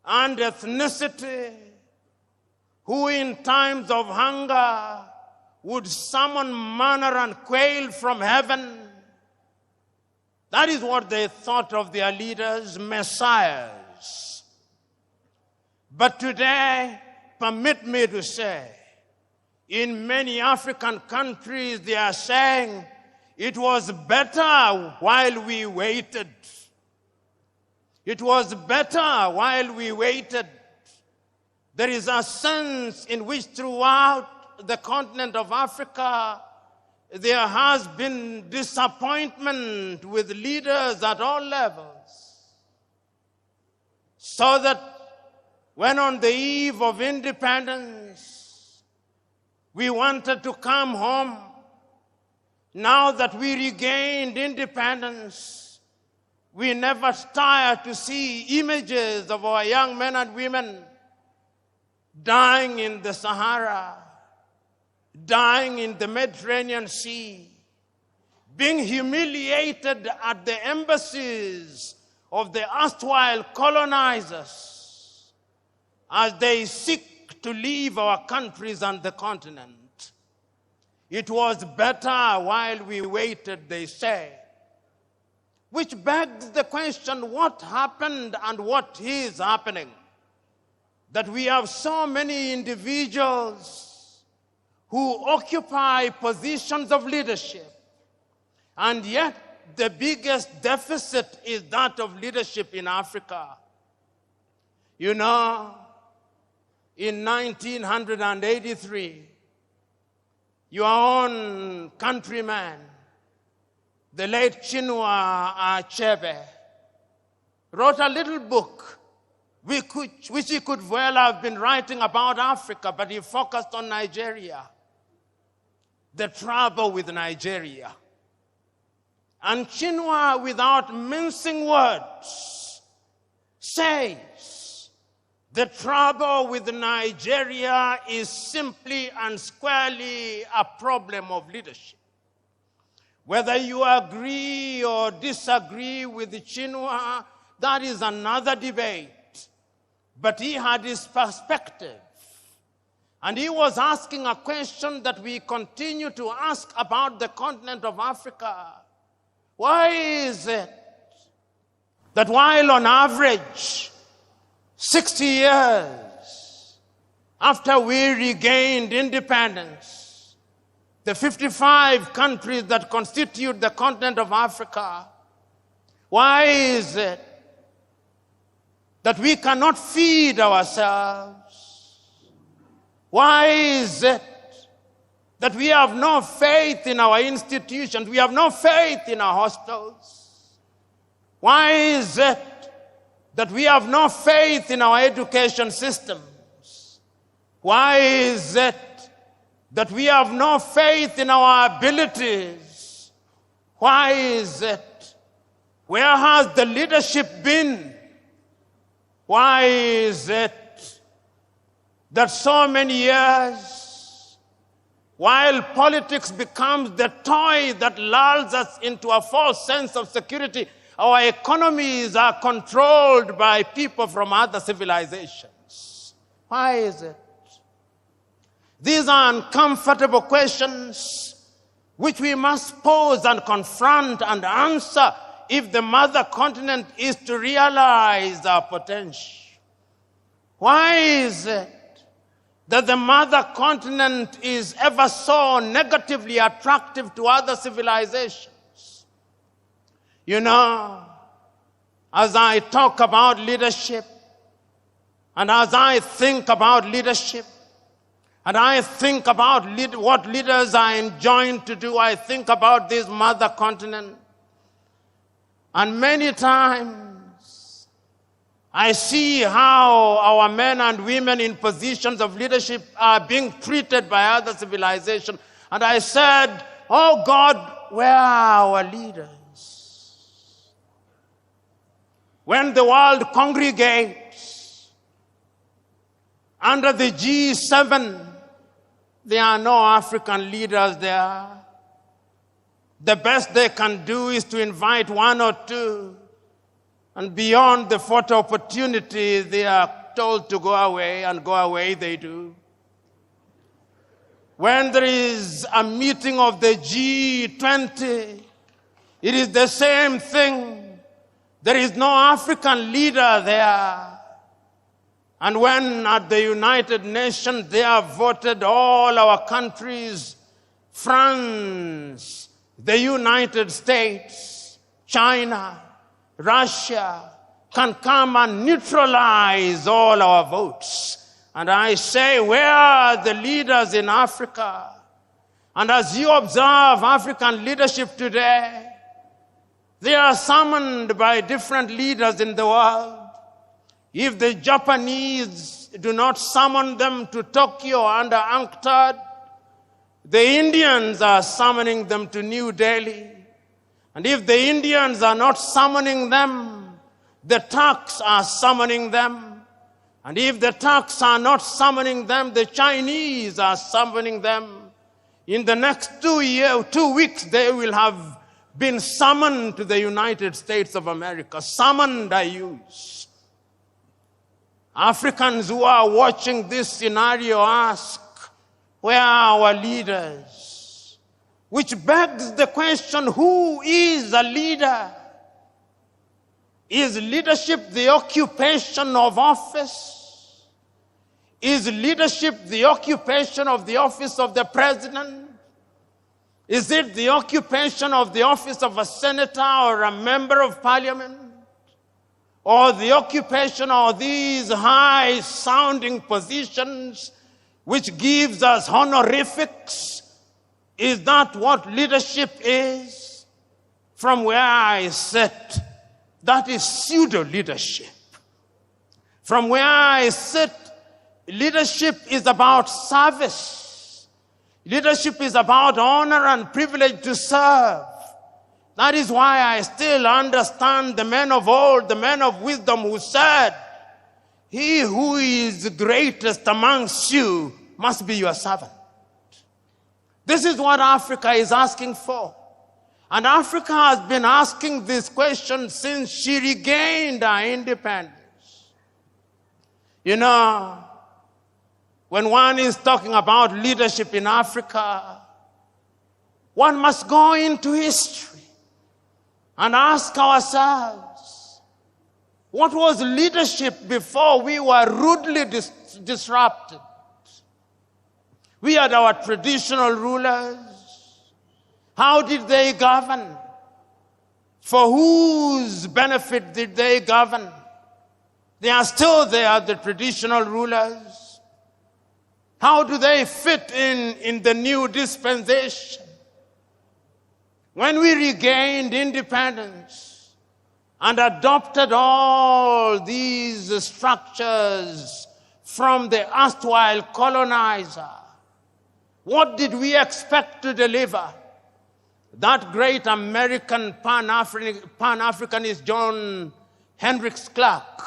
S4: and ethnicity, who in times of hunger would summon manna and quail from heaven. That is what they thought of their leaders, messiahs. But today, permit me to say, in many African countries, they are saying, it was better while we waited. It was better while we waited. There is a sense in which throughout the continent of Africa, there has been disappointment with leaders at all levels. So that when on the eve of independence, we wanted to come home, now that we regained independence, we never tire to see images of our young men and women dying in the Sahara, dying in the Mediterranean Sea, being humiliated at the embassies of the erstwhile colonizers as they seek to leave our countries and the continent. It was better while we waited, they say. Which begs the question, what happened and what is happening? That we have so many individuals who occupy positions of leadership, and yet the biggest deficit is that of leadership in Africa. You know, in 1983, your own countryman, the late Chinua Achebe, wrote a little book which he could well have been writing about Africa, but he focused on Nigeria, the trouble with Nigeria. And Chinua, without mincing words, says the trouble with Nigeria is simply and squarely a problem of leadership. Whether you agree or disagree with Chinua, that is another debate. But he had his perspective. And he was asking a question that we continue to ask about the continent of Africa. Why is it that while on average 60 years after we regained independence, the 55 countries that constitute the continent of Africa, why is it that we cannot feed ourselves? Why is it that we have no faith in our institutions? We have no faith in our hospitals. Why is it that we have no faith in our education systems? Why is it that we have no faith in our abilities Why is it? Where has the leadership been? Why is it that so many years, while politics becomes the toy that lulls us into a false sense of security, our economies are controlled by people from other civilizations? Why is it? These are uncomfortable questions which we must pose and confront and answer if the mother continent is to realize our potential. Why is it that the mother continent is ever so negatively attractive to other civilizations? You know, as I talk about leadership, and as I think about leadership, and I think about what leaders are enjoined to do, I think about this mother continent. And many times, I see how our men and women in positions of leadership are being treated by other civilizations. And I said, oh God, where are our leaders? When the world congregates under the G7, there are no African leaders there. The best they can do is to invite one or two. And beyond the photo opportunity, they are told to go away, and go away they do. When there is a meeting of the G20, it is the same thing. There is no African leader there. And when at the United Nations they have voted all our countries, France, the United States, China, Russia, can come and neutralize all our votes. And I say, where are the leaders in Africa? And as you observe African leadership today, they are summoned by different leaders in the world. If the Japanese do not summon them to Tokyo under UNCTAD, the Indians are summoning them to New Delhi. And if the Indians are not summoning them, the Turks are summoning them. And if the Turks are not summoning them, the Chinese are summoning them. In the next 2 weeks, they will have been summoned to the United States of America. Summoned, I use. Africans who are watching this scenario ask, where are our leaders? Which begs the question, who is a leader? Is leadership the occupation of office? Is leadership the occupation of the office of the president? Is it the occupation of the office of a senator or a member of parliament? Or the occupation of these high-sounding positions which gives us honorifics? Is that what leadership is? From where I sit, that is pseudo-leadership. From where I sit, leadership is about service. Leadership is about honor and privilege to serve. That is why I still understand the men of old, the men of wisdom who said, he who is greatest amongst you must be your servant. This is what Africa is asking for. And Africa has been asking this question since she regained her independence. You know, when one is talking about leadership in Africa, one must go into history and ask ourselves, what was leadership before we were rudely disrupted? We had our traditional rulers. How did they govern? For whose benefit did they govern? They are still there, the traditional rulers. How do they fit in the new dispensation? When we regained independence and adopted all these structures from the erstwhile colonizer, what did we expect to deliver? that great American Pan-Africanist John Hendricks Clark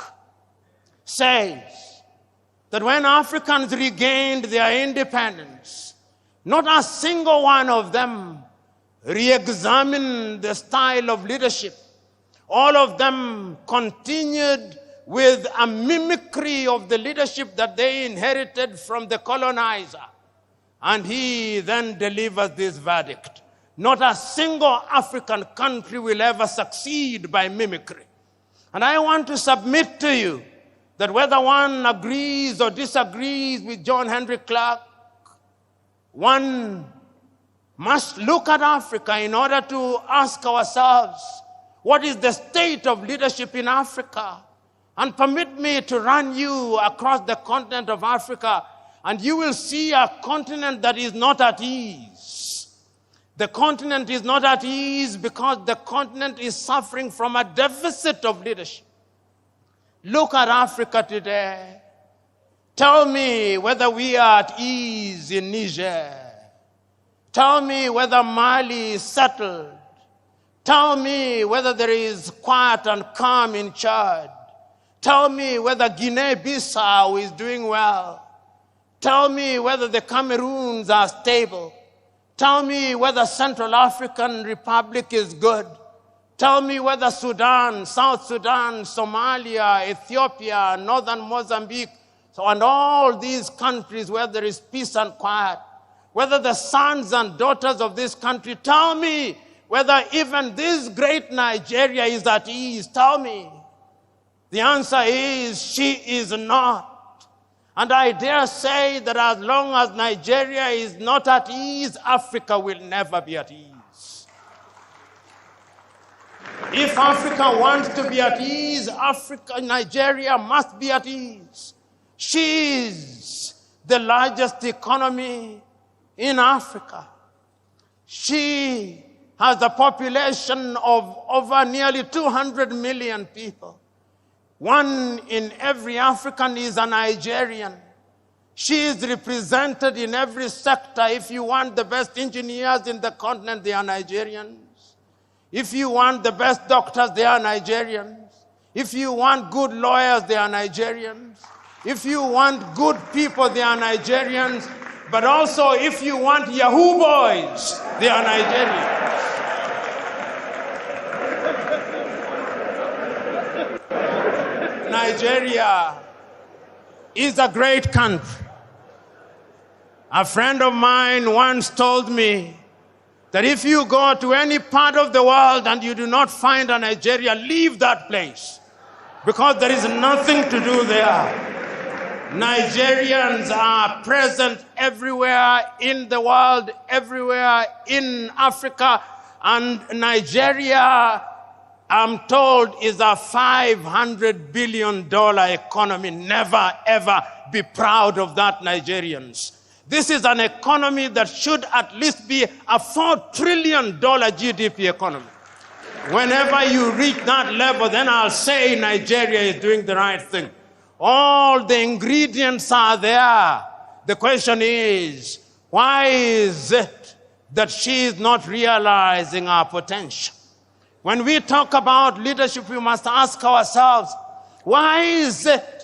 S4: says that when Africans regained their independence, not a single one of them re-examined the style of leadership. All of them continued with a mimicry of the leadership that they inherited from the colonizer. And he then delivers this verdict: not a single African country will ever succeed by mimicry. And I want to submit to you that whether one agrees or disagrees with John Hendrik Clark, one must look at Africa in order to ask ourselves, what is the state of leadership in Africa? And permit me to run you across the continent of Africa, and you will see a continent that is not at ease. The continent is not at ease because the continent is suffering from a deficit of leadership. Look at Africa today. Tell me whether we are at ease in Niger. Tell me whether Mali is settled. Tell me whether there is quiet and calm in Chad. Tell me whether Guinea-Bissau is doing well. Tell me whether the Cameroons are stable. Tell me whether Central African Republic is good. Tell me whether Sudan, South Sudan, Somalia, Ethiopia, Northern Mozambique, and all these countries where there is peace and quiet, whether the sons and daughters of this country, tell me whether even this great Nigeria is at ease. Tell me. The answer is, she is not. And I dare say that as long as Nigeria is not at ease, Africa will never be at ease. If Africa wants to be at ease, Nigeria must be at ease. She is the largest economy in Africa. She has a population of over nearly 200 million people. 1 in every African is a Nigerian. She is represented in every sector. If you want the best engineers in the continent, they are Nigerians. If you want the best doctors, they are Nigerians. If you want good lawyers, they are Nigerians. If you want good people, they are Nigerians. But also, if you want Yahoo boys, they are Nigerians. Nigeria is a great country. A friend of mine once told me that if you go to any part of the world and you do not find a Nigeria, leave that place, because there is nothing to do there. Nigerians are present everywhere in the world, everywhere in Africa, and Nigeria, I'm told, is a $500 billion economy. Never, ever be proud of that, Nigerians. This is an economy that should at least be a $4 trillion GDP economy. Whenever you reach that level, then I'll say Nigeria is doing the right thing. All the ingredients are there. The question is, why is it that she is not realizing our potential? When we talk about leadership, we must ask ourselves, why is it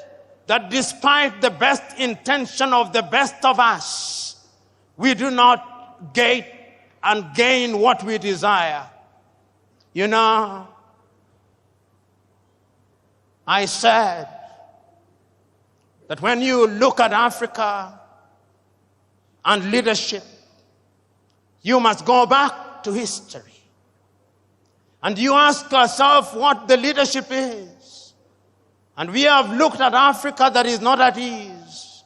S4: that despite the best intention of the best of us, we do not gain what we desire? You know, I said that when you look at Africa and leadership, you must go back to history. And you ask yourself what the leadership is. And we have looked at Africa that is not at ease.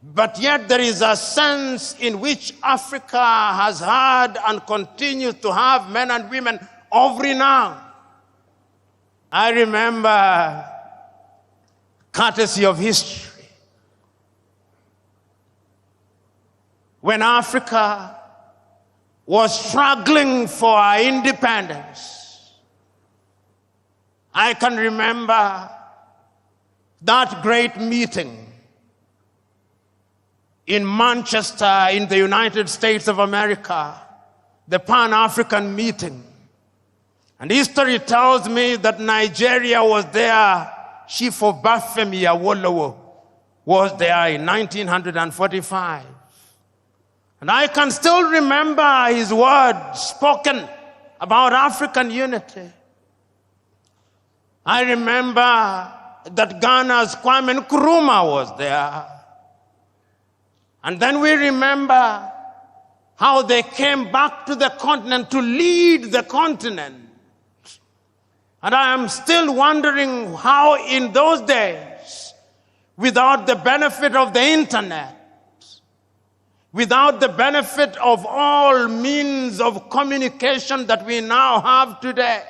S4: But yet there is a sense in which Africa has had and continues to have men and women of renown. I remember, courtesy of history, when Africa was struggling for our independence. I can remember that great meeting in Manchester in the United States of America, the Pan-African meeting. And history tells me that Nigeria was there. Chief of Bafemi Awolowo was there in 1945. And I can still remember his words spoken about African unity. I remember that Ghana's Kwame Nkrumah was there. And then we remember how they came back to the continent to lead the continent. And I am still wondering how in those days, without the benefit of the internet, without the benefit of all means of communication that we now have today,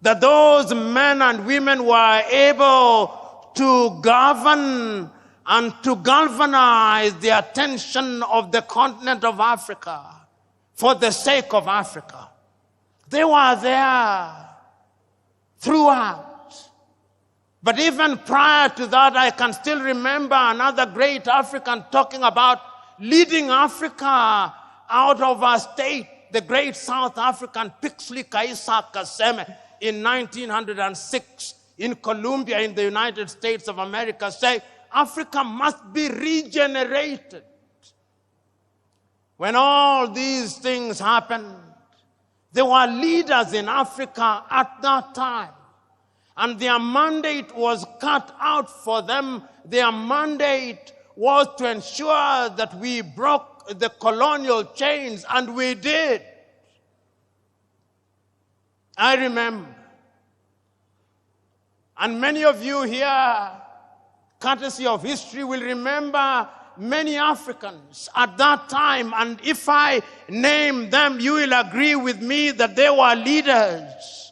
S4: that those men and women were able to govern and to galvanize the attention of the continent of Africa for the sake of Africa. They were there throughout. But even prior to that, I can still remember another great African talking about leading Africa out of our state, the great South African Pixley Kaisa Kaseme in 1906 in Columbia in the United States of America, say, Africa must be regenerated. When all these things happened, there were leaders in Africa at that time, and their mandate was cut out for them. Their mandate was to ensure that we broke the colonial chains, and we did. I remember, and many of you here, courtesy of history, will remember many Africans at that time, and if I name them, you will agree with me that they were leaders.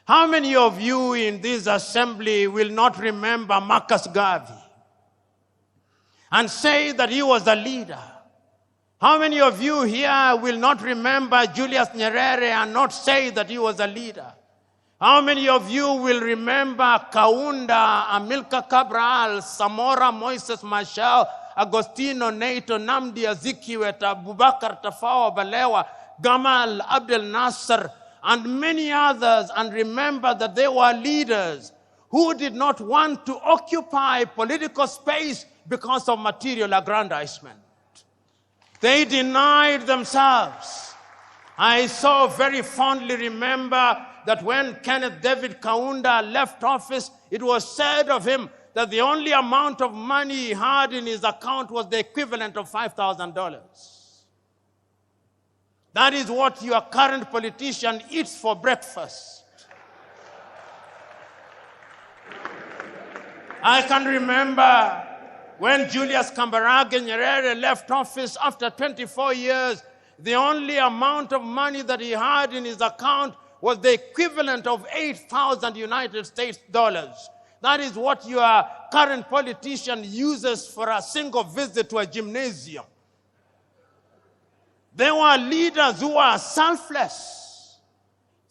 S4: How many of you in this assembly will not remember Marcus Garvey and say that he was a leader? How many of you here will not remember Julius Nyerere and not say that he was a leader? How many of you will remember Kaunda, Amilcar Cabral, Samora Moises Machel, Agostino Neto, Namdi Azikiwe, Abubakar Tafawa Balewa, Gamal Abdel Nasser, and many others, and remember that they were leaders who did not want to occupy political space because of material aggrandizement. They denied themselves. I so very fondly remember that when Kenneth David Kaunda left office, it was said of him that the only amount of money he had in his account was the equivalent of $5,000. That is what your current politician eats for breakfast. I can remember when Julius Kambarage Nyerere left office after 24 years, the only amount of money that he had in his account was the equivalent of 8,000 United States dollars. That is what your current politician uses for a single visit to a gymnasium. They were leaders who were selfless.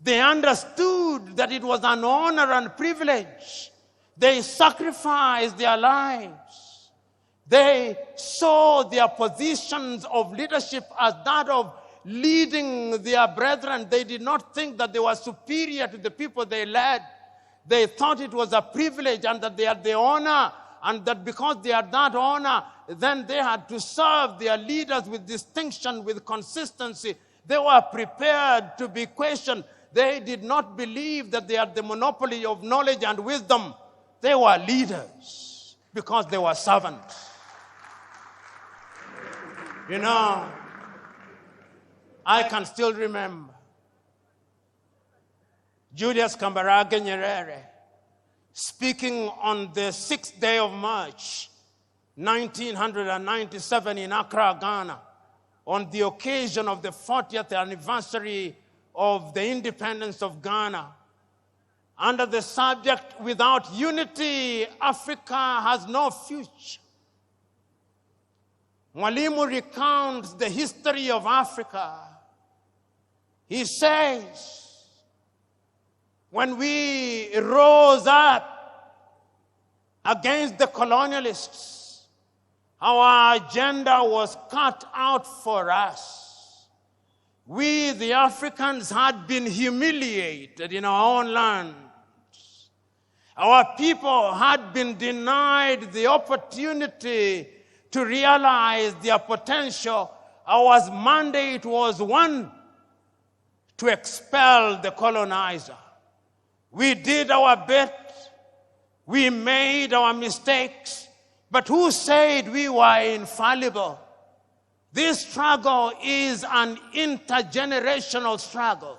S4: They understood that it was an honor and privilege. They sacrificed their lives. They saw their positions of leadership as that of leading their brethren. They did not think that they were superior to the people they led. They thought it was a privilege and that they had the honor, and that because they had that honor, then they had to serve their leaders with distinction, with consistency. They were prepared to be questioned. They did not believe that they had the monopoly of knowledge and wisdom. They were leaders because they were servants. You know, I can still remember Julius Kambarage Nyerere speaking on the 6th day of March, 1997 in Accra, Ghana, on the occasion of the 40th anniversary of the independence of Ghana, under the subject, "Without unity, Africa has no future." Mwalimu recounts the history of Africa. He says, when we rose up against the colonialists, our agenda was cut out for us. we, the Africans, had been humiliated in our own land. Our people had been denied the opportunity to realize their potential. Our mandate was one, to expel the colonizer. We did our bit. We made our mistakes. But who said we were infallible? This struggle is an intergenerational struggle.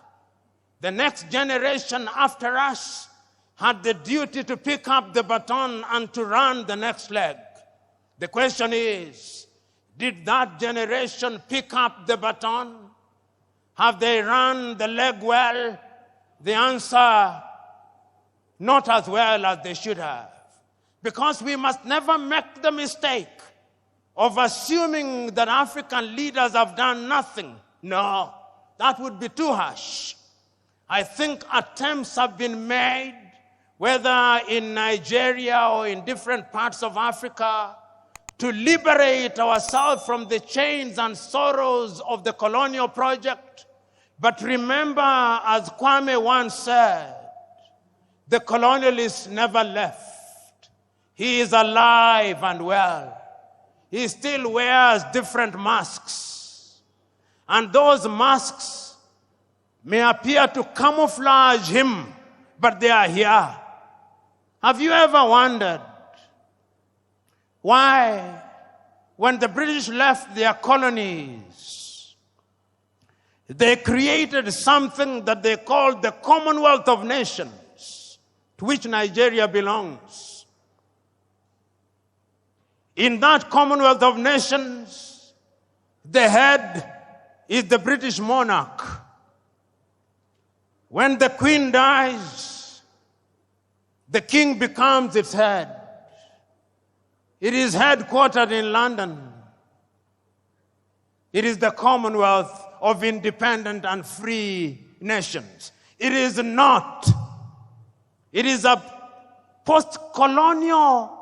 S4: The next generation after us had the duty to pick up the baton and to run the next leg. The question is, did that generation pick up the baton? Have they run the leg well? The answer, not as well as they should have. Because we must never make the mistake of assuming that African leaders have done nothing. No, that would be too harsh. I think attempts have been made, whether in Nigeria or in different parts of Africa, to liberate ourselves from the chains and sorrows of the colonial project. But remember, as Kwame once said, the colonialist never left. He is alive and well. He still wears different masks. And those masks may appear to camouflage him, but they are here. Have you ever wondered why, when the British left their colonies, they created something that they called the Commonwealth of Nations, to which Nigeria belongs? In that Commonwealth of Nations, the head is the British monarch. When the Queen dies, the King becomes its head. It is headquartered in London. It is the Commonwealth of Independent and Free Nations. It is not. It is a post-colonial,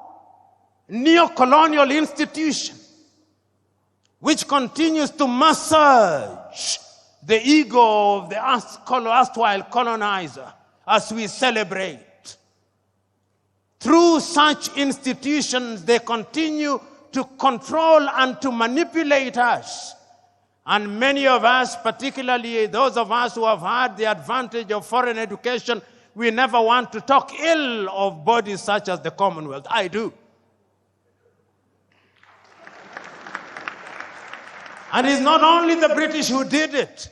S4: neo-colonial institution which continues to massage the ego of the erstwhile colonizer as we celebrate. Through such institutions, they continue to control and to manipulate us. And many of us, particularly those of us who have had the advantage of foreign education, we never want to talk ill of bodies such as the Commonwealth. I do. And it's not only the British who did it.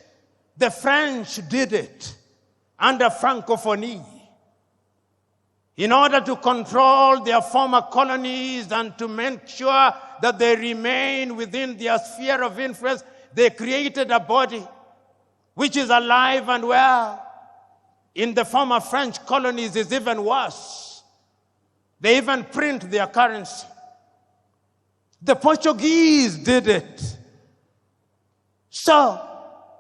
S4: The French did it under Francophonie. In order to control their former colonies and to make sure that they remain within their sphere of influence, they created a body which is alive and well. In the former French colonies, it's even worse. They even print their currency. The Portuguese did it. So,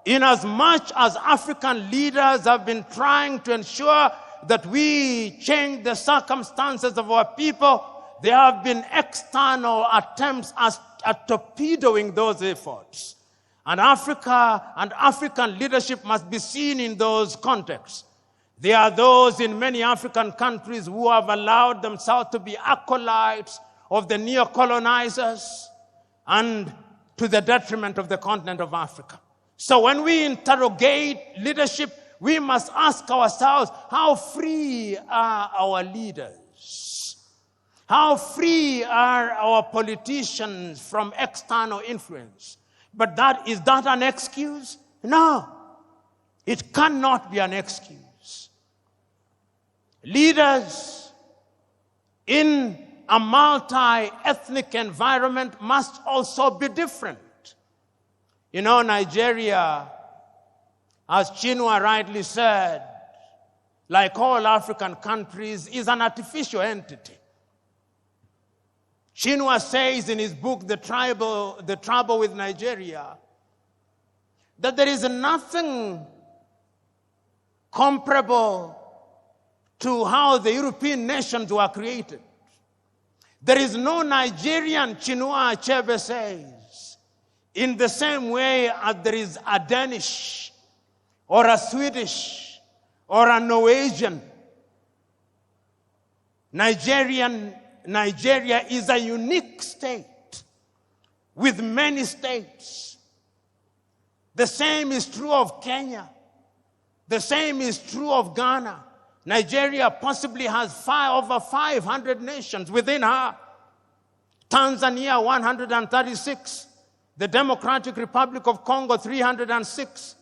S4: in as much as African leaders have been trying to ensure that we change the circumstances of our people, there have been external attempts at torpedoing those efforts. And Africa and African leadership must be seen in those contexts. There are those in many African countries who have allowed themselves to be acolytes of the neo-colonizers and to the detriment of the continent of Africa. So when we interrogate leadership, we must ask ourselves, how free are our leaders? How free are our politicians from external influence? But is that an excuse? No, it cannot be an excuse. Leaders in a multi-ethnic environment must also be different. You know, Nigeria, as Chinua rightly said, like all African countries, is an artificial entity. Chinua says in his book, The Trouble with Nigeria, that there is nothing comparable to how the European nations were created. There is no Nigerian, Chinua Achebe says, In the same way as there is a Danish or a Swedish or a Norwegian, Nigeria is a unique state with many states. The same is true of Kenya. The same is true of Ghana. Nigeria possibly has over 500 nations within her. Tanzania, 136. The Democratic Republic of Congo, 306.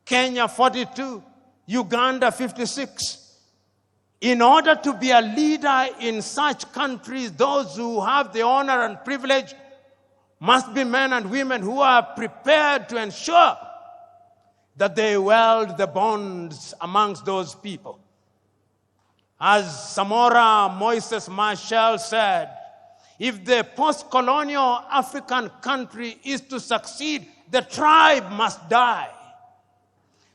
S4: Kenya, 42. Uganda, 56. In order to be a leader in such countries, those who have the honor and privilege must be men and women who are prepared to ensure that they weld the bonds amongst those people. As Samora Moises Machel said, if the post-colonial African country is to succeed, the tribe must die.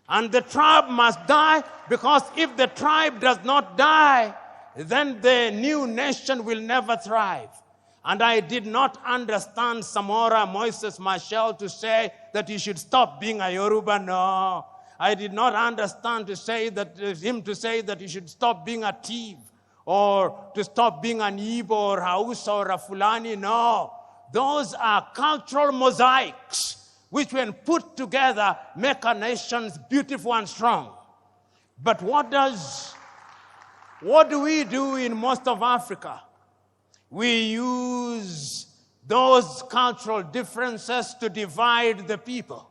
S4: And the tribe must die because if the tribe does not die, then the new nation will never thrive. And I did not understand Samora Moises Machel to say that he should stop being a Yoruba. No. I did not understand him to say that he should stop being a Tiv or to stop being an Igbo or Hausa or a Fulani. No. Those are cultural mosaics which when put together make our nations beautiful and strong. But what do we do in most of Africa? We use those cultural differences to divide the people.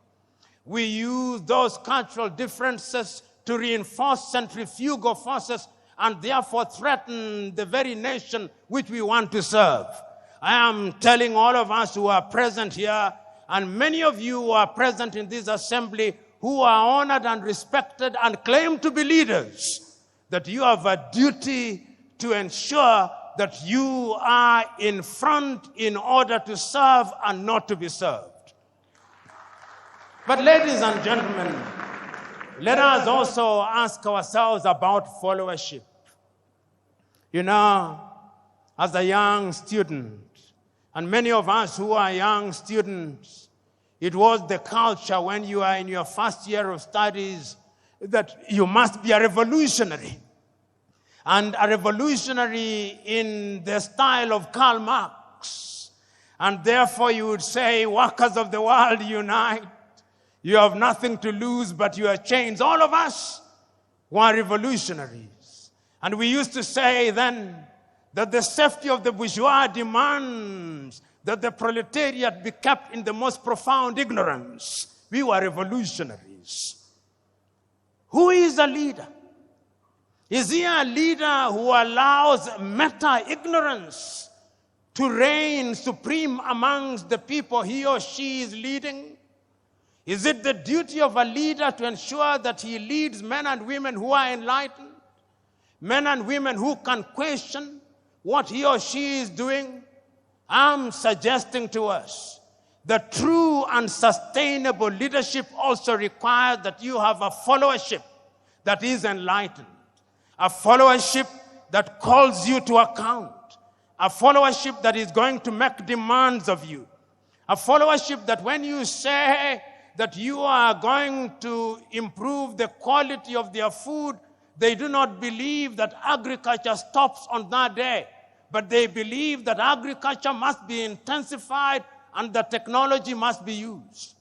S4: We use those cultural differences to reinforce centrifugal forces and therefore threaten the very nation which we want to serve. I am telling all of us who are present here, and many of you who are present in this assembly who are honored and respected and claim to be leaders, that you have a duty to ensure that you are in front in order to serve and not to be served. But ladies and gentlemen, let us also ask ourselves about followership. You know, as a young student, and many of us who are young students, it was the culture when you are in your first year of studies that you must be a revolutionary. And a revolutionary in the style of Karl Marx. And therefore you would say, workers of the world, unite. You have nothing to lose but your chains. All of us were revolutionaries. And we used to say then that the safety of the bourgeois demands that the proletariat be kept in the most profound ignorance. We were revolutionaries. Who is a leader? Is he a leader who allows meta-ignorance to reign supreme amongst the people he or she is leading? Is it the duty of a leader to ensure that he leads men and women who are enlightened? Men and women who can question what he or she is doing? I'm suggesting to us that true and sustainable leadership also requires that you have a followership that is enlightened. A followership that calls you to account. A followership that is going to make demands of you. A followership that when you say that you are going to improve the quality of their food, they do not believe that agriculture stops on that day, but they believe that agriculture must be intensified and the technology must be used.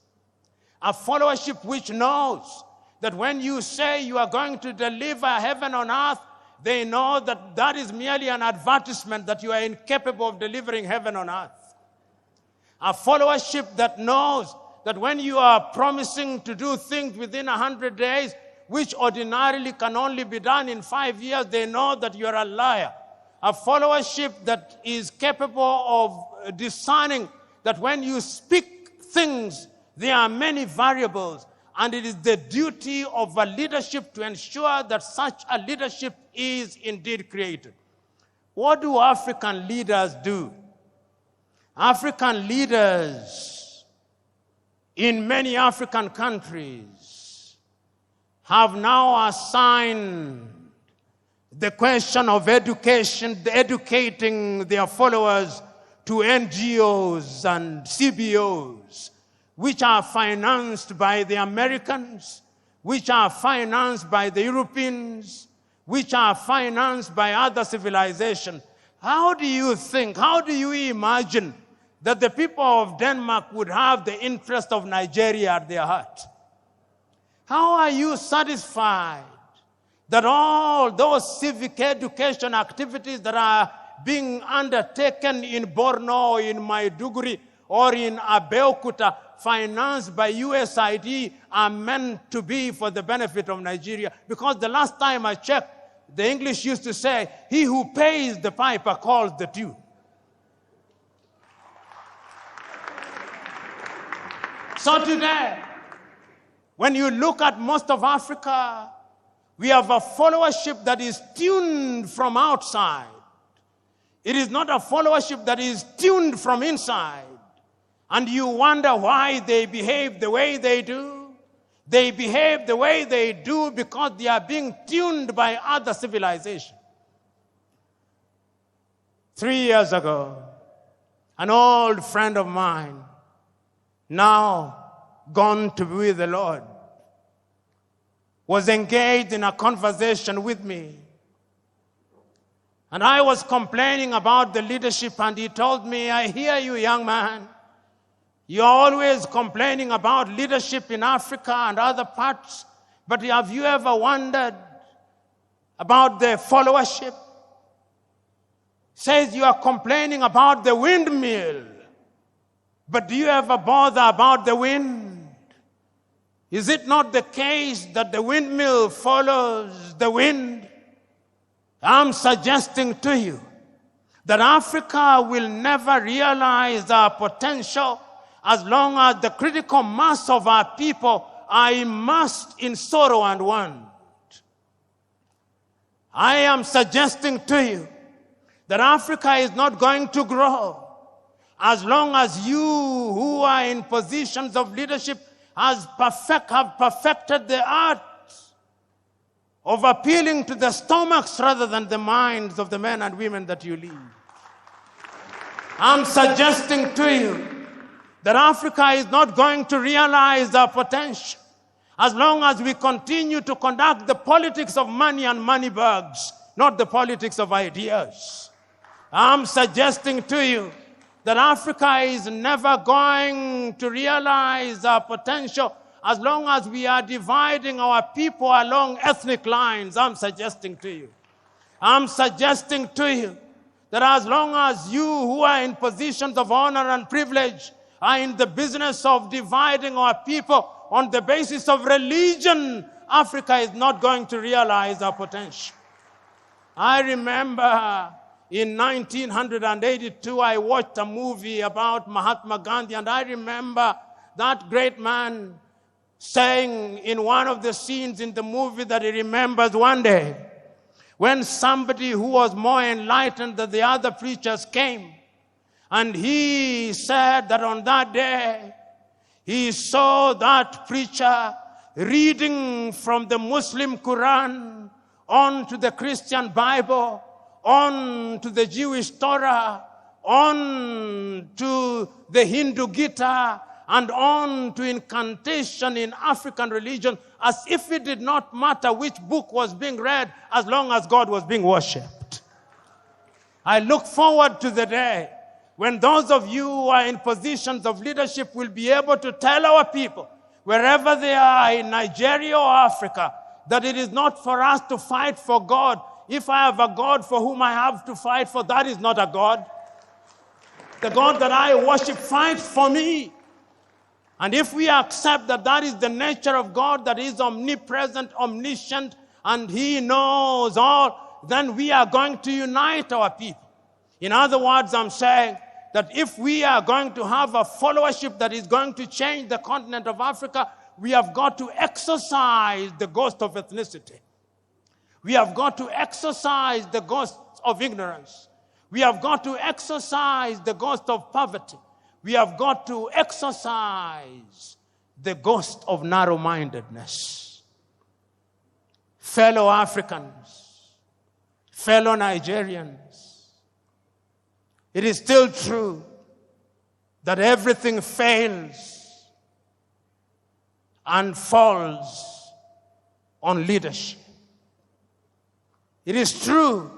S4: A followership which knows that when you say you are going to deliver heaven on earth, they know that that is merely an advertisement that you are incapable of delivering heaven on earth. A followership that knows that when you are promising to do things within 100 days, which ordinarily can only be done in 5 years, they know that you are a liar. A followership that is capable of discerning that when you speak things, there are many variables, and it is the duty of a leadership to ensure that such a leadership is indeed created. What do African leaders do? African leaders in many African countries have now assigned the question of education, educating their followers to NGOs and CBOs, which are financed by the Americans, which are financed by the Europeans, which are financed by other civilizations. How do you think, how do you imagine that the people of Denmark would have the interest of Nigeria at their heart? How are you satisfied that all those civic education activities that are being undertaken in Borno, in Maiduguri, or in Abeokuta, financed by USAID, are meant to be for the benefit of Nigeria? Because the last time I checked, the English used to say, he who pays the piper calls the tune. So today, when you look at most of Africa, we have a followership that is tuned from outside. It is not a followership that is tuned from inside. And you wonder why they behave the way they do. They behave the way they do because they are being tuned by other civilizations. 3 years ago, an old friend of mine, now gone to be with the Lord, was engaged in a conversation with me. And I was complaining about the leadership, and he told me, I hear you, young man. You're always complaining about leadership in Africa and other parts, but have you ever wondered about the followership? Says you are complaining about the windmill, but do you ever bother about the wind? Is it not the case that the windmill follows the wind? I'm suggesting to you that Africa will never realize our potential as long as the critical mass of our people are immersed in sorrow and want. I am suggesting to you that Africa is not going to grow as long as you who are in positions of leadership have perfected the art of appealing to the stomachs rather than the minds of the men and women that you lead. I'm suggesting to you that Africa is not going to realize our potential as long as we continue to conduct the politics of money and money bags, not the politics of ideas. I'm suggesting to you that Africa is never going to realize our potential as long as we are dividing our people along ethnic lines. I'm suggesting to you that as long as you who are in positions of honor and privilege are in the business of dividing our people on the basis of religion, Africa is not going to realize our potential. I remember in 1982, I watched a movie about Mahatma Gandhi, and I remember that great man saying in one of the scenes in the movie that he remembers one day when somebody who was more enlightened than the other preachers came, and he said that on that day he saw that preacher reading from the Muslim Quran on to the Christian Bible, on to the Jewish Torah, on to the Hindu Gita, and on to incantation in African religion, as if it did not matter which book was being read as long as God was being worshipped. I look forward to the day when those of you who are in positions of leadership will be able to tell our people, wherever they are in Nigeria or Africa, that it is not for us to fight for God. If I have a God for whom I have to fight for, that is not a God. The God that I worship fights for me. And if we accept that that is the nature of God, that is omnipresent, omniscient, and He knows all, then we are going to unite our people. In other words, I'm saying that if we are going to have a followership that is going to change the continent of Africa, we have got to exorcise the ghost of ethnicity. We have got to exorcise the ghost of ignorance. We have got to exorcise the ghost of poverty. We have got to exorcise the ghost of narrow-mindedness. Fellow Africans, fellow Nigerians, it is still true that everything fails and falls on leadership. It is true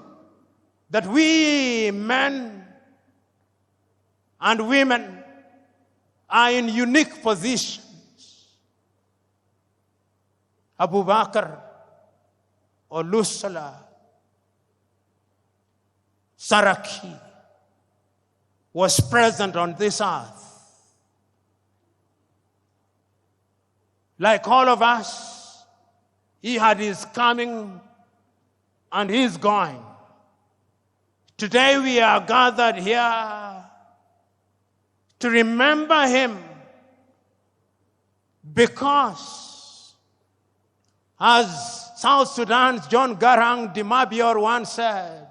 S4: that we men and women are in unique positions. Abu Bakr, Olusala, Saraki was present on this earth. Like all of us, he had his coming and his going. Today we are gathered here to remember him because, as South Sudan's John Garang de Mabior once said,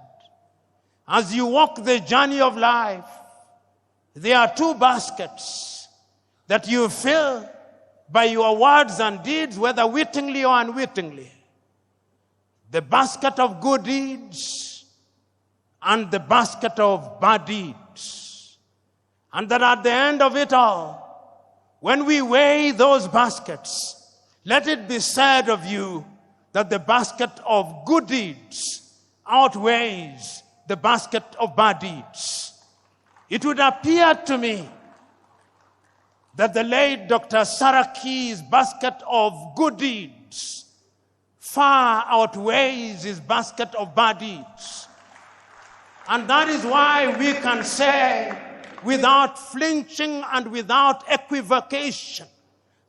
S4: as you walk the journey of life, there are two baskets that you fill by your words and deeds, whether wittingly or unwittingly. The basket of good deeds and the basket of bad deeds. And that at the end of it all, when we weigh those baskets, let it be said of you that the basket of good deeds outweighs the basket of bad deeds. It would appear to me that the late Dr. Saraki's basket of good deeds far outweighs his basket of bad deeds. And that is why we can say, without flinching and without equivocation,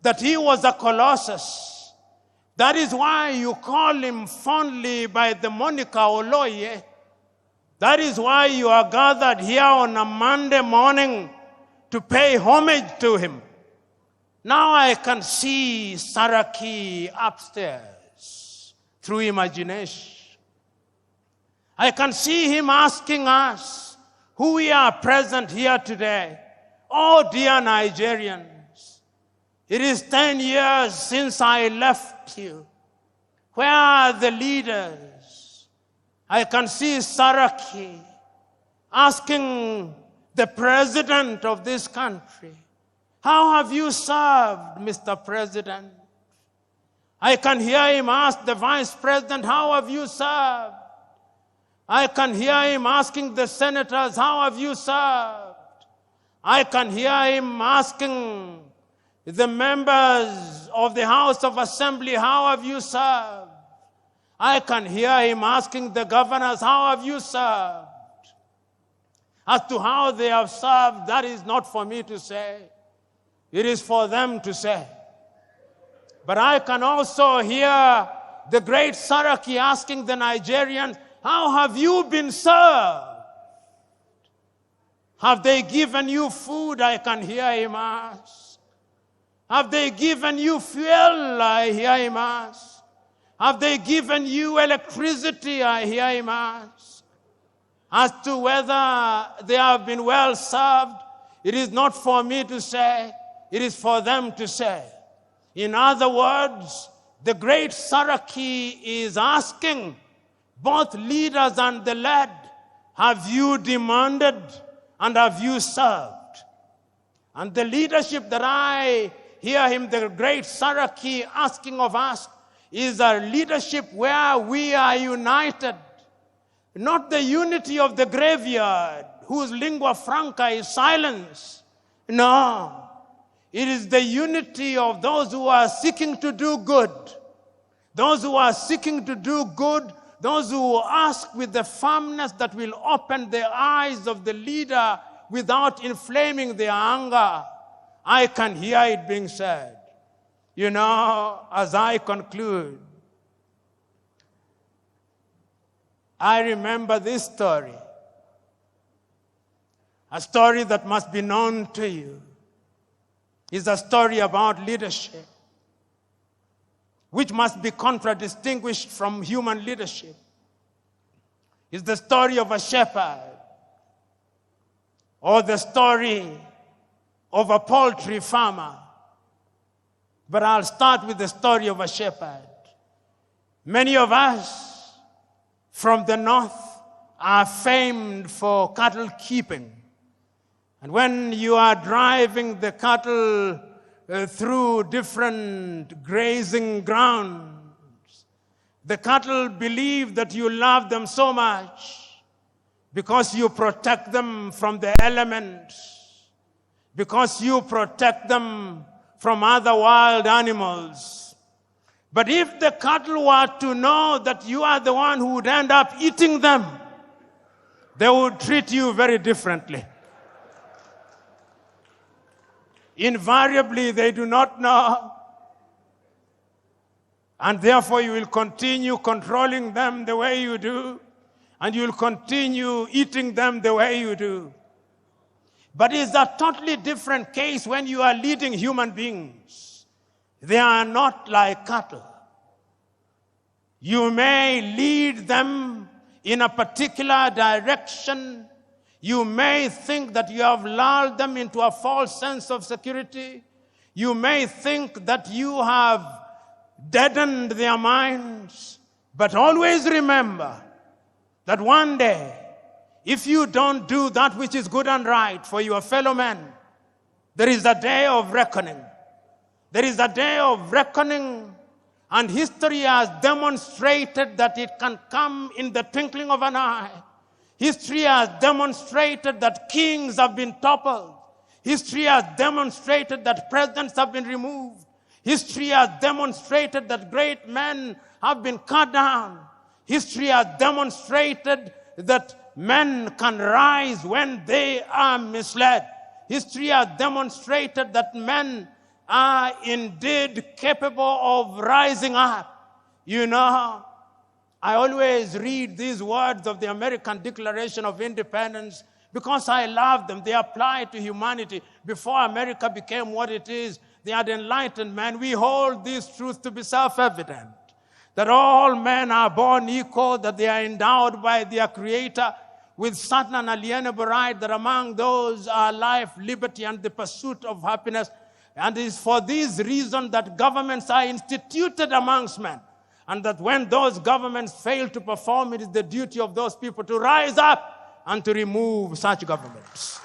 S4: that he was a Colossus. That is why you call him fondly by the moniker Oloye. That is why you are gathered here on a Monday morning to pay homage to him. Now I can see Saraki upstairs through imagination. I can see him asking us, who we are present here today, oh dear Nigerians, it is 10 years since I left you. Where are the leaders? I can see Saraki asking the president of this country, how have you served, Mr. President? I can hear him ask the vice president, how have you served? I can hear him asking the senators, how have you served? I can hear him asking the members of the House of Assembly, how have you served? I can hear him asking the governors, how have you served? As to how they have served, that is not for me to say. It is for them to say. But I can also hear the great Saraki asking the Nigerians, how have you been served? Have they given you food? I can hear him ask. Have they given you fuel? I hear him ask. Have they given you electricity? I hear him ask. As to whether they have been well served, it is not for me to say, it is for them to say. In other words, the great Saraki is asking both leaders and the led, have you demanded and have you served? And the leadership that I hear him, the great Saraki, asking of us is a leadership where we are united. Not the unity of the graveyard, whose lingua franca is silence. No. It is the unity of those who are seeking to do good. Those who are seeking to do good, those who ask with the firmness that will open the eyes of the leader without inflaming their anger. I can hear it being said. You know, as I conclude, I remember this story, a story that must be known to you. It's a story about leadership, which must be contradistinguished from human leadership. It's the story of a shepherd, or the story of a poultry farmer. But I'll start with the story of a shepherd. Many of us from the north are famed for cattle keeping. And when you are driving the cattle through different grazing grounds. The cattle believe that you love them so much because you protect them from the elements, because you protect them from other wild animals. But if the cattle were to know that you are the one who would end up eating them, they would treat you very differently. Invariably, they do not know. And therefore, you will continue controlling them the way you do, and you will continue eating them the way you do. But it's a totally different case when you are leading human beings. They are not like cattle. You may lead them in a particular direction. You may think that you have lulled them into a false sense of security. You may think that you have deadened their minds. But always remember that one day, if you don't do that which is good and right for your fellow men, there is a day of reckoning. There is a day of reckoning, and history has demonstrated that it can come in the twinkling of an eye. History has demonstrated that kings have been toppled. History has demonstrated that presidents have been removed. History has demonstrated that great men have been cut down. History has demonstrated that men can rise when they are misled. History has demonstrated that men are indeed capable of rising up. You know, I always read these words of the American Declaration of Independence because I love them. They apply to humanity. Before America became what it is, they had enlightened men. We hold these truths to be self-evident, that all men are born equal, that they are endowed by their Creator with certain unalienable right, that among those are life, liberty, and the pursuit of happiness. And it is for this reason that governments are instituted amongst men, and that when those governments fail to perform, it is the duty of those people to rise up and to remove such governments.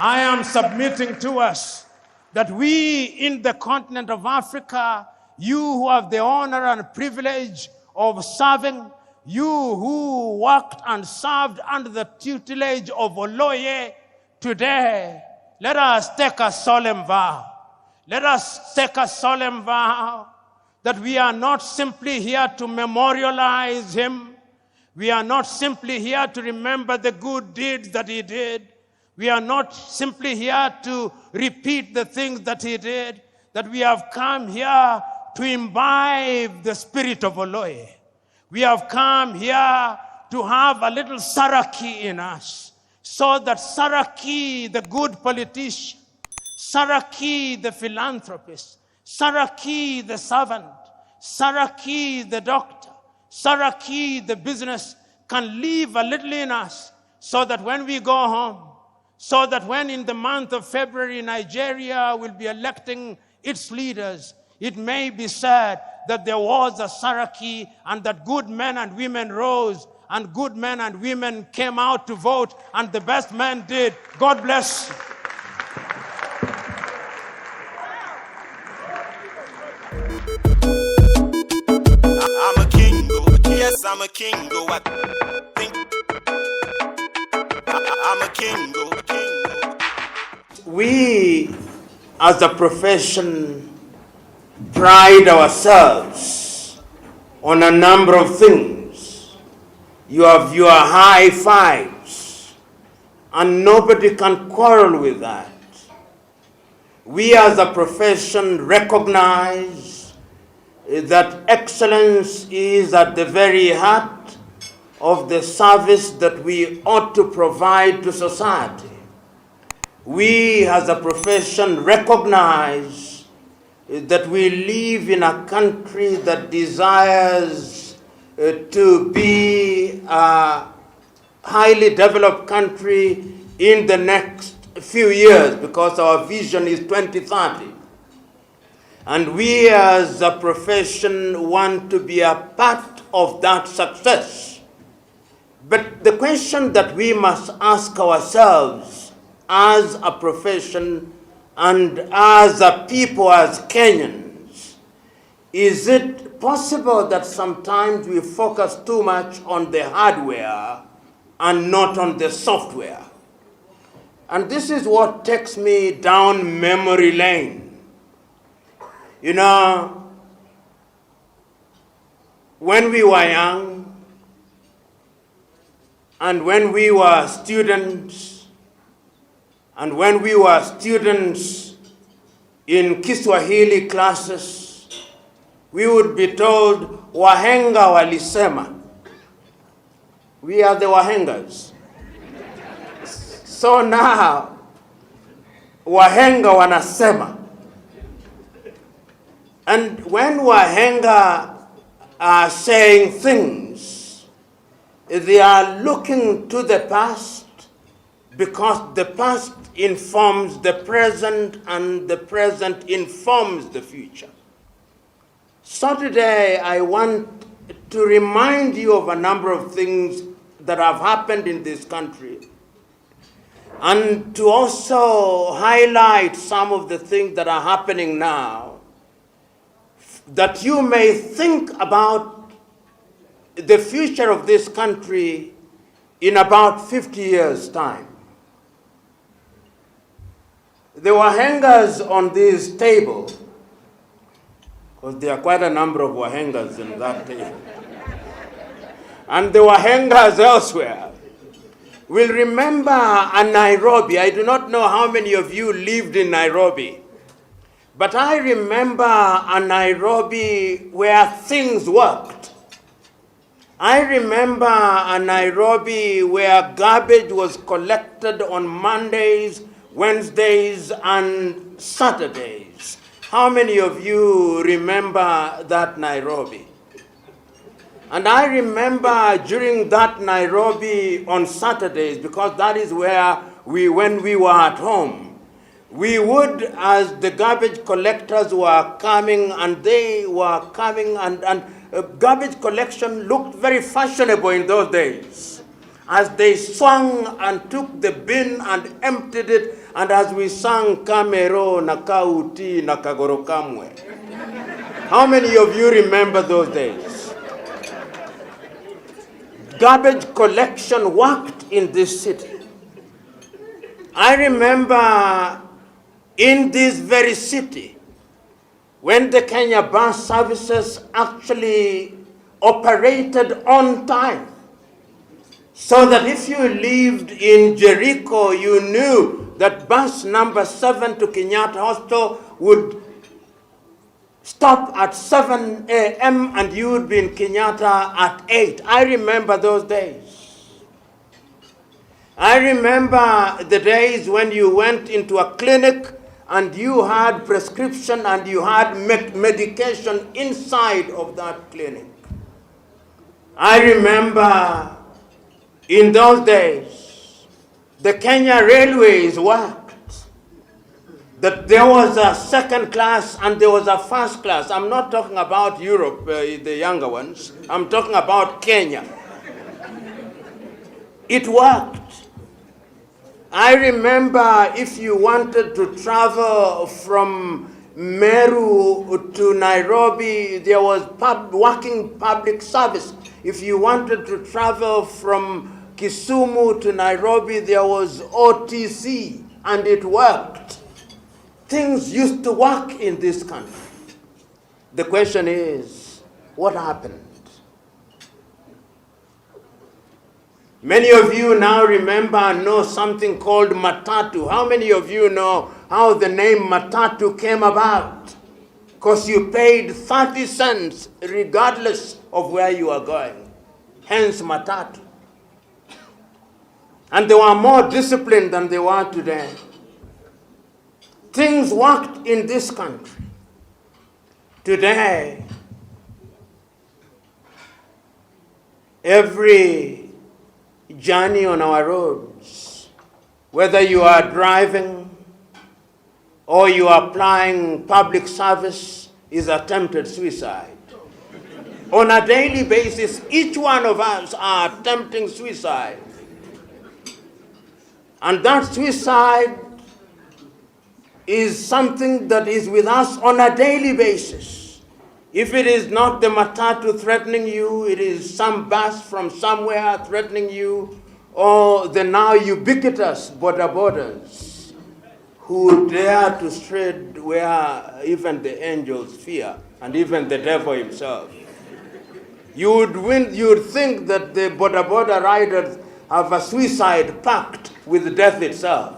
S4: I am submitting to us that we in the continent of Africa, you who have the honor and privilege of serving, you who worked and served under the tutelage of Oloye, today, let us take a solemn vow. Let us take a solemn vow that we are not simply here to memorialize him. We are not simply here to remember the good deeds that he did. We are not simply here to repeat the things that he did. That we have come here to imbibe the spirit of Oloye. We have come here to have a little Saraki in us, so that Saraki, the good politician, Saraki, the philanthropist, Saraki, the servant, Saraki, the doctor, Saraki, the business, can live a little in us, so that when we go home, so that when in the month of February Nigeria will be electing its leaders, it may be said that there was a Saraki and that good men and women rose and good men and women came out to vote and the best men did. God bless you.
S3: I'm a king, yes, I'm a king, I think I'm a king,
S1: We, as a profession, pride ourselves on a number of things. You have your high fives, and nobody can quarrel with that. We as a profession recognize that excellence is at the very heart of the service that we ought to provide to society. We as a profession recognize that we live in a country that desires to be a highly developed country in the next few years, because our vision is 2030. And we as a profession want to be a part of that success. But the question that we must ask ourselves as a profession and as a people, as Kenyans, is it possible that sometimes we focus too much on the hardware and not on the software? And this is what takes me down memory lane. You know, when we were young, and when we were students, and when we were students in Kiswahili classes, we would be told, wahenga walisema. We are the wahengas. So now, wahenga wanasema. And when wahenga are saying things, they are looking to the past because the past informs the present and the present informs the future. So today I want to remind you of a number of things that have happened in this country and to also highlight some of the things that are happening now that you may think about the future of this country in about 50 years' time. The wahengas on this table, because there are quite a number of wahengas in that table, and the wahengas elsewhere, will remember a Nairobi. I do not know how many of you lived in Nairobi, but I remember a Nairobi where things worked. I remember a Nairobi where garbage was collected on Mondays, Wednesdays, and Saturdays. How many of you remember that Nairobi? And I remember during that Nairobi on Saturdays, because that is where when we were at home, we would, as the garbage collectors were coming, and they were coming, and garbage collection looked very fashionable in those days. As they swung and took the bin and emptied it, and as we sang Kamero Nakauti Nakagorokamwe. How many of you remember those days? Garbage collection worked in this city. I remember in this very city, when the Kenya bus services actually operated on time, so that if you lived in Jericho, you knew that bus number 7 to Kenyatta Hospital would stop at 7 a.m. and you would be in Kenyatta at 8. I remember those days. I remember the days when you went into a clinic and you had prescription and you had medication inside of that clinic. I remember in those days, the Kenya Railways worked. That there was a second class and there was a first class. I'm not talking about Europe, the younger ones. I'm talking about Kenya. It worked. I remember if you wanted to travel from Meru to Nairobi, there was working public service. If you wanted to travel from Kisumu to Nairobi, there was OTC, and it worked. Things used to work in this country. The question is, what happened? Many of you now remember and know something called matatu. How many of you know how the name matatu came about? Because you paid 30 cents regardless of where you are going. Hence matatu. And they were more disciplined than they were today. Things worked in this country. Today, every journey on our roads, whether you are driving or you are applying public service, is attempted suicide. On a daily basis, each one of us are attempting suicide. And that suicide is something that is with us on a daily basis. If it is not the matatu threatening you, it is some bus from somewhere threatening you, or the now ubiquitous borders who dare to tread where even the angels fear, and even the devil himself. You would think that the border riders have a suicide pact with death itself.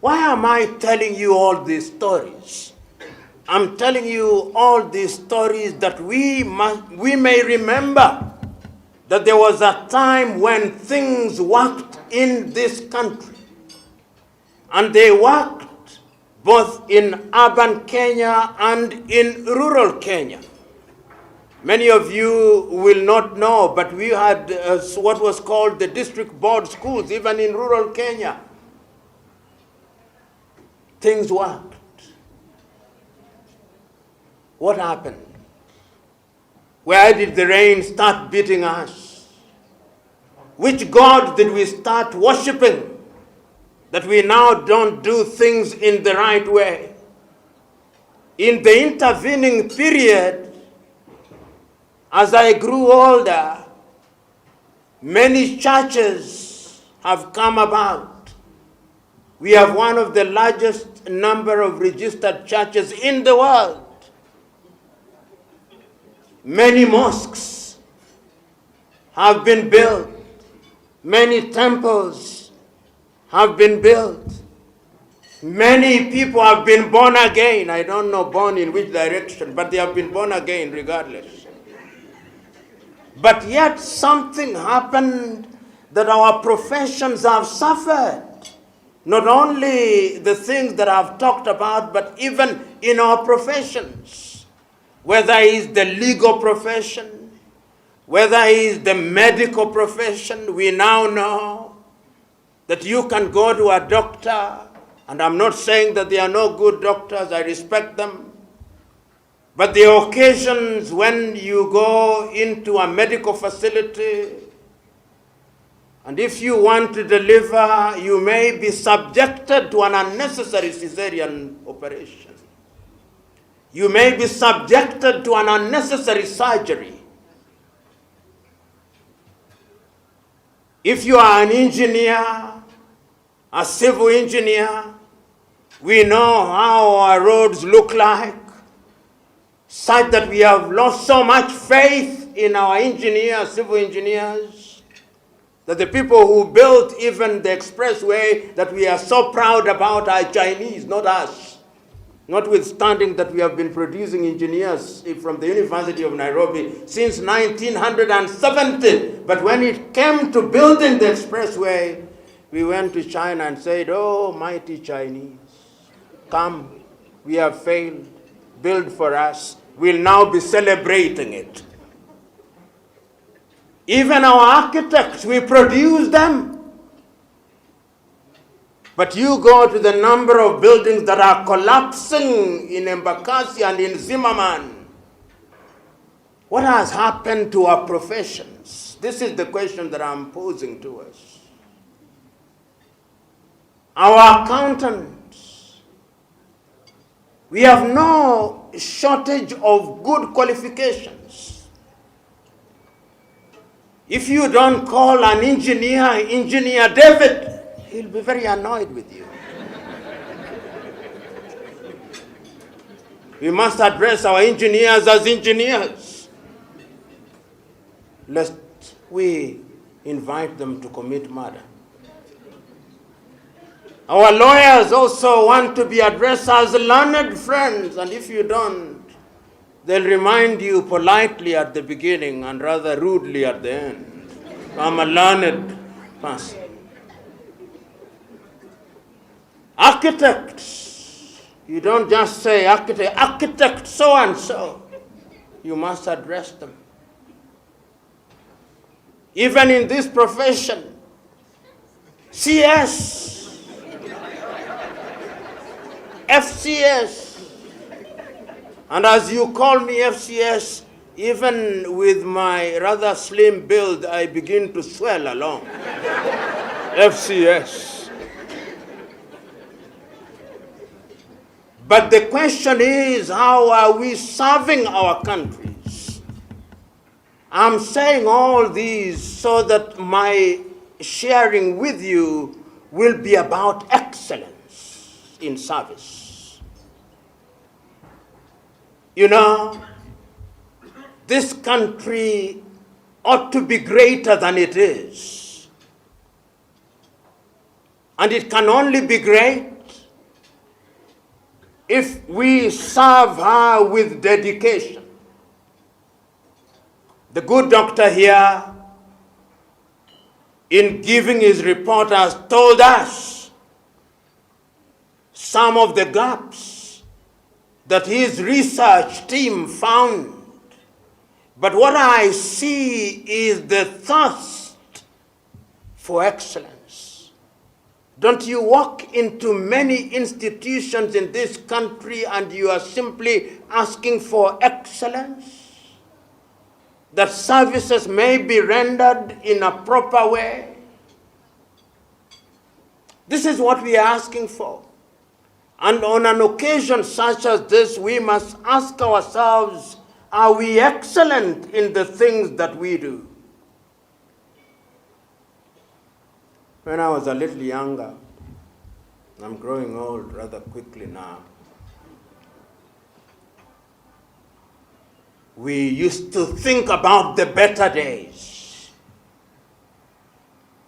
S1: Why am I telling you all these stories? I'm telling you all these stories that we may remember that there was a time when things worked in this country. And they worked both in urban Kenya and in rural Kenya. Many of you will not know, but we had what was called the district board schools, even in rural Kenya. Things worked. What happened? Where did the rain start beating us? Which God did we start worshiping that we now don't do things in the right way? In the intervening period, as I grew older, many churches have come about. We have one of the largest number of registered churches in the world. Many mosques have been built. Many temples have been built. Many people have been born again. I don't know born in which direction, but they have been born again regardless. But yet something happened that our professions have suffered. Not only the things that I've talked about, but even in our professions. Whether it's the legal profession, whether it's the medical profession, we now know that you can go to a doctor, and I'm not saying that there are no good doctors, I respect them. But the occasions when you go into a medical facility, and if you want to deliver, you may be subjected to an unnecessary cesarean operation. You may be subjected to an unnecessary surgery. If you are an engineer, a civil engineer, we know how our roads look like, such that we have lost so much faith in our engineers, civil engineers, that the people who built even the expressway that we are so proud about are Chinese, not us. Notwithstanding that we have been producing engineers from the University of Nairobi since 1970. But when it came to building the expressway, we went to China and said, "Oh, mighty Chinese, come, we have failed, build for us." We'll now be celebrating it. Even our architects, we produce them. But you go to the number of buildings that are collapsing in Embakasi and in Zimmerman. What has happened to our professions? This is the question that I'm posing to us. Our accountants, we have no shortage of good qualifications. If you don't call an engineer David, he'll be very annoyed with you. We must address our engineers as engineers, lest we invite them to commit murder. Our lawyers also want to be addressed as learned friends, and if you don't, they'll remind you politely at the beginning and rather rudely at the end. I'm a learned person. Architects, you don't just say architect so and so. You must address them. Even in this profession, CS, FCS, and as you call me FCS, even with my rather slim build, I begin to swell along.
S4: FCS. But the question is, how are we serving our countries? I'm saying all these so that my sharing with you will be about excellence in service. You know, this country ought to be greater than it is. And it can only be great if we serve her with dedication. The good doctor here, in giving his report, has told us some of the gaps that his research team found. But what I see is the thirst for excellence. Don't you walk into many institutions in this country and you are simply asking for excellence? That services may be rendered in a proper way? This is what we are asking for. And on an occasion such as this, we must ask ourselves, are we excellent in the things that we do? When I was a little younger, I'm growing old rather quickly now, we used to think about the better days.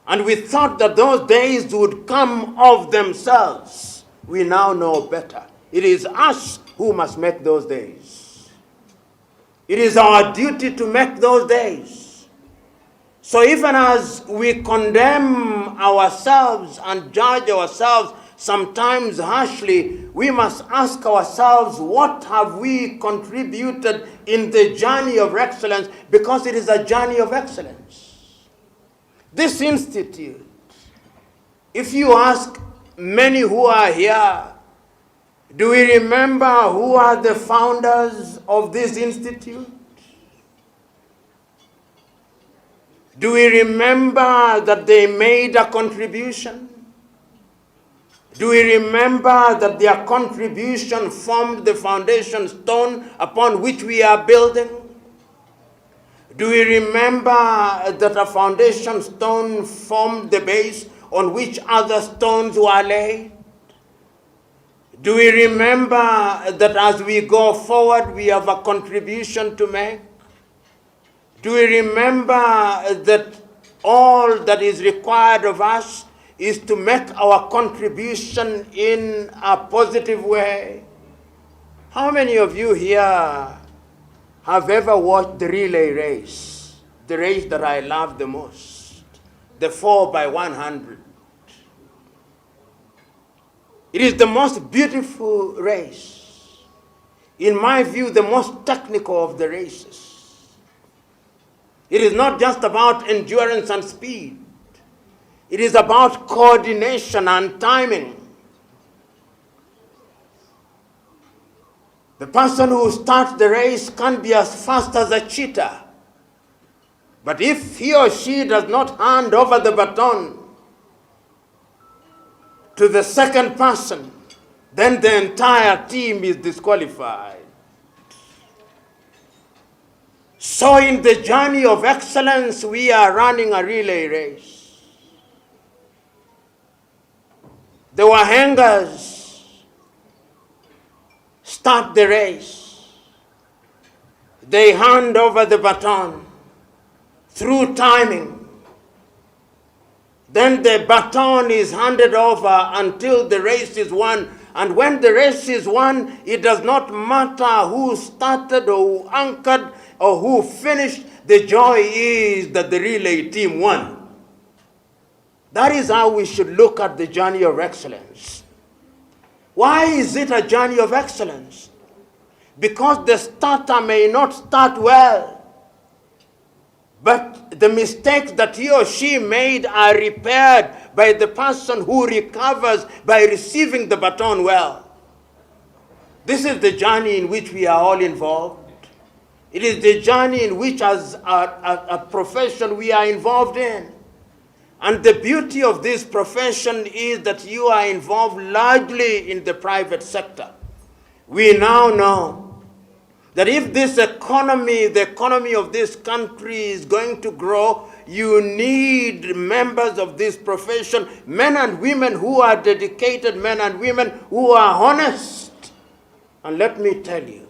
S4: And we thought that those days would come of themselves. We now know better. It is us who must make those days. It is our duty to make those days. So even as we condemn ourselves and judge ourselves sometimes harshly, we must ask ourselves, what have we contributed in the journey of excellence? Because it is a journey of excellence. This institute, if you ask many who are here, do we remember who are the founders of this institute? Do we remember that they made a contribution? Do we remember that their contribution formed the foundation stone upon which we are building? Do we remember that a foundation stone formed the base on which other stones were laid? Do we remember that as we go forward, we have a contribution to make? Do we remember that all that is required of us is to make our contribution in a positive way? How many of you here have ever watched the relay race, the race that I love the most, the 4x100? It is the most beautiful race. In my view, the most technical of the races. It is not just about endurance and speed. It is about coordination and timing. The person who starts the race can be as fast as a cheetah. But if he or she does not hand over the baton to the second person, then the entire team is disqualified. So in the journey of excellence, we are running a relay race. The Wahangers start the race. They hand over the baton through timing. Then the baton is handed over until the race is won. And when the race is won, it does not matter who started or who anchored or who finished. The joy is that the relay team won. That is how we should look at the journey of excellence. Why is it a journey of excellence? Because the starter may not start well, but the mistakes that he or she made are repaired by the person who recovers by receiving the baton well. This is the journey in which we are all involved. It is the journey in which as a profession we are involved in.
S1: And the beauty of this profession is that you are involved largely in the private sector. We now know that if this economy, the economy of this country is going to grow, you need members of this profession, men and women who are dedicated, men and women who are honest. And let me tell you,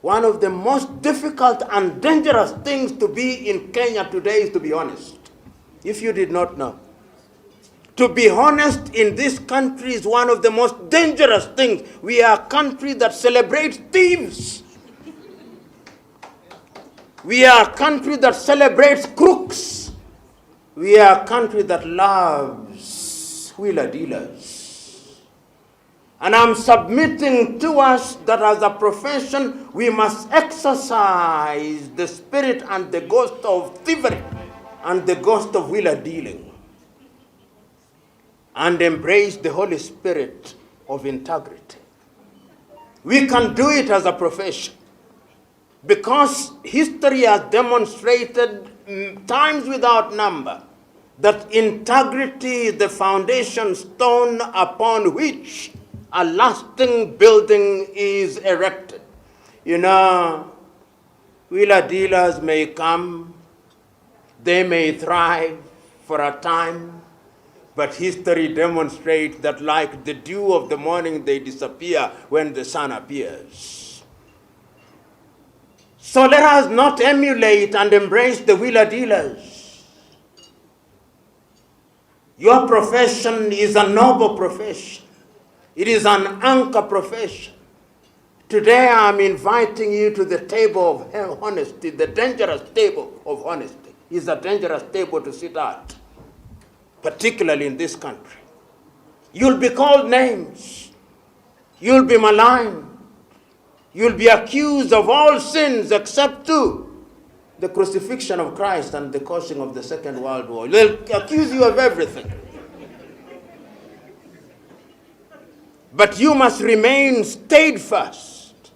S1: one of the most difficult and dangerous things to be in Kenya today is to be honest. If you did not know. To be honest in this country is one of the most dangerous things. We are a country that celebrates thieves. We are a country that celebrates crooks. We are a country that loves wheeler dealers. And I'm submitting to us that as a profession, we must exercise the spirit and the ghost of thievery and the ghost of wheeler dealing, and embrace the Holy Spirit of integrity. We can do it as a profession because history has demonstrated times without number that integrity is the foundation stone upon which a lasting building is erected. You know, wheeler dealers may come, they may thrive for a time, but history demonstrates that like the dew of the morning, they disappear when the sun appears. So let us not emulate and embrace the wheeler dealers. Your profession is a noble profession. It is an anchor profession. Today I'm inviting you to the table of honesty, the dangerous table of honesty. Is a dangerous table to sit at, particularly in this country. You'll be called names. You'll be maligned. You'll be accused of all sins except two, the crucifixion of Christ and the causing of the Second World War. They'll accuse you of everything. But you must remain steadfast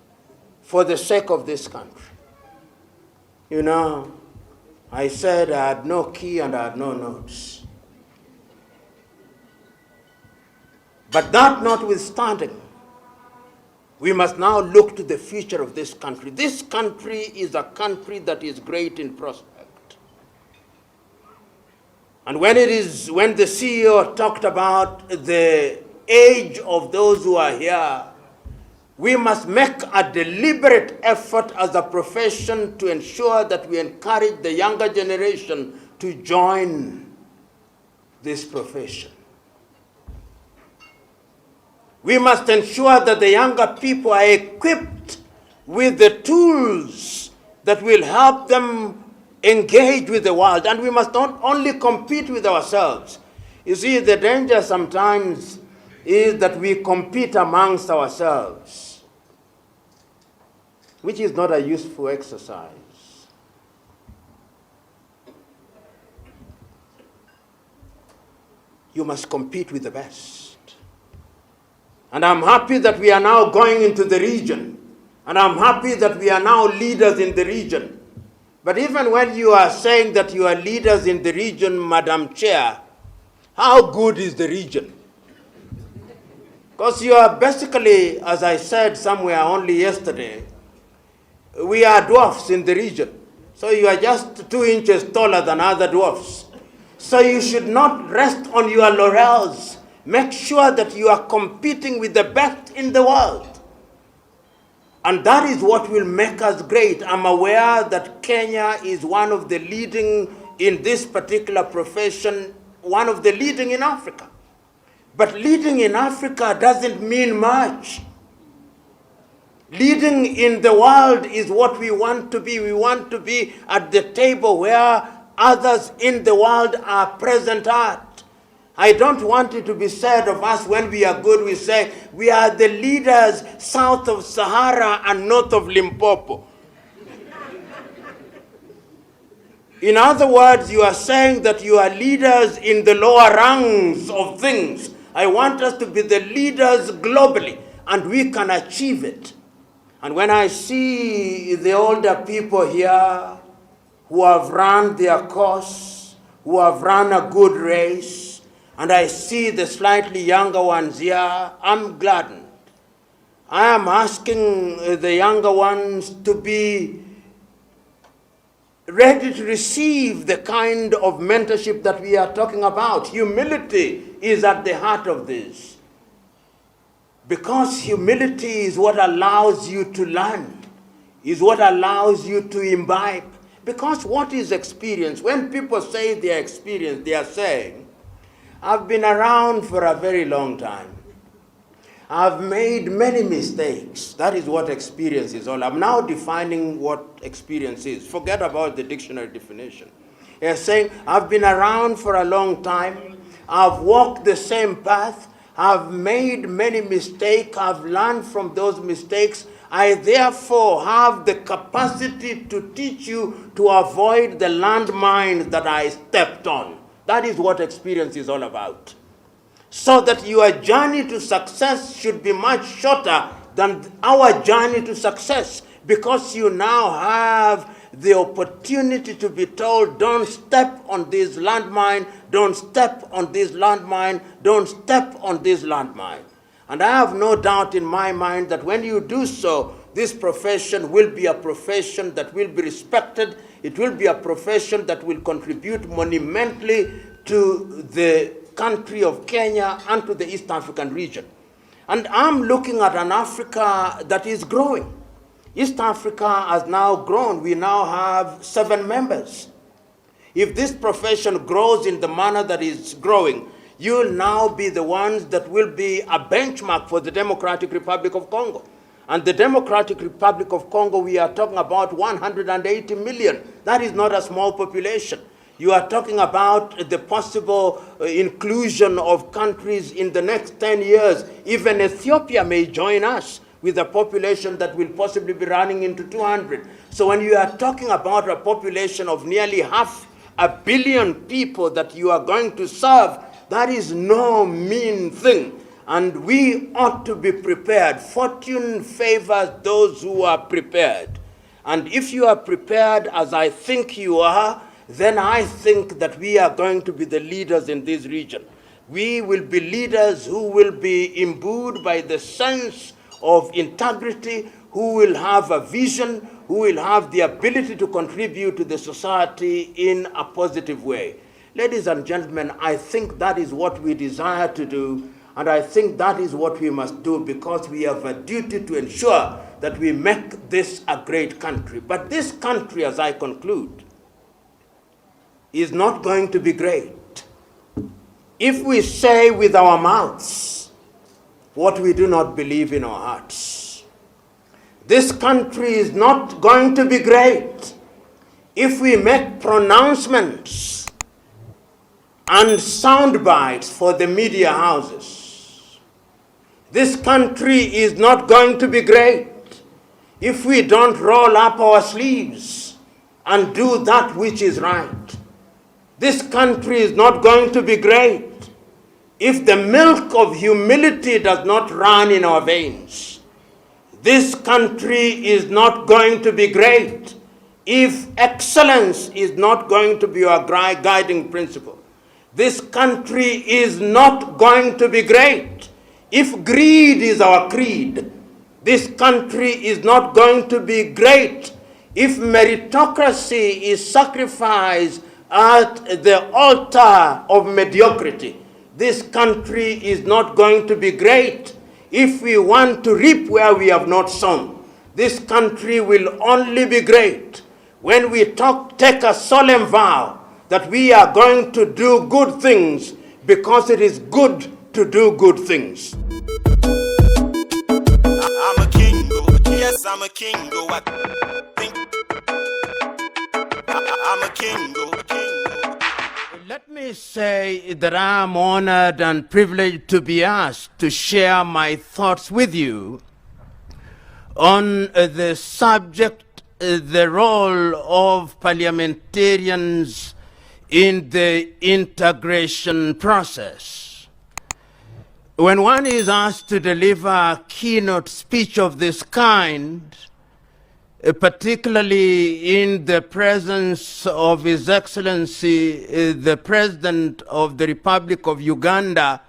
S1: for the sake of this country. You know, I said I had no key and I had no notes. But that notwithstanding, we must now look to the future of this country. This country is a country that is great in prospect. And when the CEO talked about the age of those who are here, we must make a deliberate effort as a profession to ensure that we encourage the younger generation to join this profession. We must ensure that the younger people are equipped with the tools that will help them engage with the world. And we must not only compete with ourselves. You see, the danger sometimes is that we compete amongst ourselves, which is not a useful exercise. You must compete with the best. And I'm happy that we are now going into the region. And I'm happy that we are now leaders in the region. But even when you are saying that you are leaders in the region, Madam Chair, how good is the region? Because you are basically, as I said somewhere only yesterday, we are dwarfs in the region. So you are just 2 inches taller than other dwarfs. So you should not rest on your laurels. Make sure that you are competing with the best in the world. And that is what will make us great. I'm aware that Kenya is one of the leading in this particular profession, one of the leading in Africa. But leading in Africa doesn't mean much. Leading in the world is what we want to be. We want to be at the table where others in the world are present at. I don't want it to be said of us when we are good, we say, we are the leaders south of Sahara and north of Limpopo. In other words, you are saying that you are leaders in the lower rungs of things. I want us to be the leaders globally, and we can achieve it. And when I see the older people here who have run their course, who have run a good race, and I see the slightly younger ones here, I'm gladdened. I am asking the younger ones to be ready to receive the kind of mentorship that we are talking about. Humility is at the heart of this. Because humility is what allows you to learn, is what allows you to imbibe. Because what is experience? When people say they are experienced, they are saying, I've been around for a very long time. I've made many mistakes. That is what experience is all. I'm now defining what experience is. Forget about the dictionary definition. They're saying, I've been around for a long time. I've walked the same path. I've made many mistakes. I've learned from those mistakes. I therefore have the capacity to teach you to avoid the landmines that I stepped on. That is what experience is all about. So that your journey to success should be much shorter than our journey to success, because you now have the opportunity to be told, don't step on this landmine, don't step on this landmine, don't step on this landmine. And I have no doubt in my mind that when you do so, this profession will be a profession that will be respected. It will be a profession that will contribute monumentally to the country of Kenya and to the East African region. And I'm looking at an Africa that is growing. East Africa has now grown. We now have 7 members. If this profession grows in the manner that it's growing, you'll now be the ones that will be a benchmark for the Democratic Republic of Congo. And the Democratic Republic of Congo, we are talking about 180 million. That is not a small population. You are talking about the possible inclusion of countries in the next 10 years. Even Ethiopia may join us with a population that will possibly be running into 200. So when you are talking about a population of nearly 500 million people that you are going to serve, that is no mean thing. And we ought to be prepared. Fortune favors those who are prepared. And if you are prepared, as I think you are, then I think that we are going to be the leaders in this region. We will be leaders who will be imbued by the sense of integrity, who will have a vision, who will have the ability to contribute to the society in a positive way. Ladies and gentlemen, I think that is what we desire to do, and I think that is what we must do, because we have a duty to ensure that we make this a great country. But this country, as I conclude, is not going to be great if we say with our mouths what we do not believe in our hearts. This country is not going to be great if we make pronouncements and sound bites for the media houses. This country is not going to be great if we don't roll up our sleeves and do that which is right. This country is not going to be great if the milk of humility does not run in our veins. This country is not going to be great if excellence is not going to be our guiding principle. This country is not going to be great if greed is our creed. This country is not going to be great if meritocracy is sacrificed at the altar of mediocrity. This country is not going to be great if we want to reap where we have not sown. This country will only be great when we take a solemn vow that we are going to do good things because it is good to do good things.
S3: I'm a king, yes, I'm a king, I think I'm a king,
S4: Let me say that I am honored and privileged to be asked to share my thoughts with you on the subject, the role of parliamentarians in the integration process. When one is asked to deliver a keynote speech of this kind, particularly in the presence of His Excellency, the President of the Republic of Uganda,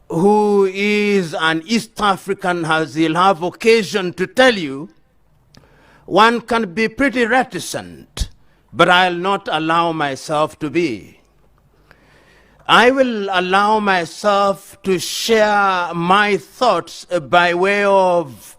S4: who is an East African, as he'll have occasion to tell you, one can be pretty reticent, but I'll not allow myself to be. I will allow myself to share my thoughts by way of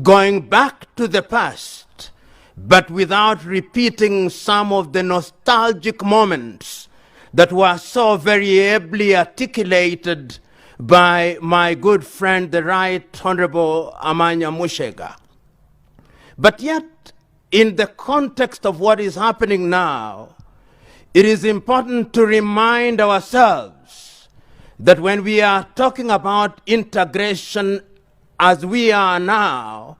S4: going back to the past, but without repeating some of the nostalgic moments that were so very ably articulated by my good friend, the Right Honorable Amanya Mushega. But yet, in the context of what is happening now, it is important to remind ourselves that when we are talking about integration as we are now,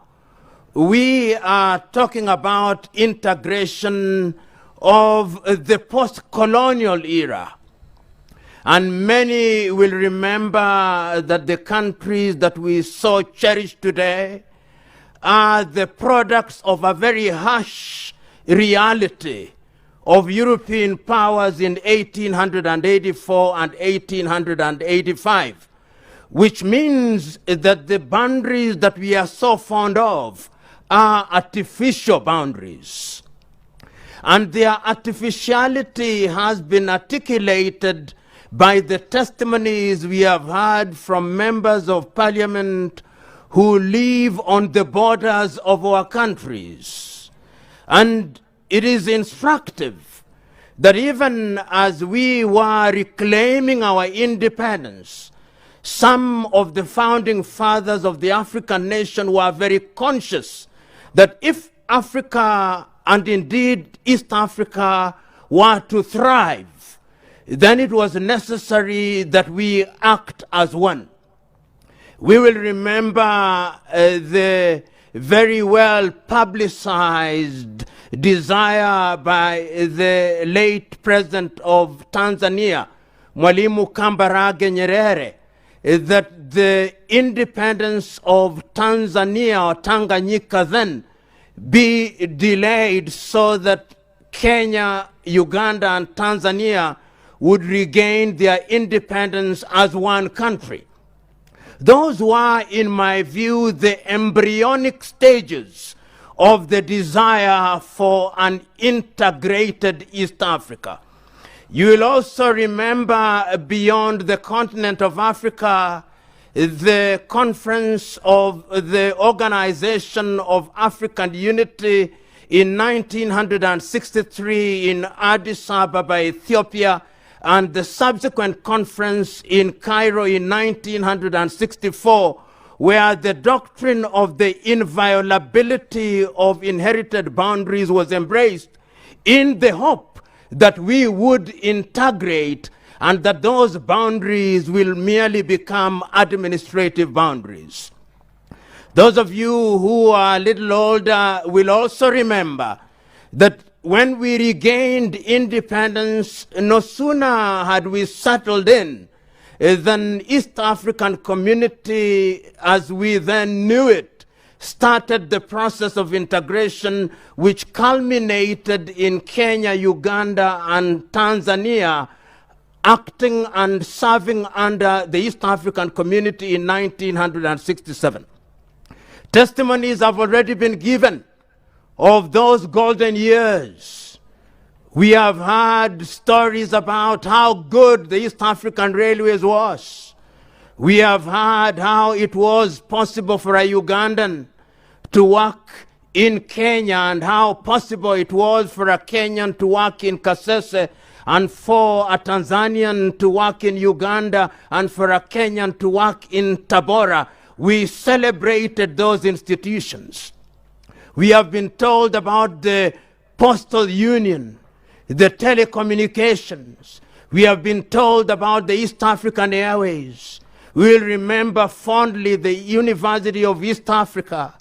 S4: we are talking about integration of the post-colonial era. And many will remember that the countries that we so cherish today are the products of a very harsh reality of European powers in 1884 and 1885, which means that the boundaries that we are so fond of are artificial boundaries. And their artificiality has been articulated by the testimonies we have heard from members of parliament who live on the borders of our countries. And it is instructive that even as we were reclaiming our independence, some of the founding fathers of the African nation were very conscious that if Africa, and indeed East Africa, were to thrive, then it was necessary that we act as one. We will remember the very well publicized desire by the late president of Tanzania, Mwalimu Kambarage Nyerere, that the independence of Tanzania, or Tanganyika then, be delayed so that Kenya, Uganda, and Tanzania would regain their independence as one country. Those were, in my view, the embryonic stages of the desire for an integrated East Africa. You will also remember beyond the continent of Africa, the conference of the Organization of African Unity in 1963 in Addis Ababa, Ethiopia, and the subsequent conference in Cairo in 1964, where the doctrine of the inviolability of inherited boundaries was embraced in the hope that we would integrate and that those boundaries will merely become administrative boundaries. Those of you who are a little older will also remember that when we regained independence, no sooner had we settled in than East African community, as we then knew it, started the process of integration, which culminated in Kenya, Uganda, and Tanzania acting and serving under the East African community in 1967. Testimonies have already been given of those golden years. We have heard stories about how good the East African Railways was. We have heard how it was possible for a Ugandan to work in Kenya and how possible it was for a Kenyan to work in Kasese and for a Tanzanian to work in Uganda and for a Kenyan to work in Tabora. We celebrated those institutions. We have been told about the postal union, the telecommunications. We have been told about the East African Airways. We will remember fondly the University of East Africa,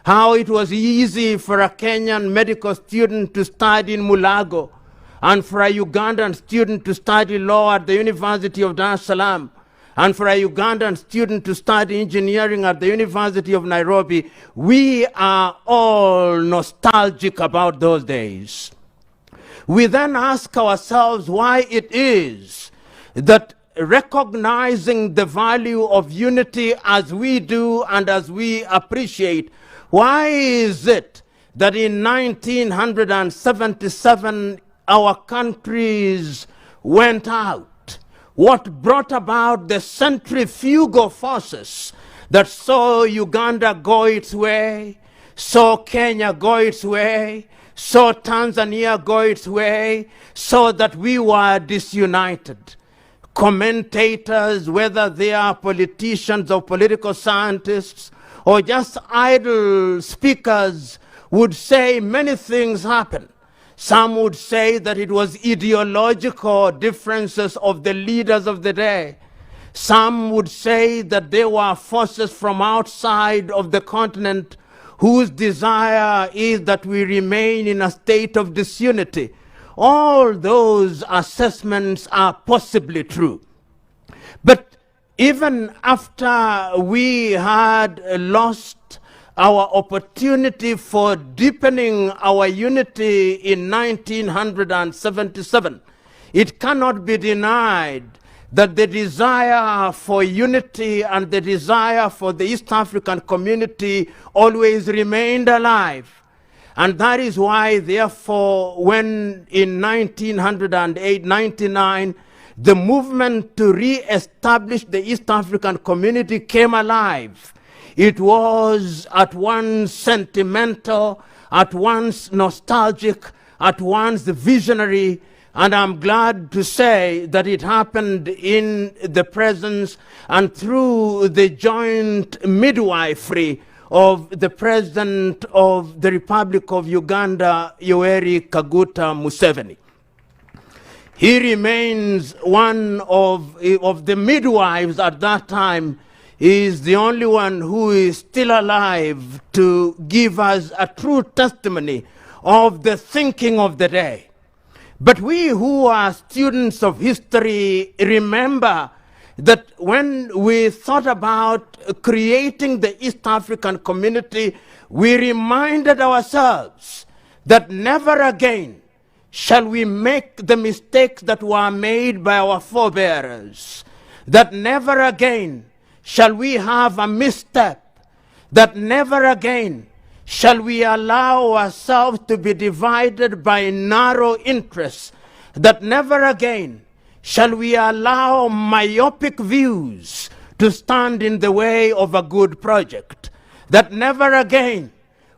S4: how it was easy for a Kenyan medical student to study in Mulago and for a Ugandan student to study law at the University of Dar es Salaam, and for a Ugandan student to study engineering at the University of Nairobi, we are all nostalgic about those days. We then ask ourselves why it is that recognizing the value of unity as we do and as we appreciate, why is it that in 1977 our countries went out? What brought about the centrifugal forces that saw Uganda go its way, saw Kenya go its way, saw Tanzania go its way, so that we were disunited? Commentators, whether they are politicians or political scientists or just idle speakers, would say many things happened. Some would say that it was ideological differences of the leaders of the day. Some would say that there were forces from outside of the continent whose desire is that we remain in a state of disunity. All those assessments are possibly true. But even after we had lost our opportunity for deepening our unity in 1977, it cannot be denied that the desire for unity and the desire for the East African community always remained alive. And that is why, therefore, when in 1999, the movement to re-establish the East African community came alive, it was at once sentimental, at once nostalgic, at once visionary, and I'm glad to say that it happened in the presence and through the joint midwifery of the President of the Republic of Uganda, Yoweri Kaguta Museveni. He remains one of the midwives at that time. He is the only one who is still alive to give us a true testimony of the thinking of the day. But we who are students of history remember that when we thought about creating the East African community, we reminded ourselves that never again shall we make the mistakes that were made by our forebears, that never again shall we have a misstep, that never again shall we allow ourselves to be divided by narrow interests, that never again shall we allow myopic views to stand in the way of a good project, that never again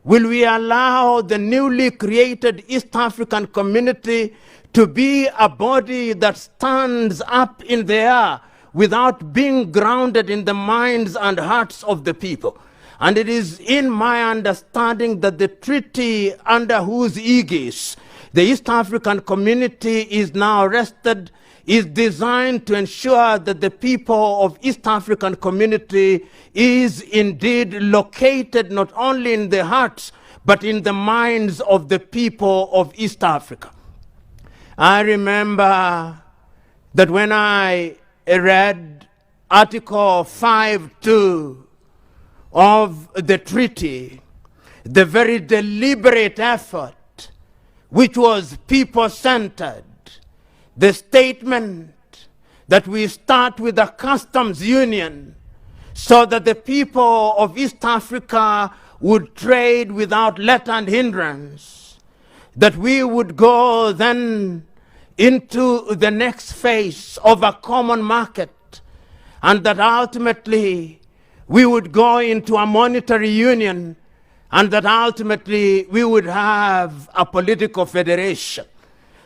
S4: will we allow the newly created East African community to be a body that stands up in the air without being grounded in the minds and hearts of the people. And it is in my understanding that the treaty under whose aegis the East African community is now rested is designed to ensure that the people of East African community is indeed located not only in the hearts but in the minds of the people of East Africa. I remember that when I read Article 5.2 of the treaty, the very deliberate effort, which was people-centered, the statement that we start with a customs union so that the people of East Africa would trade without let and hindrance, that we would go then into the next phase of a common market, and that ultimately we would go into a monetary union, and that ultimately we would have a political federation.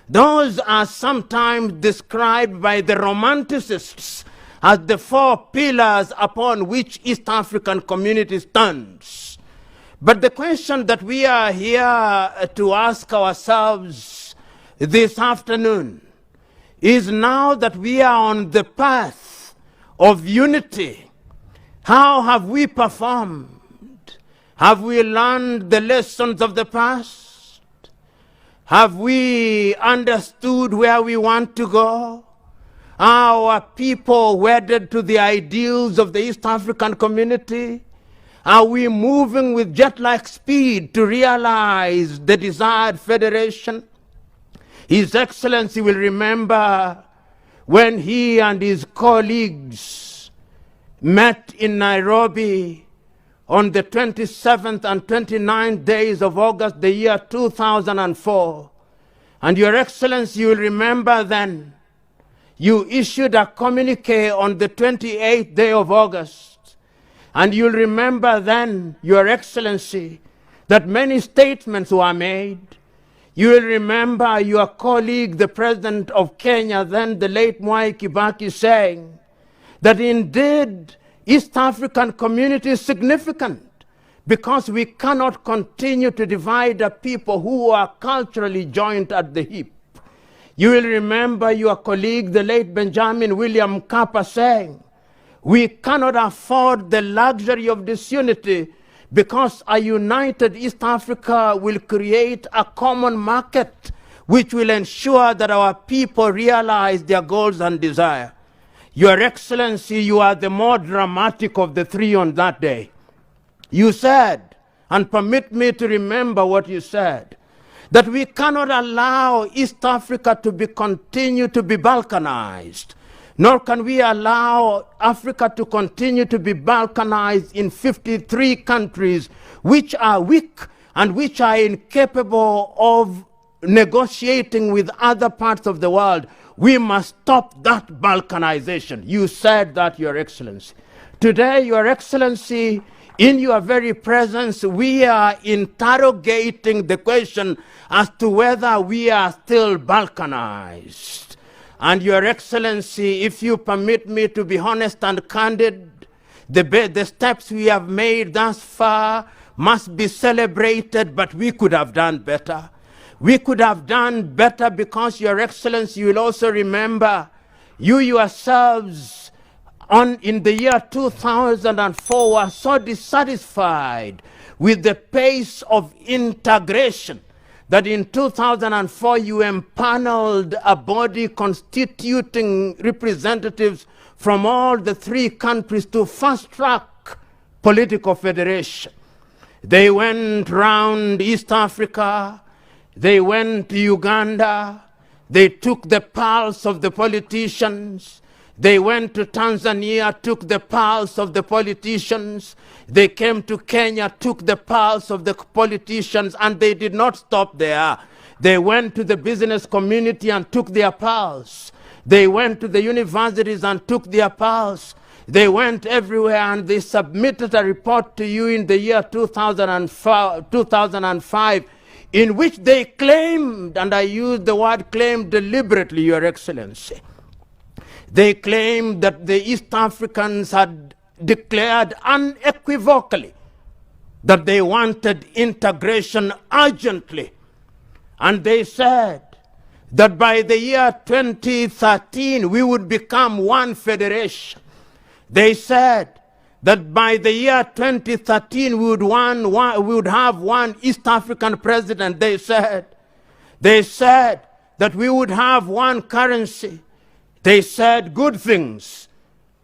S4: Those are sometimes described by the romanticists as the four pillars upon which East African community stands. But the question that we are here to ask ourselves this afternoon is, now that we are on the path of unity, how have we performed? Have we learned the lessons of the past? Have we understood where we want to go? Are our people wedded to the ideals of the East African community? Are we moving with jet-like speed to realize the desired federation? His Excellency will remember when he and his colleagues met in Nairobi on the 27th and 29th days of August, the year 2004. And Your Excellency, you will remember then, you issued a communique on the 28th day of August. And you'll remember then, Your Excellency, that many statements were made. You will remember your colleague, the President of Kenya, then the late Mwai Kibaki, saying that indeed East African community is significant because we cannot continue to divide a people who are culturally joined at the hip. You will remember your colleague, the late Benjamin William Mkapa, saying, we cannot afford the luxury of disunity because a united East Africa will create a common market which will ensure that our people realize their goals and desire. Your Excellency, you are the more dramatic of the three on that day. You said, and permit me to remember what you said, that we cannot allow East Africa to continue to be balkanized, nor can we allow Africa to continue to be balkanized in 53 countries which are weak and which are incapable of negotiating with other parts of the world. We must stop that balkanization. You said that, Your Excellency. Today, Your Excellency, in your very presence, we are interrogating the question as to whether we are still balkanized. And Your Excellency, if you permit me to be honest and candid, the steps we have made thus far must be celebrated, but we could have done better. We could have done better because, Your Excellency, you will also remember, you yourselves in the year 2004 were so dissatisfied with the pace of integration that in 2004 you empaneled a body constituting representatives from all the three countries to fast-track political federation. They went round East Africa, they went to Uganda, they took the pulse of the politicians, they went to Tanzania, took the pulse of the politicians. They came to Kenya, took the pulse of the politicians, and they did not stop there. They went to the business community and took their pulse. They went to the universities and took their pulse. They went everywhere and they submitted a report to you in the year 2005 in which they claimed, and I use the word claim deliberately, Your Excellency, they claimed that the East Africans had declared unequivocally that they wanted integration urgently. And they said that by the year 2013 we would become one federation. They said that by the year 2013 we would have one East African president. They said that we would have one currency. They said good things,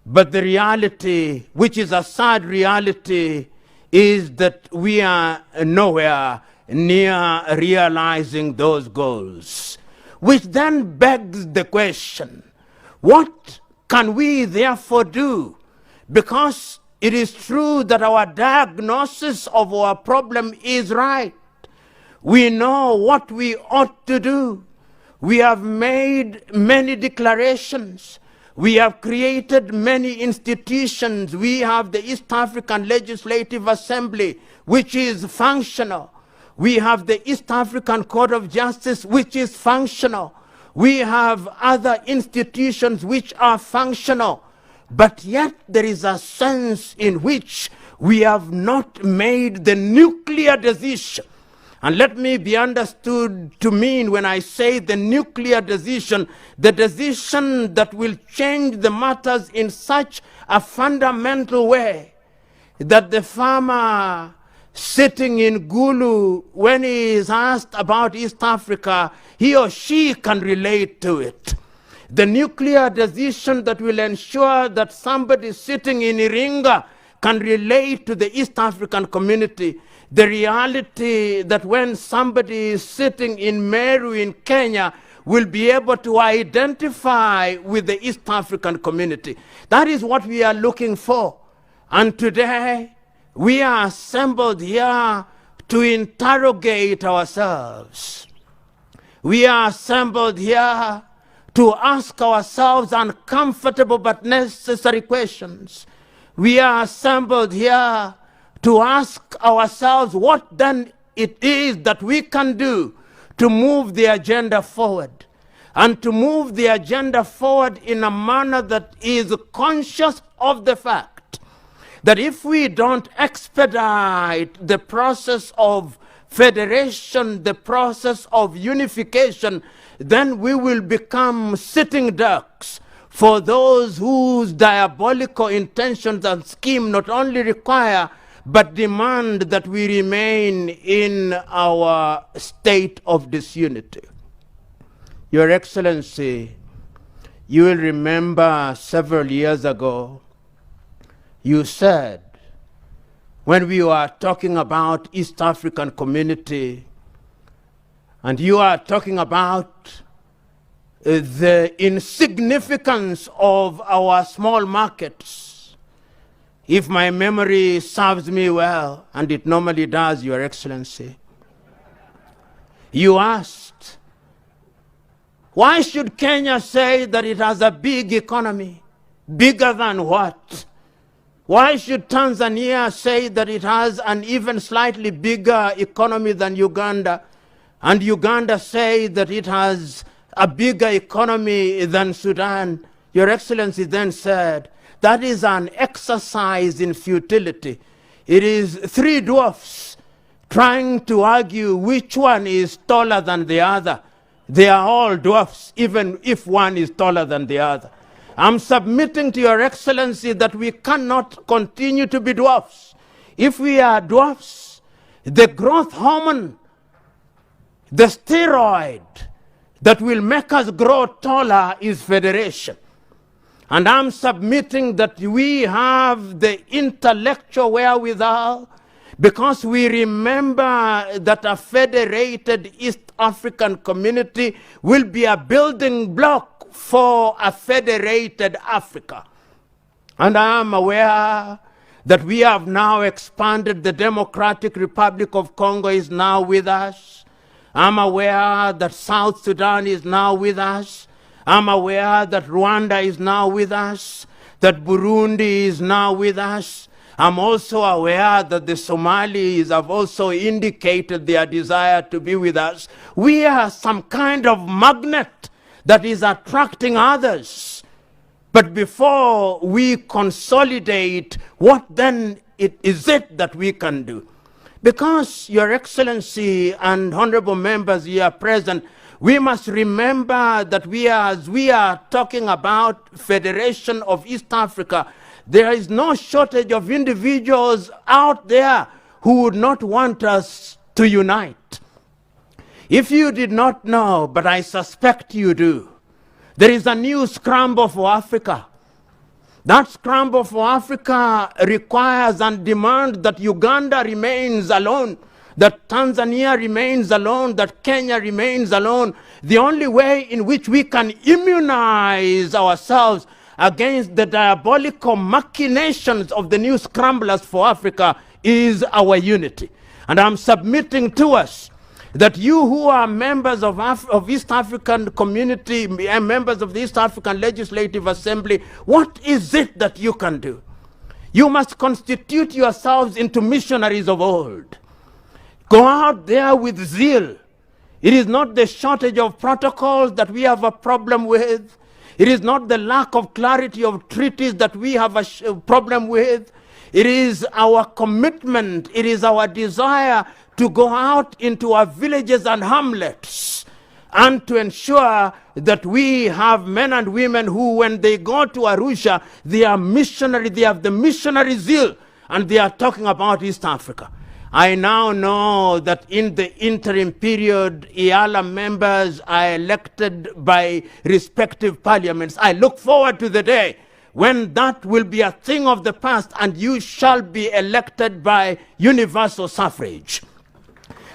S4: but the reality, which is a sad reality, is that we are nowhere near realizing those goals. Which then begs the question, what can we therefore do? Because it is true that our diagnosis of our problem is right. We know what we ought to do. We have made many declarations. We have created many institutions. We have the East African Legislative Assembly, which is functional. We have the East African Court of Justice, which is functional. We have other institutions which are functional. But yet there is a sense in which we have not made the nuclear decision. And let me be understood to mean, when I say the nuclear decision, the decision that will change the matters in such a fundamental way that the farmer sitting in Gulu, when he is asked about East Africa, he or she can relate to it. the nuclear decision that will ensure that somebody sitting in Iringa can relate to the East African community, the reality that when somebody is sitting in Meru in Kenya will be able to identify with the East African community. That is what we are looking for. And today, we are assembled here to interrogate ourselves. We are assembled here to ask ourselves uncomfortable but necessary questions. We are assembled here to ask ourselves what then it is that we can do to move the agenda forward, and to move the agenda forward in a manner that is conscious of the fact that if we don't expedite the process of federation, the process of unification, then we will become sitting ducks for those whose diabolical intentions and scheme not only require but demand that we remain in our state of disunity. Your Excellency, you will remember several years ago, you said, when we were talking about East African community, and you are talking about the insignificance of our small markets. If my memory serves me well, and it normally does, Your Excellency, you asked, why should Kenya say that it has a big economy? Bigger than what? Why should Tanzania say that it has an even slightly bigger economy than Uganda, and Uganda say that it has a bigger economy than Sudan? Your Excellency then said, that is an exercise in futility. It is three dwarfs trying to argue which one is taller than the other. They are all dwarfs, even if one is taller than the other. I'm submitting to Your Excellency that we cannot continue to be dwarfs. If we are dwarfs, the growth hormone, the steroid that will make us grow taller is federation. And I'm submitting that we have the intellectual wherewithal, because we remember that a federated East African community will be a building block for a federated Africa. And I am aware that we have now expanded. The Democratic Republic of Congo is now with us. I'm aware that South Sudan is now with us. I'm aware that Rwanda is now with us, that Burundi is now with us. I'm also aware that the Somalis have also indicated their desire to be with us. We are some kind of magnet that is attracting others. But before we consolidate, what then is it that we can do? Because, Your Excellency and honorable members here present, we must remember that as we are talking about Federation of East Africa, there is no shortage of individuals out there who would not want us to unite. If you did not know, but I suspect you do, there is a new scramble for Africa. That scramble for Africa requires and demands that Uganda remains alone, that Tanzania remains alone, that Kenya remains alone. The only way in which we can immunize ourselves against the diabolical machinations of the new scramblers for Africa is our unity. And I'm submitting to us that you who are members of East African community, members of the East African Legislative Assembly, what is it that you can do? You must constitute yourselves into missionaries of old. Go out there with zeal. It is not the shortage of protocols that we have a problem with. It is not the lack of clarity of treaties that we have a problem with. It is our commitment, it is our desire to go out into our villages and hamlets and to ensure that we have men and women who, when they go to Arusha, they are missionary, they have the missionary zeal, and they are talking about East Africa. I now know that in the interim period, IALA members are elected by respective parliaments. I look forward to the day when that will be a thing of the past and you shall be elected by universal suffrage.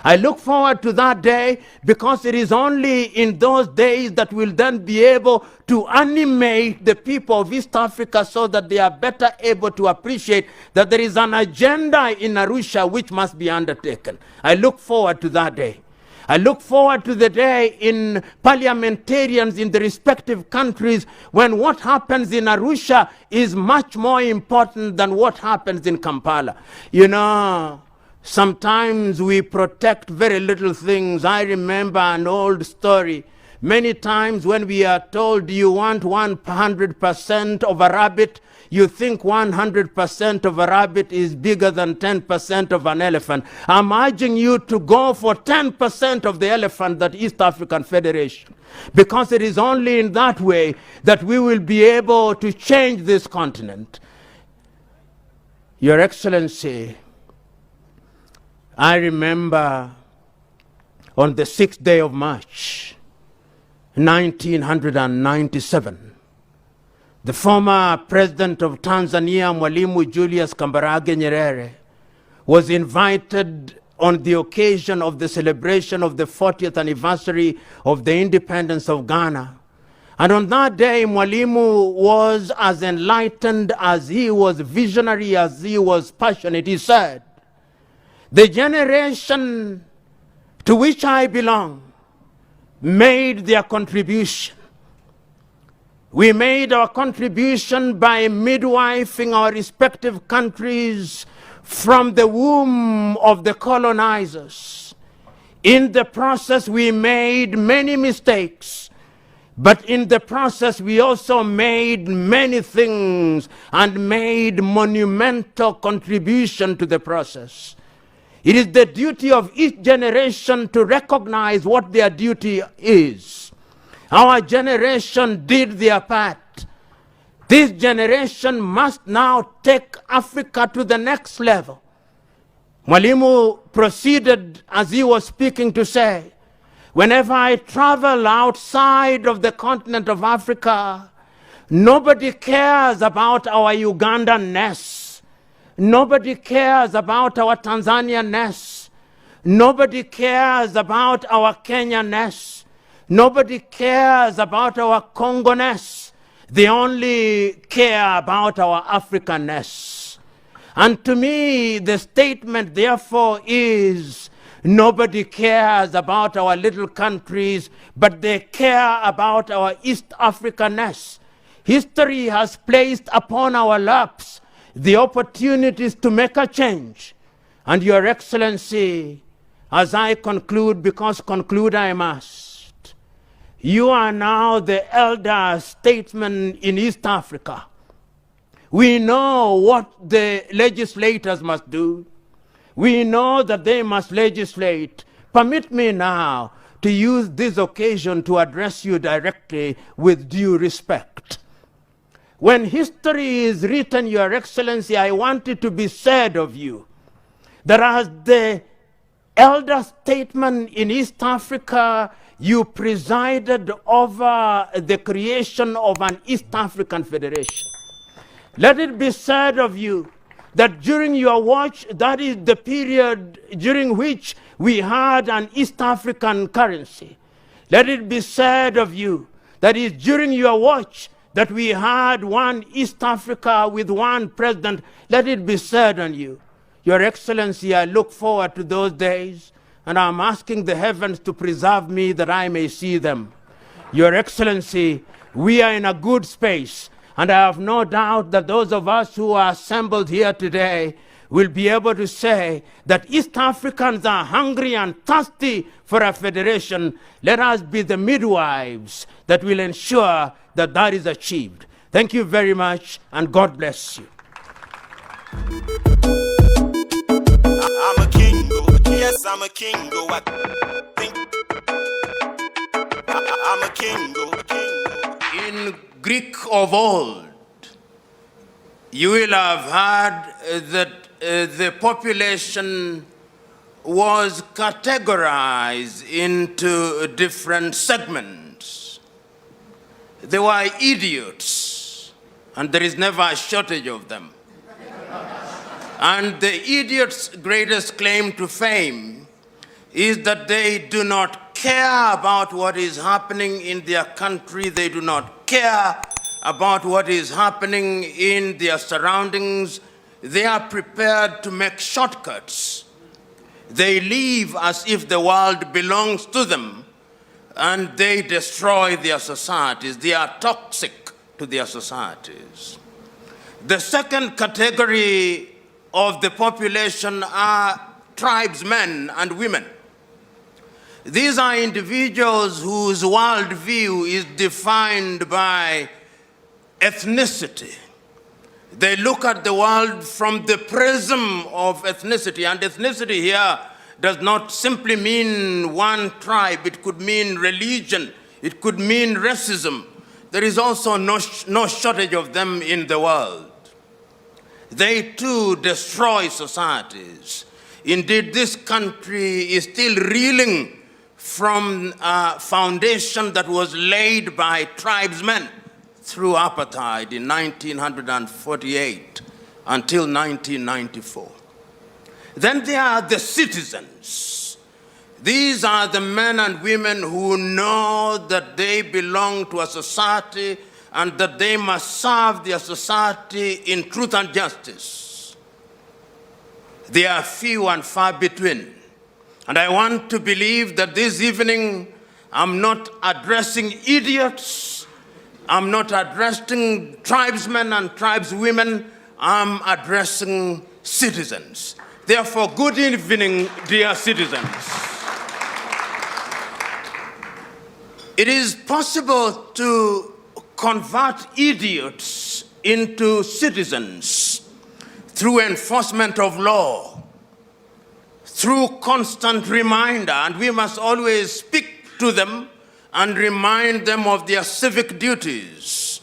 S4: I look forward to that day because it is only in those days that we'll then be able to animate the people of East Africa so that they are better able to appreciate that there is an agenda in Arusha which must be undertaken. I look forward to that day. I look forward to the day in parliamentarians in the respective countries when what happens in Arusha is much more important than what happens in Kampala. You know, sometimes we protect very little things. I remember an old story. Many times when we are told you want 100% of a rabbit, you think 100% of a rabbit is bigger than 10% of an elephant. I'm urging you to go for 10% of the elephant, that East African Federation, because it is only in that way that we will be able to change this continent. Your Excellency, I remember on the 6th day of March, 1997, the former president of Tanzania, Mwalimu Julius Kambarage Nyerere, was invited on the occasion of the celebration of the 40th anniversary of the independence of Ghana. And on that day, Mwalimu was as enlightened as he was visionary, as he was passionate. He said, "The generation to which I belong made their contribution. We made our contribution by midwifing our respective countries from the womb of the colonizers. In the process, we made many mistakes, but in the process, we also made many things and made monumental contribution to the process. It is the duty of each generation to recognize what their duty is. Our generation did their part. This generation must now take Africa to the next level." Mwalimu proceeded as he was speaking to say, "Whenever I travel outside of the continent of Africa, nobody cares about our Ugandan-ness. Nobody cares about our Tanzanian-ness. Nobody cares about our Kenyan-ness. Nobody cares about our Congo-ness. They only care about our African-ness." And to me, the statement, therefore, is nobody cares about our little countries, but they care about our East African-ness. History has placed upon our laps the opportunities to make a change. And Your Excellency, as I conclude, because conclude I must, you are now the elder statesman in East Africa. We know what the legislators must do. We know that they must legislate. Permit me now to use this occasion to address you directly with due respect. When history is written, Your Excellency, I want it to be said of you that as the elder statesman in East Africa, you presided over the creation of an East African Federation. Let it be said of you that during your watch, that is the period during which we had an East African currency. Let it be said of you that is during your watch that we had one East Africa with one president. Let it be said on you. Your Excellency, I look forward to those days, and I'm asking the heavens to preserve me that I may see them. Your Excellency, we are in a good space, and I have no doubt that those of us who are assembled here today will be able to say that East Africans are hungry and thirsty for a federation. Let us be the midwives that will ensure that that is achieved. Thank you very much, and God bless you.
S3: I'm a king, yes, I'm a king. I'm a king.
S4: In Greek of old, you will have heard that the population
S1: was categorized into different segments. There were idiots, and there is never a shortage of them. And the idiots' greatest claim to fame is that they do not care about what is happening in their country. They do not care about what is happening in their surroundings. They are prepared to make shortcuts. They live as if the world belongs to them, and they destroy their societies. They are toxic to their societies. The second category of the population are tribesmen and women. These are individuals whose worldview is defined by ethnicity. They look at the world from the prism of ethnicity, and ethnicity here does not simply mean one tribe. It could mean religion. It could mean racism. There is also no shortage of them in the world. They too destroy societies. Indeed, this country is still reeling from a foundation that was laid by tribesmen through apartheid in 1948 until 1994. Then there are the citizens. These are the men and women who know that they belong to a society and that they must serve their society in truth and justice. They are few and far between. And I want to believe that this evening I'm not addressing idiots, I'm not addressing tribesmen and tribeswomen, I'm addressing citizens. Therefore, good evening, dear citizens. It is possible to convert idiots into citizens through enforcement of law, through constant reminder, and we must always speak to them and remind them of their civic duties.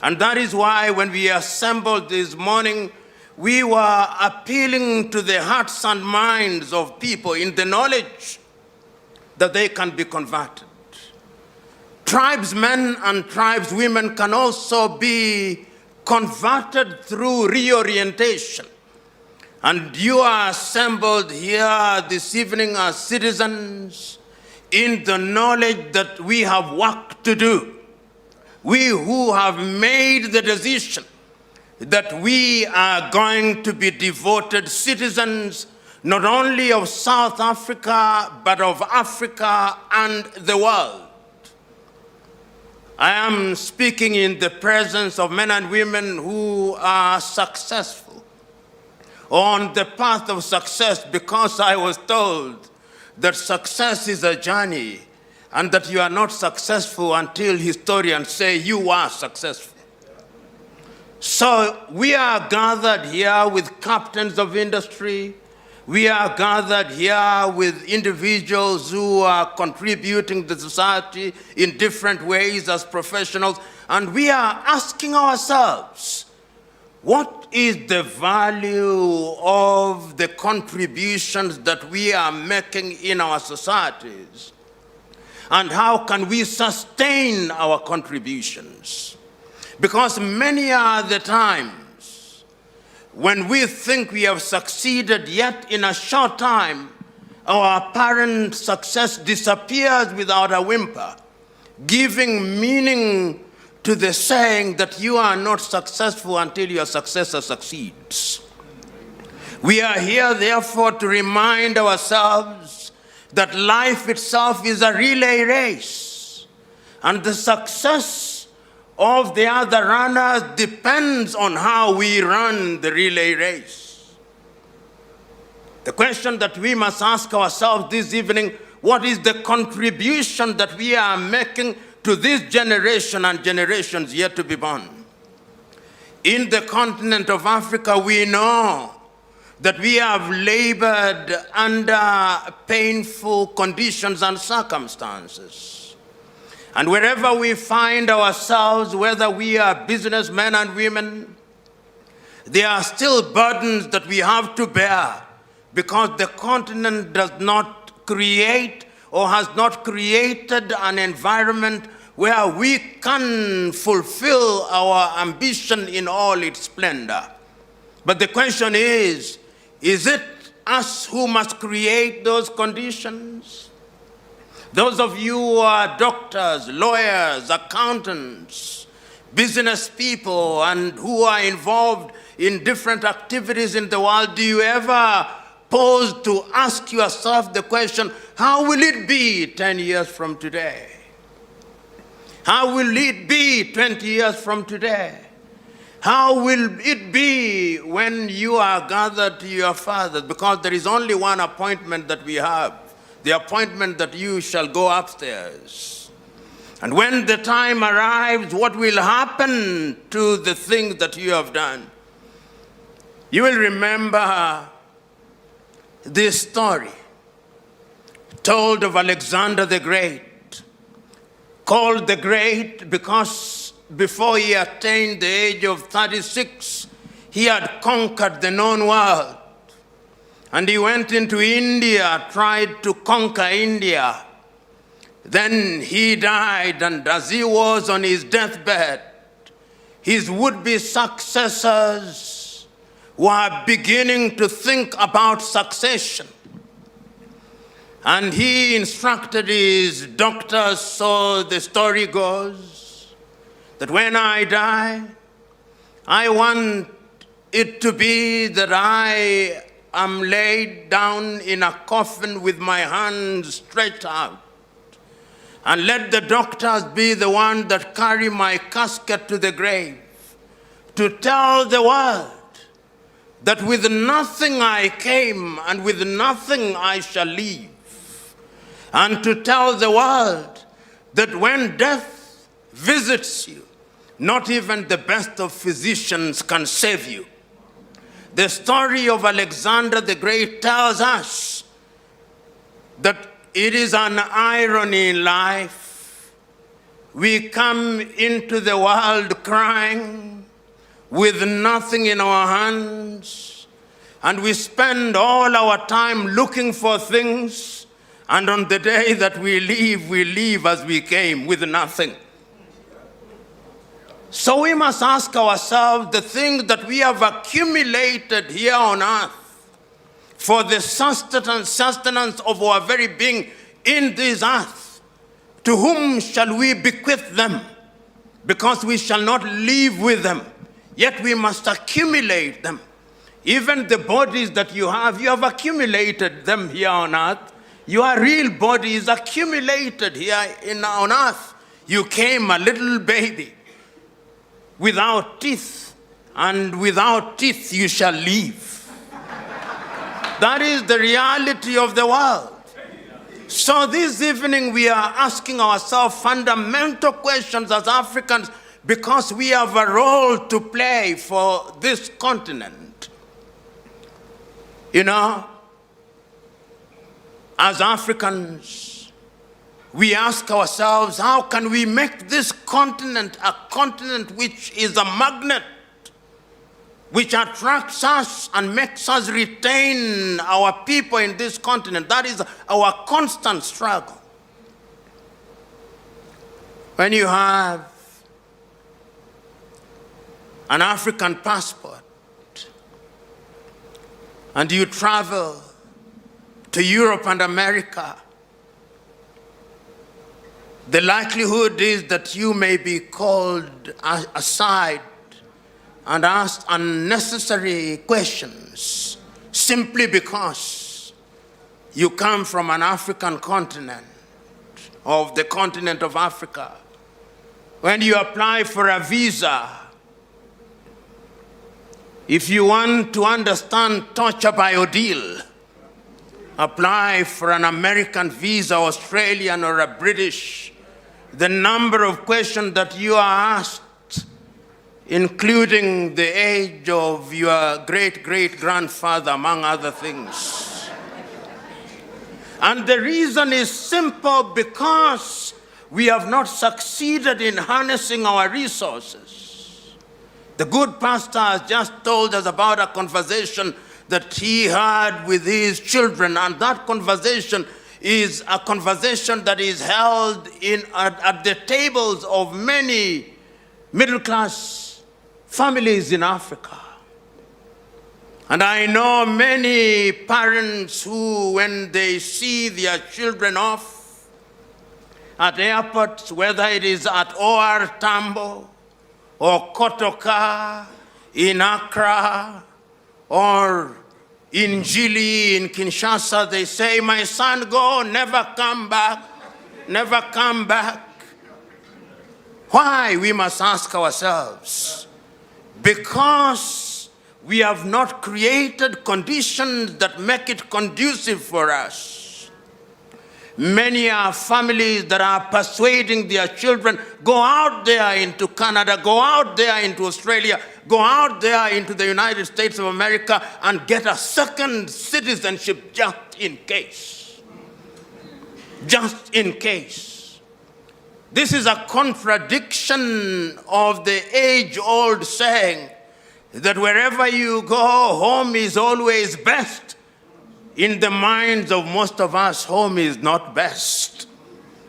S1: And that is why when we assembled this morning, we were appealing to the hearts and minds of people in the knowledge that they can be converted. Tribesmen and tribeswomen can also be converted through reorientation. And you are assembled here this evening as citizens in the knowledge that we have work to do. We who have made the decision that we are going to be devoted citizens not only of South Africa, but of Africa and the world. I am speaking in the presence of men and women who are successful on the path of success, because I was told that success is a journey and that you are not successful until historians say you are successful. So we are gathered here with captains of industry. We are gathered here with individuals who are contributing to society in different ways as professionals. And we are asking ourselves, what is the value of the contributions that we are making in our societies? And how can we sustain our contributions? Because many are the times when we think we have succeeded, yet in a short time, our apparent success disappears without a whimper, giving meaning to the saying that you are not successful until your successor succeeds. We are here, therefore, to remind ourselves that life itself is a relay race, and the success of the other runners depends on how we run the relay race. The question that we must ask ourselves this evening, what is the contribution that we are making to this generation and generations yet to be born? In the continent of Africa, we know that we have labored under painful conditions and circumstances. And wherever we find ourselves, whether we are businessmen and women, there are still burdens that we have to bear
S4: because the continent does not create or has not created an environment where we can fulfill our ambition in all its splendor. But the question is it us who must create those conditions? Those of you who are doctors, lawyers, accountants, business people, and who are involved in different activities in the world, do you ever pause to ask yourself the question, how will it be 10 years from today? How will it be 20 years from today? How will it be when you are gathered to your fathers? Because there is only one appointment that we have, the appointment that you shall go upstairs. And when the time arrives, what will happen to the things that you have done? You will remember this story told of Alexander the Great, called the Great because before he attained the age of 36, he had conquered the known world. And he went into India, tried to conquer India. Then he died, and as he was on his deathbed, his would-be successors were beginning to think about succession. And he instructed his doctors, so the story goes, that when I die, I want it to be that I am laid down in a coffin with my hands stretched out. And let the doctors be the one that carry my casket to the grave, to tell the world that with nothing I came and with nothing I shall leave. And to tell the world that when death visits you, not even the best of physicians can save you. The story of Alexander the Great tells us that it is an irony in life. We come into the world crying with nothing in our hands, and we spend all our time looking for things, and on the day that we leave as we came with nothing. So we must ask ourselves the things that we have accumulated here on earth for the sustenance of our very being in this earth. To whom shall we bequeath them? Because we shall not live with them, yet we must accumulate them. Even the bodies that you have accumulated them here on earth. Your real body is accumulated here on earth. You came a little baby without teeth, and without teeth you shall live. That is the reality of the world. So this evening we are asking ourselves fundamental questions as Africans, because we have a role to play for this continent. You know, as Africans, we ask ourselves, how can we make this continent a continent which is a magnet, which attracts us and makes us retain our people in this continent? That is our constant struggle. When you have an African passport and you travel to Europe and America, the likelihood is that you may be called aside and asked unnecessary questions simply because you come from an African continent, of the continent of Africa. When you apply for a visa, if you want to understand torture by ordeal, apply for an American visa, Australian or a British. The number of questions that you are asked, including the age of your great-great-grandfather, among other things. And the reason is simple, because we have not succeeded in harnessing our resources. The good pastor has just told us about a conversation
S1: that he had with his children, and that conversation is a conversation that is held at the tables of many middle-class families in Africa. And I know many parents who, when they see their children off at airports, whether it is at OR Tambo or Kotoka in Accra or in Njili, in Kinshasa, they say, my son, go, never come back, never come back. Why? We must ask ourselves. Because we have not created conditions that make it conducive for us. Many are families that are persuading their children, go out there into Canada, go out there into Australia, go out there into the United States of America and get a second citizenship just in case. Just in case. This is a contradiction of the age-old saying that wherever you go, home is always best. In the minds of most of us, home is not best.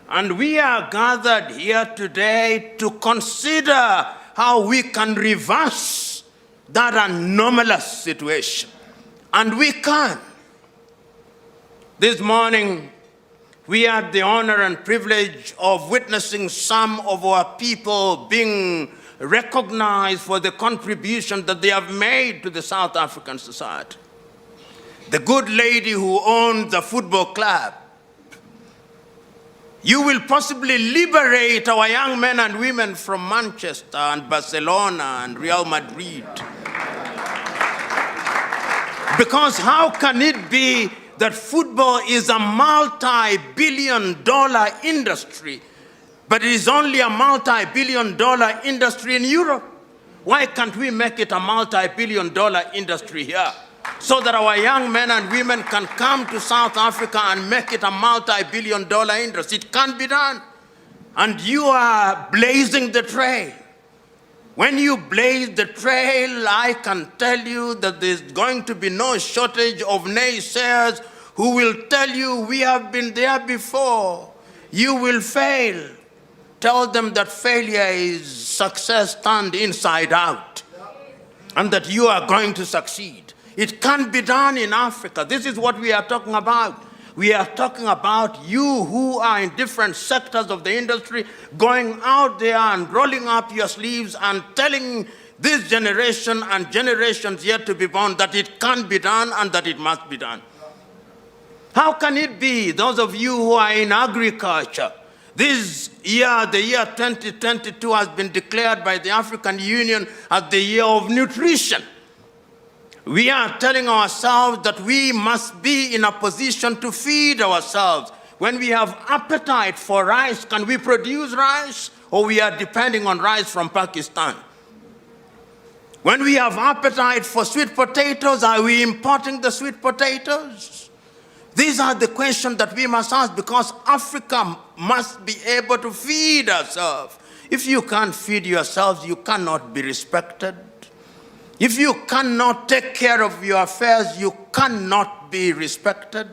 S1: And we are gathered here today to consider how we can reverse that anomalous situation. And we can. This morning, we had the honor and privilege of witnessing some of our people being recognized for the contribution that they have made to the South African society. The good lady who owns the football club. You will possibly liberate our young men and women from Manchester and Barcelona and Real Madrid. Because how can it be that football is a multi-billion-dollar industry, but it is only a multi-billion-dollar industry in Europe? Why can't we make it a multi-billion-dollar industry here, so that our young men and women can come to South Africa and make it a multi-billion-dollar industry? It can be done. And you are blazing the trail. When you blaze the trail, I can tell you that there's going to be no shortage of naysayers who will tell you, we have been there before. You will fail. Tell them that failure is success turned inside out, and that you are going to succeed. It can be done in Africa. This is what we are talking about. We are talking about you who are in different sectors of the industry going out there and rolling up your sleeves and telling this generation and generations yet to be born that it can be done and that it must be done. How can it be, those of you who are in agriculture, this year, the year 2022 has been declared by the African Union as the year of nutrition. We are telling ourselves that we must be in a position to feed ourselves. When we have appetite for rice, can we produce rice? Or we are depending on rice from Pakistan? When we have appetite for sweet potatoes, are we importing the sweet potatoes? These are the questions that we must ask, because Africa must be able to feed herself. If you can't feed yourselves, you cannot be respected. If you cannot take care of your affairs, you cannot be respected.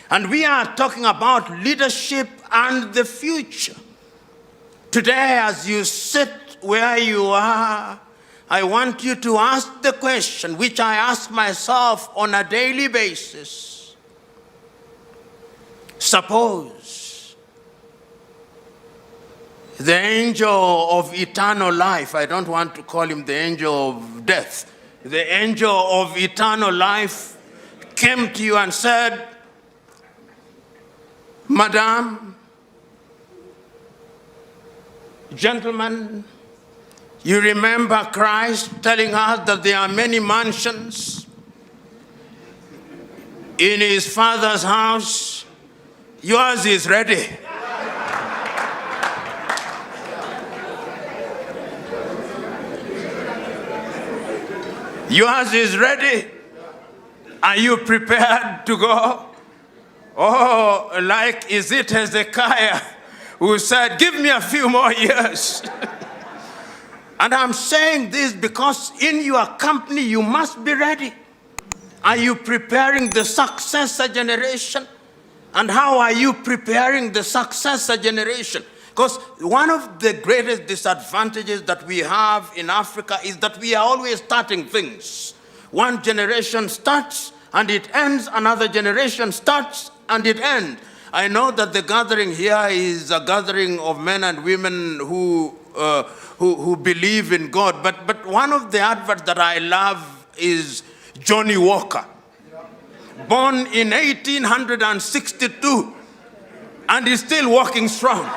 S1: And we are talking about leadership and the future. Today, as you sit where you are, I want you to ask the question which I ask myself on a daily basis. Suppose the angel of eternal life, I don't want to call him the angel of death, the angel of eternal life came to you and said, Madam, gentlemen, you remember Christ telling us that there are many mansions in his Father's house. Yours is ready. Yours is ready. Are you prepared to go? Oh, like, is it Hezekiah who said, give me a few more years? And I'm saying this because in your company, you must be ready. Are you preparing the successor generation? And how are you preparing the successor generation? Because one of the greatest disadvantages that we have in Africa is that we are always starting things. One generation starts and it ends, another generation starts and it ends. I know that the gathering here is a gathering of men and women who believe in God, but one of the adverts that I love is Johnny Walker, born in 1862, and is still walking strong.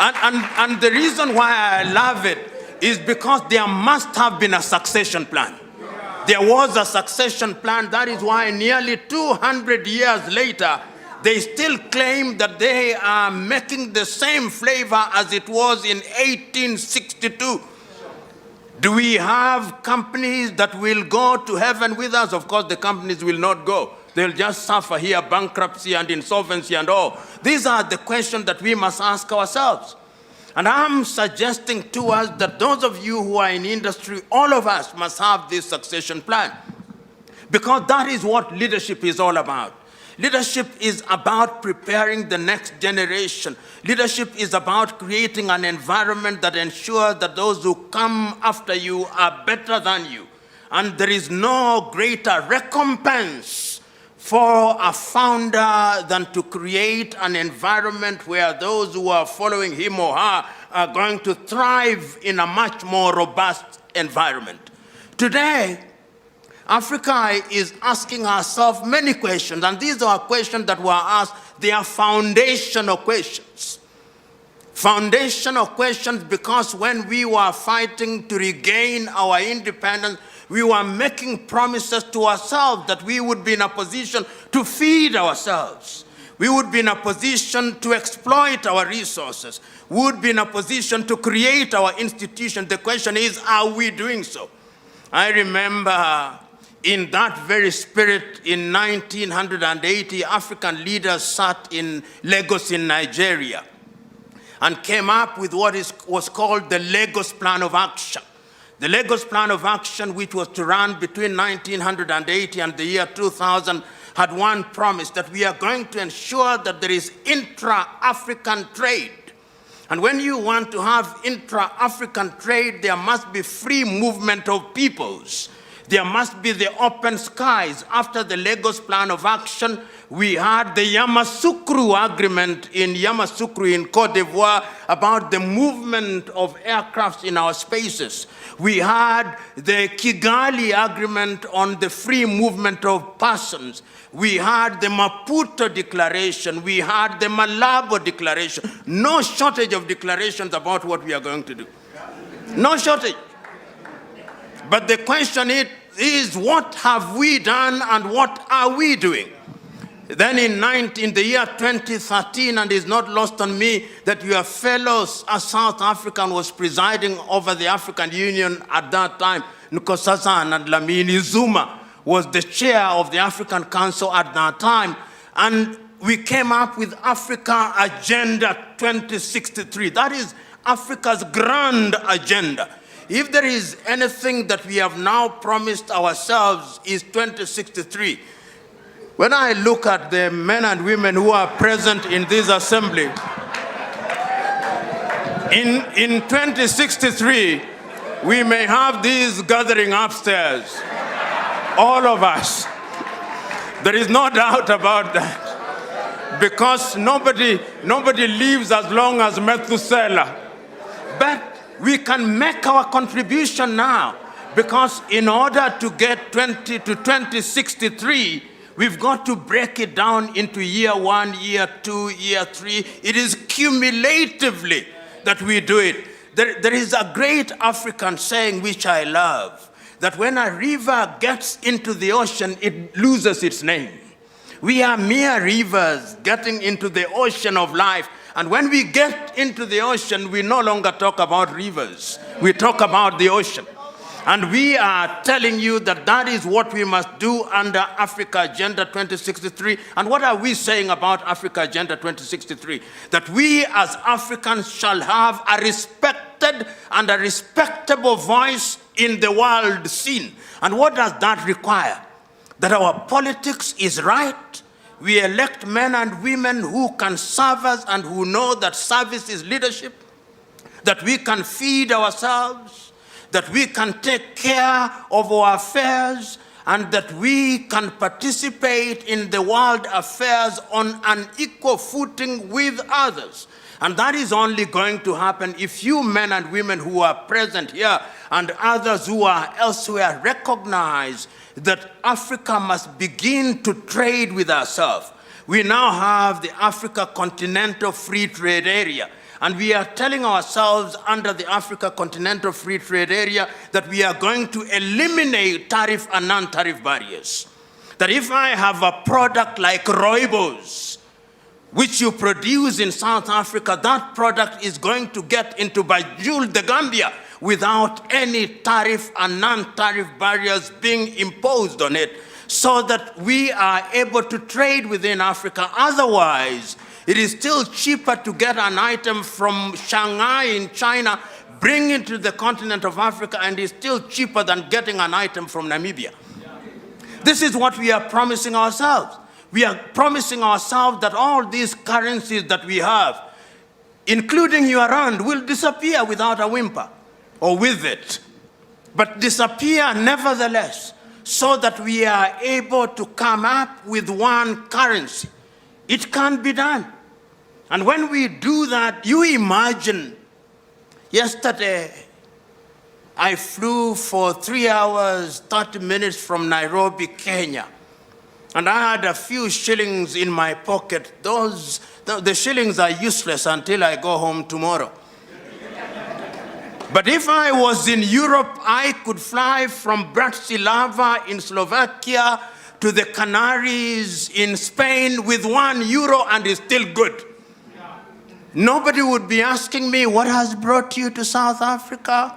S1: And the reason why I love it is because there must have been a succession plan. There was a succession plan. That is why nearly 200 years later, they still claim that they are making the same flavor as it was in 1862. Do we have companies that will go to heaven with us? Of course, the companies will not go. They'll just suffer here, bankruptcy and insolvency and all. These are the questions that we must ask ourselves. And I'm suggesting to us that those of you who are in industry, all of us must have this succession plan. Because that is what leadership is all about. Leadership is about preparing the next generation. Leadership is about creating an environment that ensures that those who come after you are better than you. And there is no greater recompense for a founder than to create an environment where those who are following him or her are going to thrive in a much more robust environment. Today, Africa is asking herself many questions, and these are questions that were asked. They are foundational questions. Foundational questions because when we were fighting to regain our independence, we were making promises to ourselves that we would be in a position to feed ourselves. We would be in a position to exploit our resources. We would be in a position to create our institutions. The question is, are we doing so? I remember in that very spirit, in 1980, African leaders sat in Lagos in Nigeria and came up with what was called the Lagos Plan of Action. The Lagos Plan of Action, which was to run between 1980 and the year 2000, had one promise, that we are going to ensure that there is intra-African trade. And when you want to have intra-African trade, there must be free movement of peoples. There must be the open skies. After the Lagos Plan of Action, we had the Yamoussoukro Agreement in Yamoussoukro in Cote d'Ivoire about the movement of aircrafts in our spaces. We had the Kigali Agreement on the free movement of persons. We had the Maputo Declaration. We had the Malabo Declaration. No shortage of declarations about what we are going to do. No shortage. But the question is what have we done and what are we doing? Then in the year 2013, and it's not lost on me that your fellow South African was presiding over the African Union at that time. Nkosazana and Dlamini Zuma was the chair of the African Council at that time. And we came up with Africa Agenda 2063. That is Africa's grand agenda. If there is anything that we have now promised ourselves is 2063. When I look at the men and women who are present in this assembly, in 2063, we may have this gathering upstairs, all of us. There is no doubt about that, because nobody lives as long as Methuselah. But we can make our contribution now, because in order to get 2063, we've got to break it down into year 1, year 2, year 3. It is cumulatively that we do it. There is a great African saying which I love, that when a river gets into the ocean, it loses its name. We are mere rivers getting into the ocean of life. And when we get into the ocean, we no longer talk about rivers. We talk about the ocean. And we are telling you that that is what we must do under Africa Agenda 2063. And what are we saying about Africa Agenda 2063? That we as Africans shall have a respected
S4: respected and a respectable voice in the world scene. And what does that require? That our politics is right. We elect men and women who can serve us and who know that service is leadership, that we can feed ourselves, that we can take care of our affairs, and that we can participate in the world affairs on an equal footing with others. And that is only going to happen if you men and women who are present here and others who are elsewhere recognize that Africa must begin to trade with ourselves. We now have the Africa Continental Free Trade Area. And we are telling ourselves under the Africa Continental Free Trade Area that we are going to eliminate tariff and non-tariff barriers. That if I have a product like rooibos, which you produce in South Africa, that product is going to get into Banjul, the Gambia, without any tariff and non-tariff barriers being imposed on it, so that we are able to trade within Africa. Otherwise, it is still cheaper to get an item from Shanghai in China, bring it to the continent of Africa, and it's still cheaper than getting an item from Namibia. This is what we are promising ourselves. We are promising ourselves that all these currencies that we have, including your rand, will disappear without a whimper, or with it. But disappear nevertheless, so that we are able to come up with one currency. It can be done. And when we do that, you imagine, yesterday, I flew for 3 hours, 30 minutes from Nairobi, Kenya. And I had a few shillings in my pocket. The shillings are useless until I go home tomorrow. But if I was in Europe, I could fly from Bratislava in Slovakia to the Canaries in Spain with €1 and it's still good. Nobody would be asking me, what has brought you to South Africa?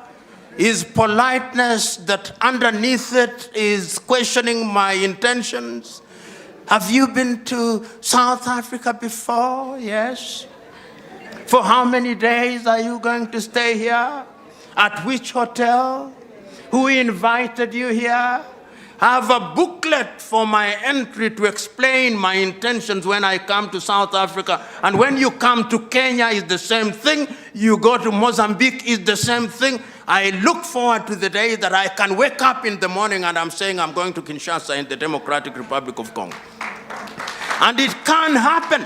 S4: Is politeness that underneath it is questioning my intentions? Have you been to South Africa before? Yes. For how many days are you going to stay here? At which hotel? Who invited you here? I have a booklet for my entry to explain my intentions when I come to South Africa. And when you come to Kenya, it's the same thing. You go to Mozambique, it's the same thing. I look forward to the day that I can wake up in the morning and I'm saying I'm going to Kinshasa in the Democratic Republic of Congo. And it can happen.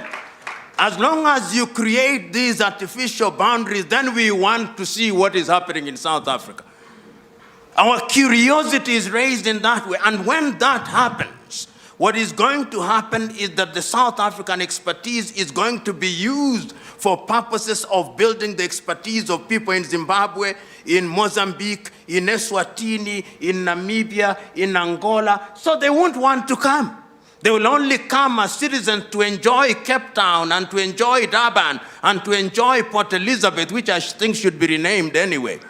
S4: As long as you create these artificial boundaries, then we want to see what is happening in South Africa. Our curiosity is raised in that way. And when that happens, what is going to happen is that the South African expertise is going to be used for purposes of building the expertise of people in Zimbabwe, in Mozambique, in Eswatini, in Namibia, in Angola. So they won't want to come. They will only come as citizens to enjoy Cape Town and to enjoy Durban and to enjoy Port Elizabeth, which I think should be renamed anyway.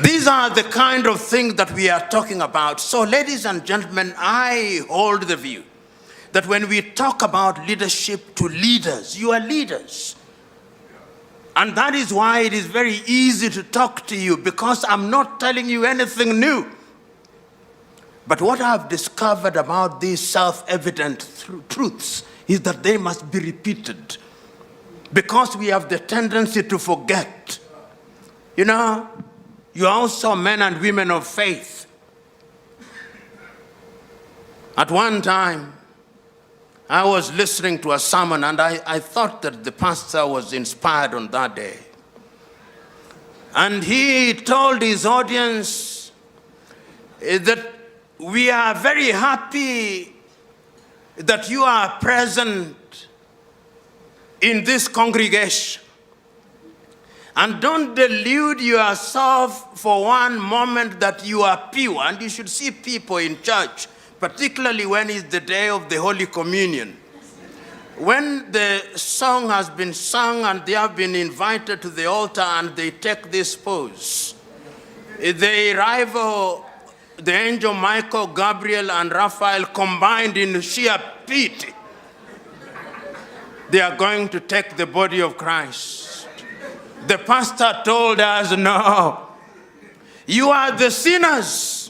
S4: These are the kind of things that we are talking about. So, ladies and gentlemen, I hold the view that when we talk about leadership to leaders, you are leaders. And that is why it is very easy to talk to you, because I'm not telling you anything new. But what I've discovered about these self-evident truths is that they must be repeated, because we have the tendency to forget. You know, you are also men and women of faith. At one time, I was listening to a sermon and I thought that the pastor was inspired on that day. And he told his audience that we are very happy that you are present in this congregation. And don't delude yourself for one moment that you are pure. And you should see people in church, particularly when it's the day of the Holy Communion. When the song has been sung and they have been invited to the altar and they take this pose, they rival the angel Michael, Gabriel, and Raphael combined in sheer pity. they are going to take the body of Christ. The pastor told us, no, you are the sinners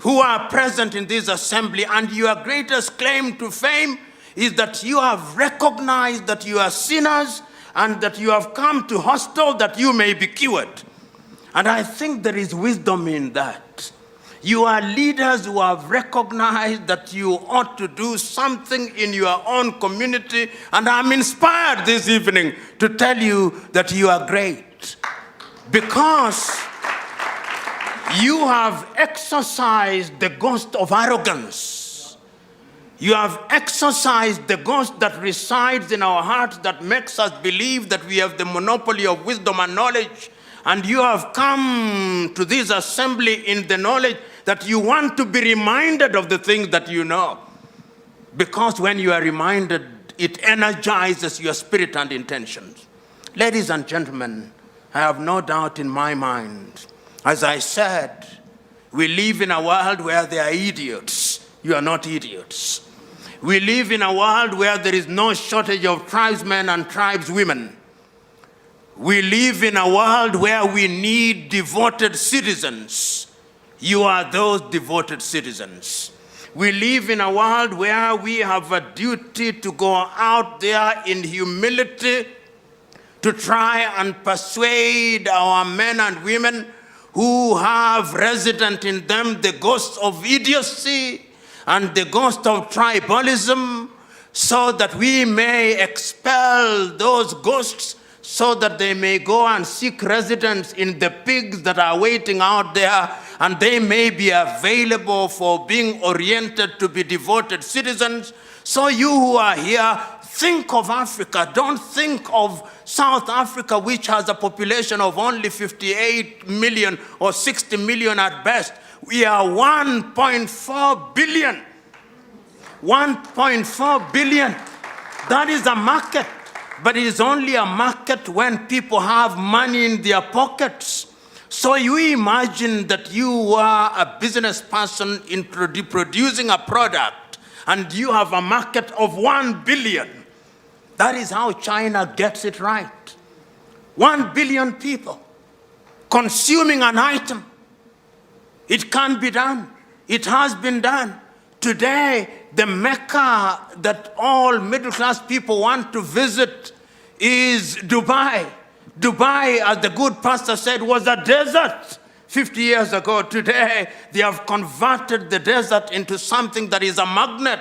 S4: who are present in this assembly, and your greatest claim to fame is that you have recognized that you are sinners and that you have come to hostel that you may be cured. And I think there is wisdom in that. You are leaders who have recognized that you ought to do something in your own community, and I'm inspired this evening to tell you that you are great because you have exercised the ghost of arrogance. You have exercised the ghost that resides in our hearts that makes us believe that we have the monopoly of wisdom and knowledge. And you have come to this assembly in the knowledge that you want to be reminded of the things that you know. Because when you are reminded, it energizes your spirit and intentions. Ladies and gentlemen, I have no doubt in my mind, as I said, we live in a world where there are idiots. You are not idiots. We live in a world where there is no shortage of tribesmen and tribeswomen. We live in a world where we need devoted citizens. You are those devoted citizens. We live in a world where we have a duty to go out there in humility to try and persuade our men and women who have resident in them the ghost of idiocy and the ghost of tribalism, so that we may expel those ghosts, so that they may go and seek residence in the pigs that are waiting out there, and they may be available for being oriented to be devoted citizens. So you who are here, think of Africa. Don't think of South Africa, which has a population of only 58 million or 60 million at best. We are 1.4 billion. 1.4 billion. That is a market. But it is only a market when people have money in their pockets. So you imagine that you are a business person in producing a product and you have a market of 1 billion. That is how China gets it right. 1 billion people consuming an item. It can be done. It has been done. Today, the Mecca that all middle-class people want to visit is Dubai. Dubai, as the good pastor said, was a desert 50 years ago. Today, they have converted the desert into something that is a magnet.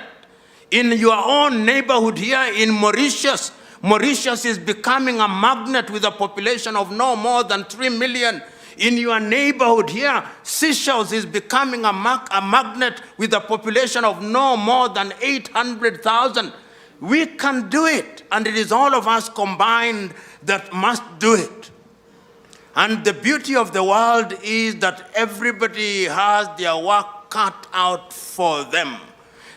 S4: In your own neighborhood here in Mauritius, Mauritius is becoming a magnet with a population of no more than 3 million. In your neighborhood here, Seychelles is becoming a magnet with a population of no more than 800,000. We can do it, and it is all of us combined that must do it. And the beauty of the world is that everybody has their work cut out for them.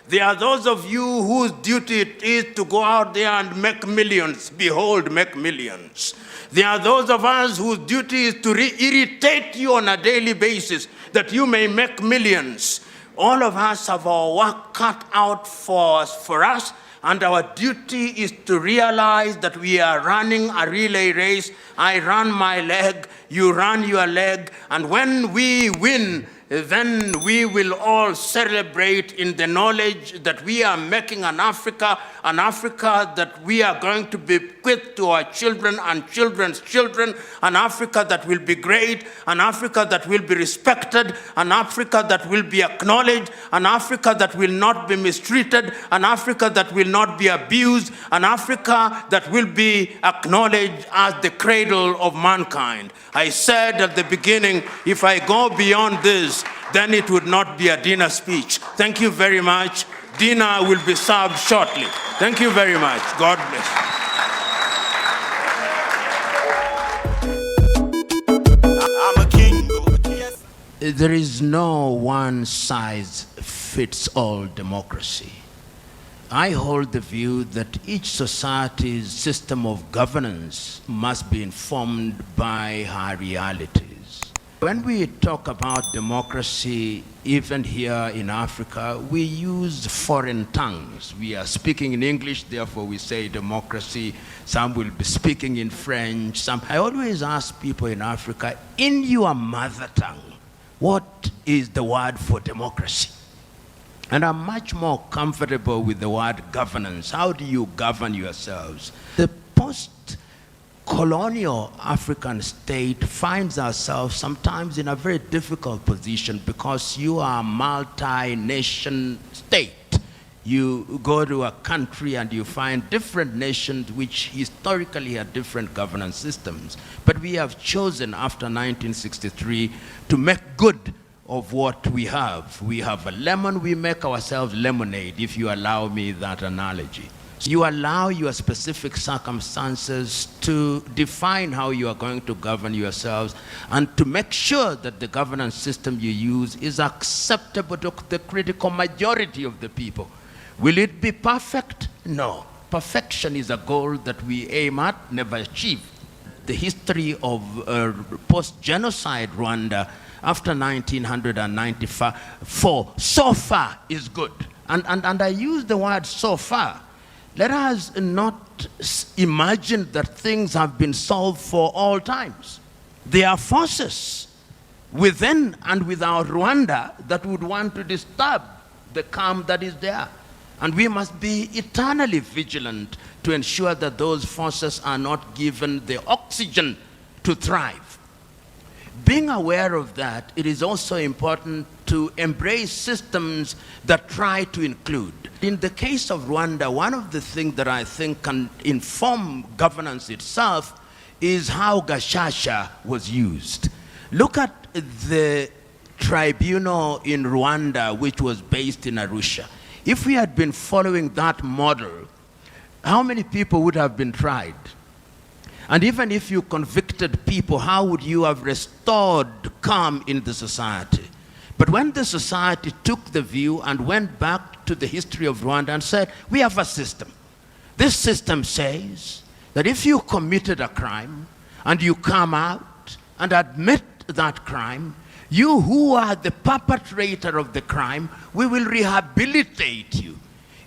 S4: There are those of you whose duty it is to go out there and make millions. Behold, make millions. There are those of us whose duty is to irritate you on a daily basis that you may make millions. All of us have our work cut out for us, and our duty is to realize that we are running a relay race. I run my leg, you run your leg, and when we win, then we will all celebrate in the knowledge that we are making an Africa that we are going to bequeath to our children and children's children, an Africa that will be great, an Africa that will be respected, an Africa that will be acknowledged, an Africa that will not be mistreated, an Africa that will not be abused, an Africa that will be acknowledged as the cradle of mankind. I said at the beginning, if I go beyond this, then it would not be a dinner speech. Thank you very much. Dinner will be served shortly. Thank you very much. God bless you.
S3: I'm a king. Yes.
S4: There is no one-size-fits-all democracy. I hold the view that each society's system of governance must be informed by her realities.
S1: When we talk about democracy, even here in Africa, we use foreign tongues. We are speaking in English, therefore we say democracy. Some will be speaking in French. I always ask people in Africa, in your mother tongue, what is the word for democracy? And I'm much more comfortable with the word governance. How do you govern yourselves? The post-colonial African state finds ourselves sometimes in a very difficult position because you are a multi-nation state. You go to a country and you find different nations which historically had different governance systems. But we have chosen after 1963 to make good of what we have. We have a lemon, we make ourselves lemonade, if you allow me that analogy. So you allow your specific circumstances to define how you are going to govern yourselves and to make sure that the governance system you use is acceptable to the critical majority of the people. Will it be perfect? No. Perfection is a goal that we aim at, never achieve. The history of post-genocide Rwanda after 1994, so far is good. And I use the word so far. Let us not imagine that things have been solved for all times. There are forces within and without Rwanda that would want to disturb the calm that is there. And we must be eternally vigilant to ensure that those forces are not given the oxygen to thrive. Being aware of that, it is also important to embrace systems that try to include. In the case of Rwanda, one of the things that I think can inform governance itself is how Gashasha was used. Look at the tribunal in Rwanda, which was based in Arusha. If we had been following that model, how many people would have been tried? And even if you convicted people, how would you have restored calm in the society? But when the society took the view and went back to the history of Rwanda and said, we have a system. This system says that if you committed a crime and you come out and admit that crime, you who are the perpetrator of the crime, we will rehabilitate you.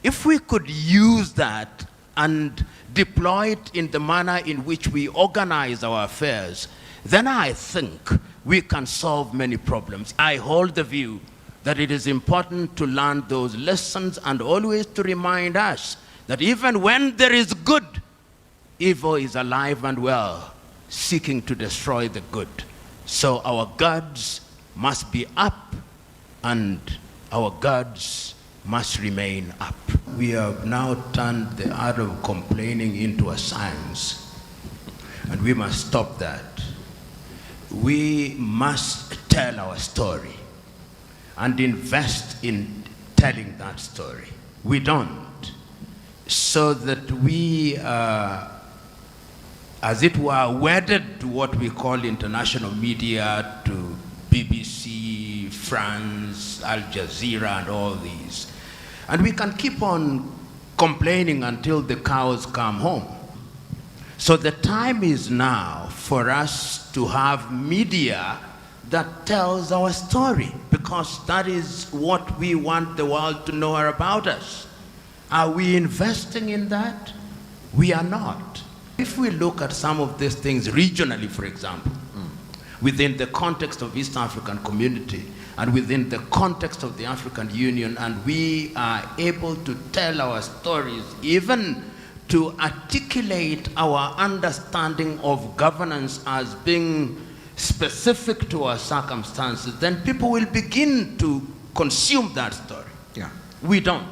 S1: If we could use that and deploy it in the manner in which we organize our affairs, then I think we can solve many problems. I hold the view that it is important to learn those lessons and always to remind us that even when there is good, evil is alive and well, seeking to destroy the good. So our guards must be up and our guards must remain up. We have now turned the art of complaining into a science, and we must stop that. We must tell our story and invest in telling that story. We don't. So that we are, as it were, wedded to what we call international media, to BBC, France, Al Jazeera, and all these. And we can keep on complaining until the cows come home. So the time is now for us to have media that tells our story, because that is what we want the world to know about us. Are we investing in that? We are not. If we look at some of these things regionally, for example, within the context of East African community and within the context of the African Union, and we are able to tell our stories, even to articulate our understanding of governance as being specific to our circumstances, then people will begin to consume that story.
S5: Yeah.
S1: We don't.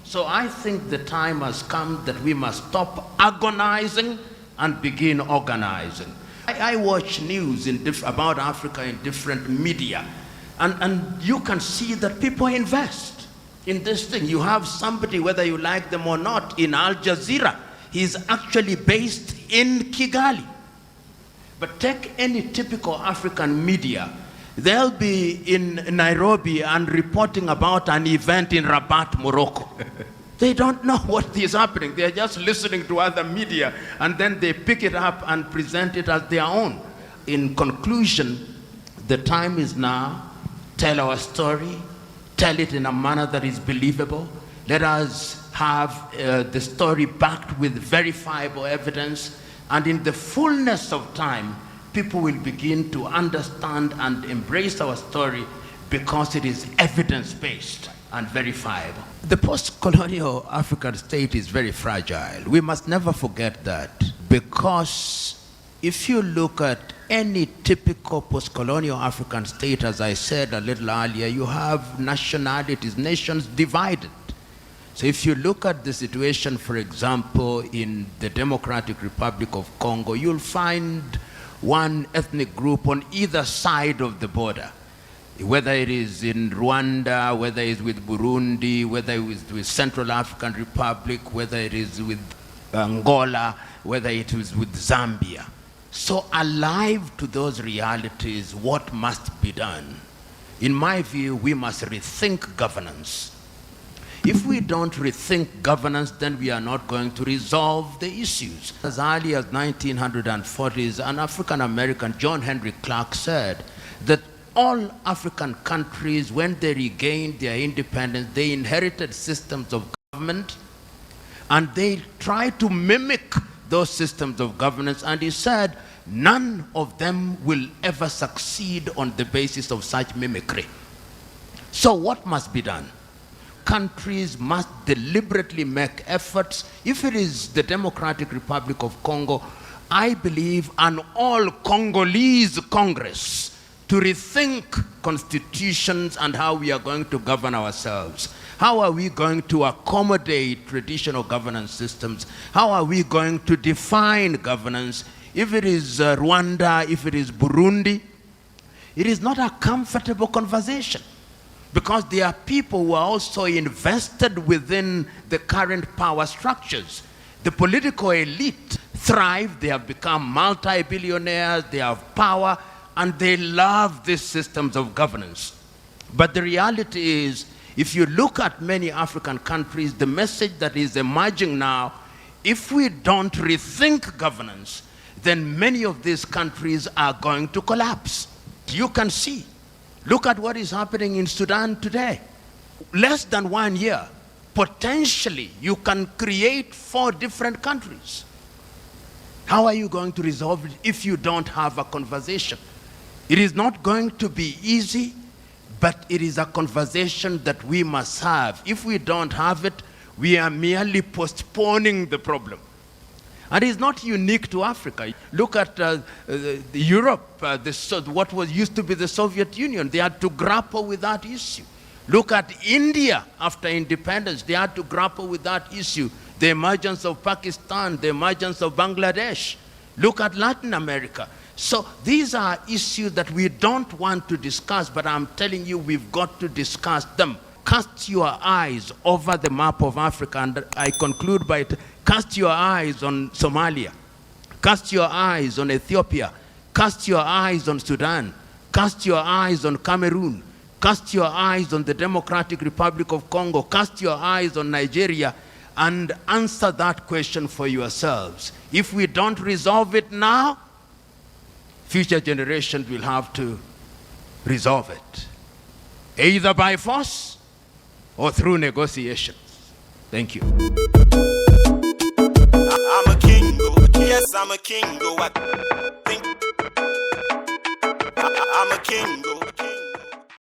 S1: So I think the time has come that we must stop agonizing and begin organizing. I watch news about Africa in different media, and you can see that people invest in this thing. You have somebody, whether you like them or not, in Al Jazeera. He's actually based in Kigali. But take any typical African media. They'll be in Nairobi and reporting about an event in Rabat, Morocco. They don't know what is happening. They're just listening to other media, and then they pick it up and present it as their own. In conclusion, The time is now. Tell our story. Tell it in a manner that is believable. Let us have the story backed with verifiable evidence. And in the fullness of time, people will begin to understand and embrace our story because it is evidence-based and verifiable. The post-colonial African state is very fragile. We must never forget that, because if you look at any typical post-colonial African state, as I said a little earlier, you have nationalities, nations divided. So if you look at the situation, for example, in the Democratic Republic of Congo, you'll find one ethnic group on either side of the border. Whether it is in Rwanda, whether it is with Burundi, whether it is with Central African Republic, whether it is with Angola, whether it is with Zambia. So alive to those realities, what must be done? In my view, we must rethink governance. If we don't rethink governance, then we are not going to resolve the issues. As early as 1940s, an African-American, John Henry Clark, said that all African countries, when they regained their independence, they inherited systems of government, and they tried to mimic those systems of governance, and he said, none of them will ever succeed on the basis of such mimicry. So what must be done? Countries must deliberately make efforts. If it is the Democratic Republic of Congo, I believe an all-Congolese Congress to rethink constitutions and how we are going to govern ourselves. How are we going to accommodate traditional governance systems? How are we going to define governance? If it is Rwanda, if it is Burundi, it is not a comfortable conversation, because there are people who are also invested within the current power structures. The political elite thrive, they have become multi-billionaires, they have power, and they love these systems of governance. But the reality is, if you look at many African countries, the message that is emerging now, if we don't rethink governance, then many of these countries are going to collapse. You can see. Look at what is happening in Sudan today. Less than 1 year, potentially you can create 4 different countries. How are you going to resolve it if you don't have a conversation? It is not going to be easy, but it is a conversation that we must have. If we don't have it, we are merely postponing the problem. And it's not unique to Africa. Look at Europe, what was used to be the Soviet Union. They had to grapple with that issue. Look at India after independence. They had to grapple with that issue. The emergence of Pakistan, the emergence of Bangladesh. Look at Latin America. So these are issues that we don't want to discuss, but I'm telling you, we've got to discuss them. Cast your eyes over the map of Africa, and I conclude by cast your eyes on Somalia, cast your eyes on Ethiopia, cast your eyes on Sudan, cast your eyes on Cameroon, cast your eyes on the Democratic Republic of Congo, cast your eyes on Nigeria, and answer that question for yourselves. If we don't resolve it now, future generations will have to resolve it, either by force or through negotiations. Thank you.
S3: I'm a king, yes, I'm a king. I think I'm a king.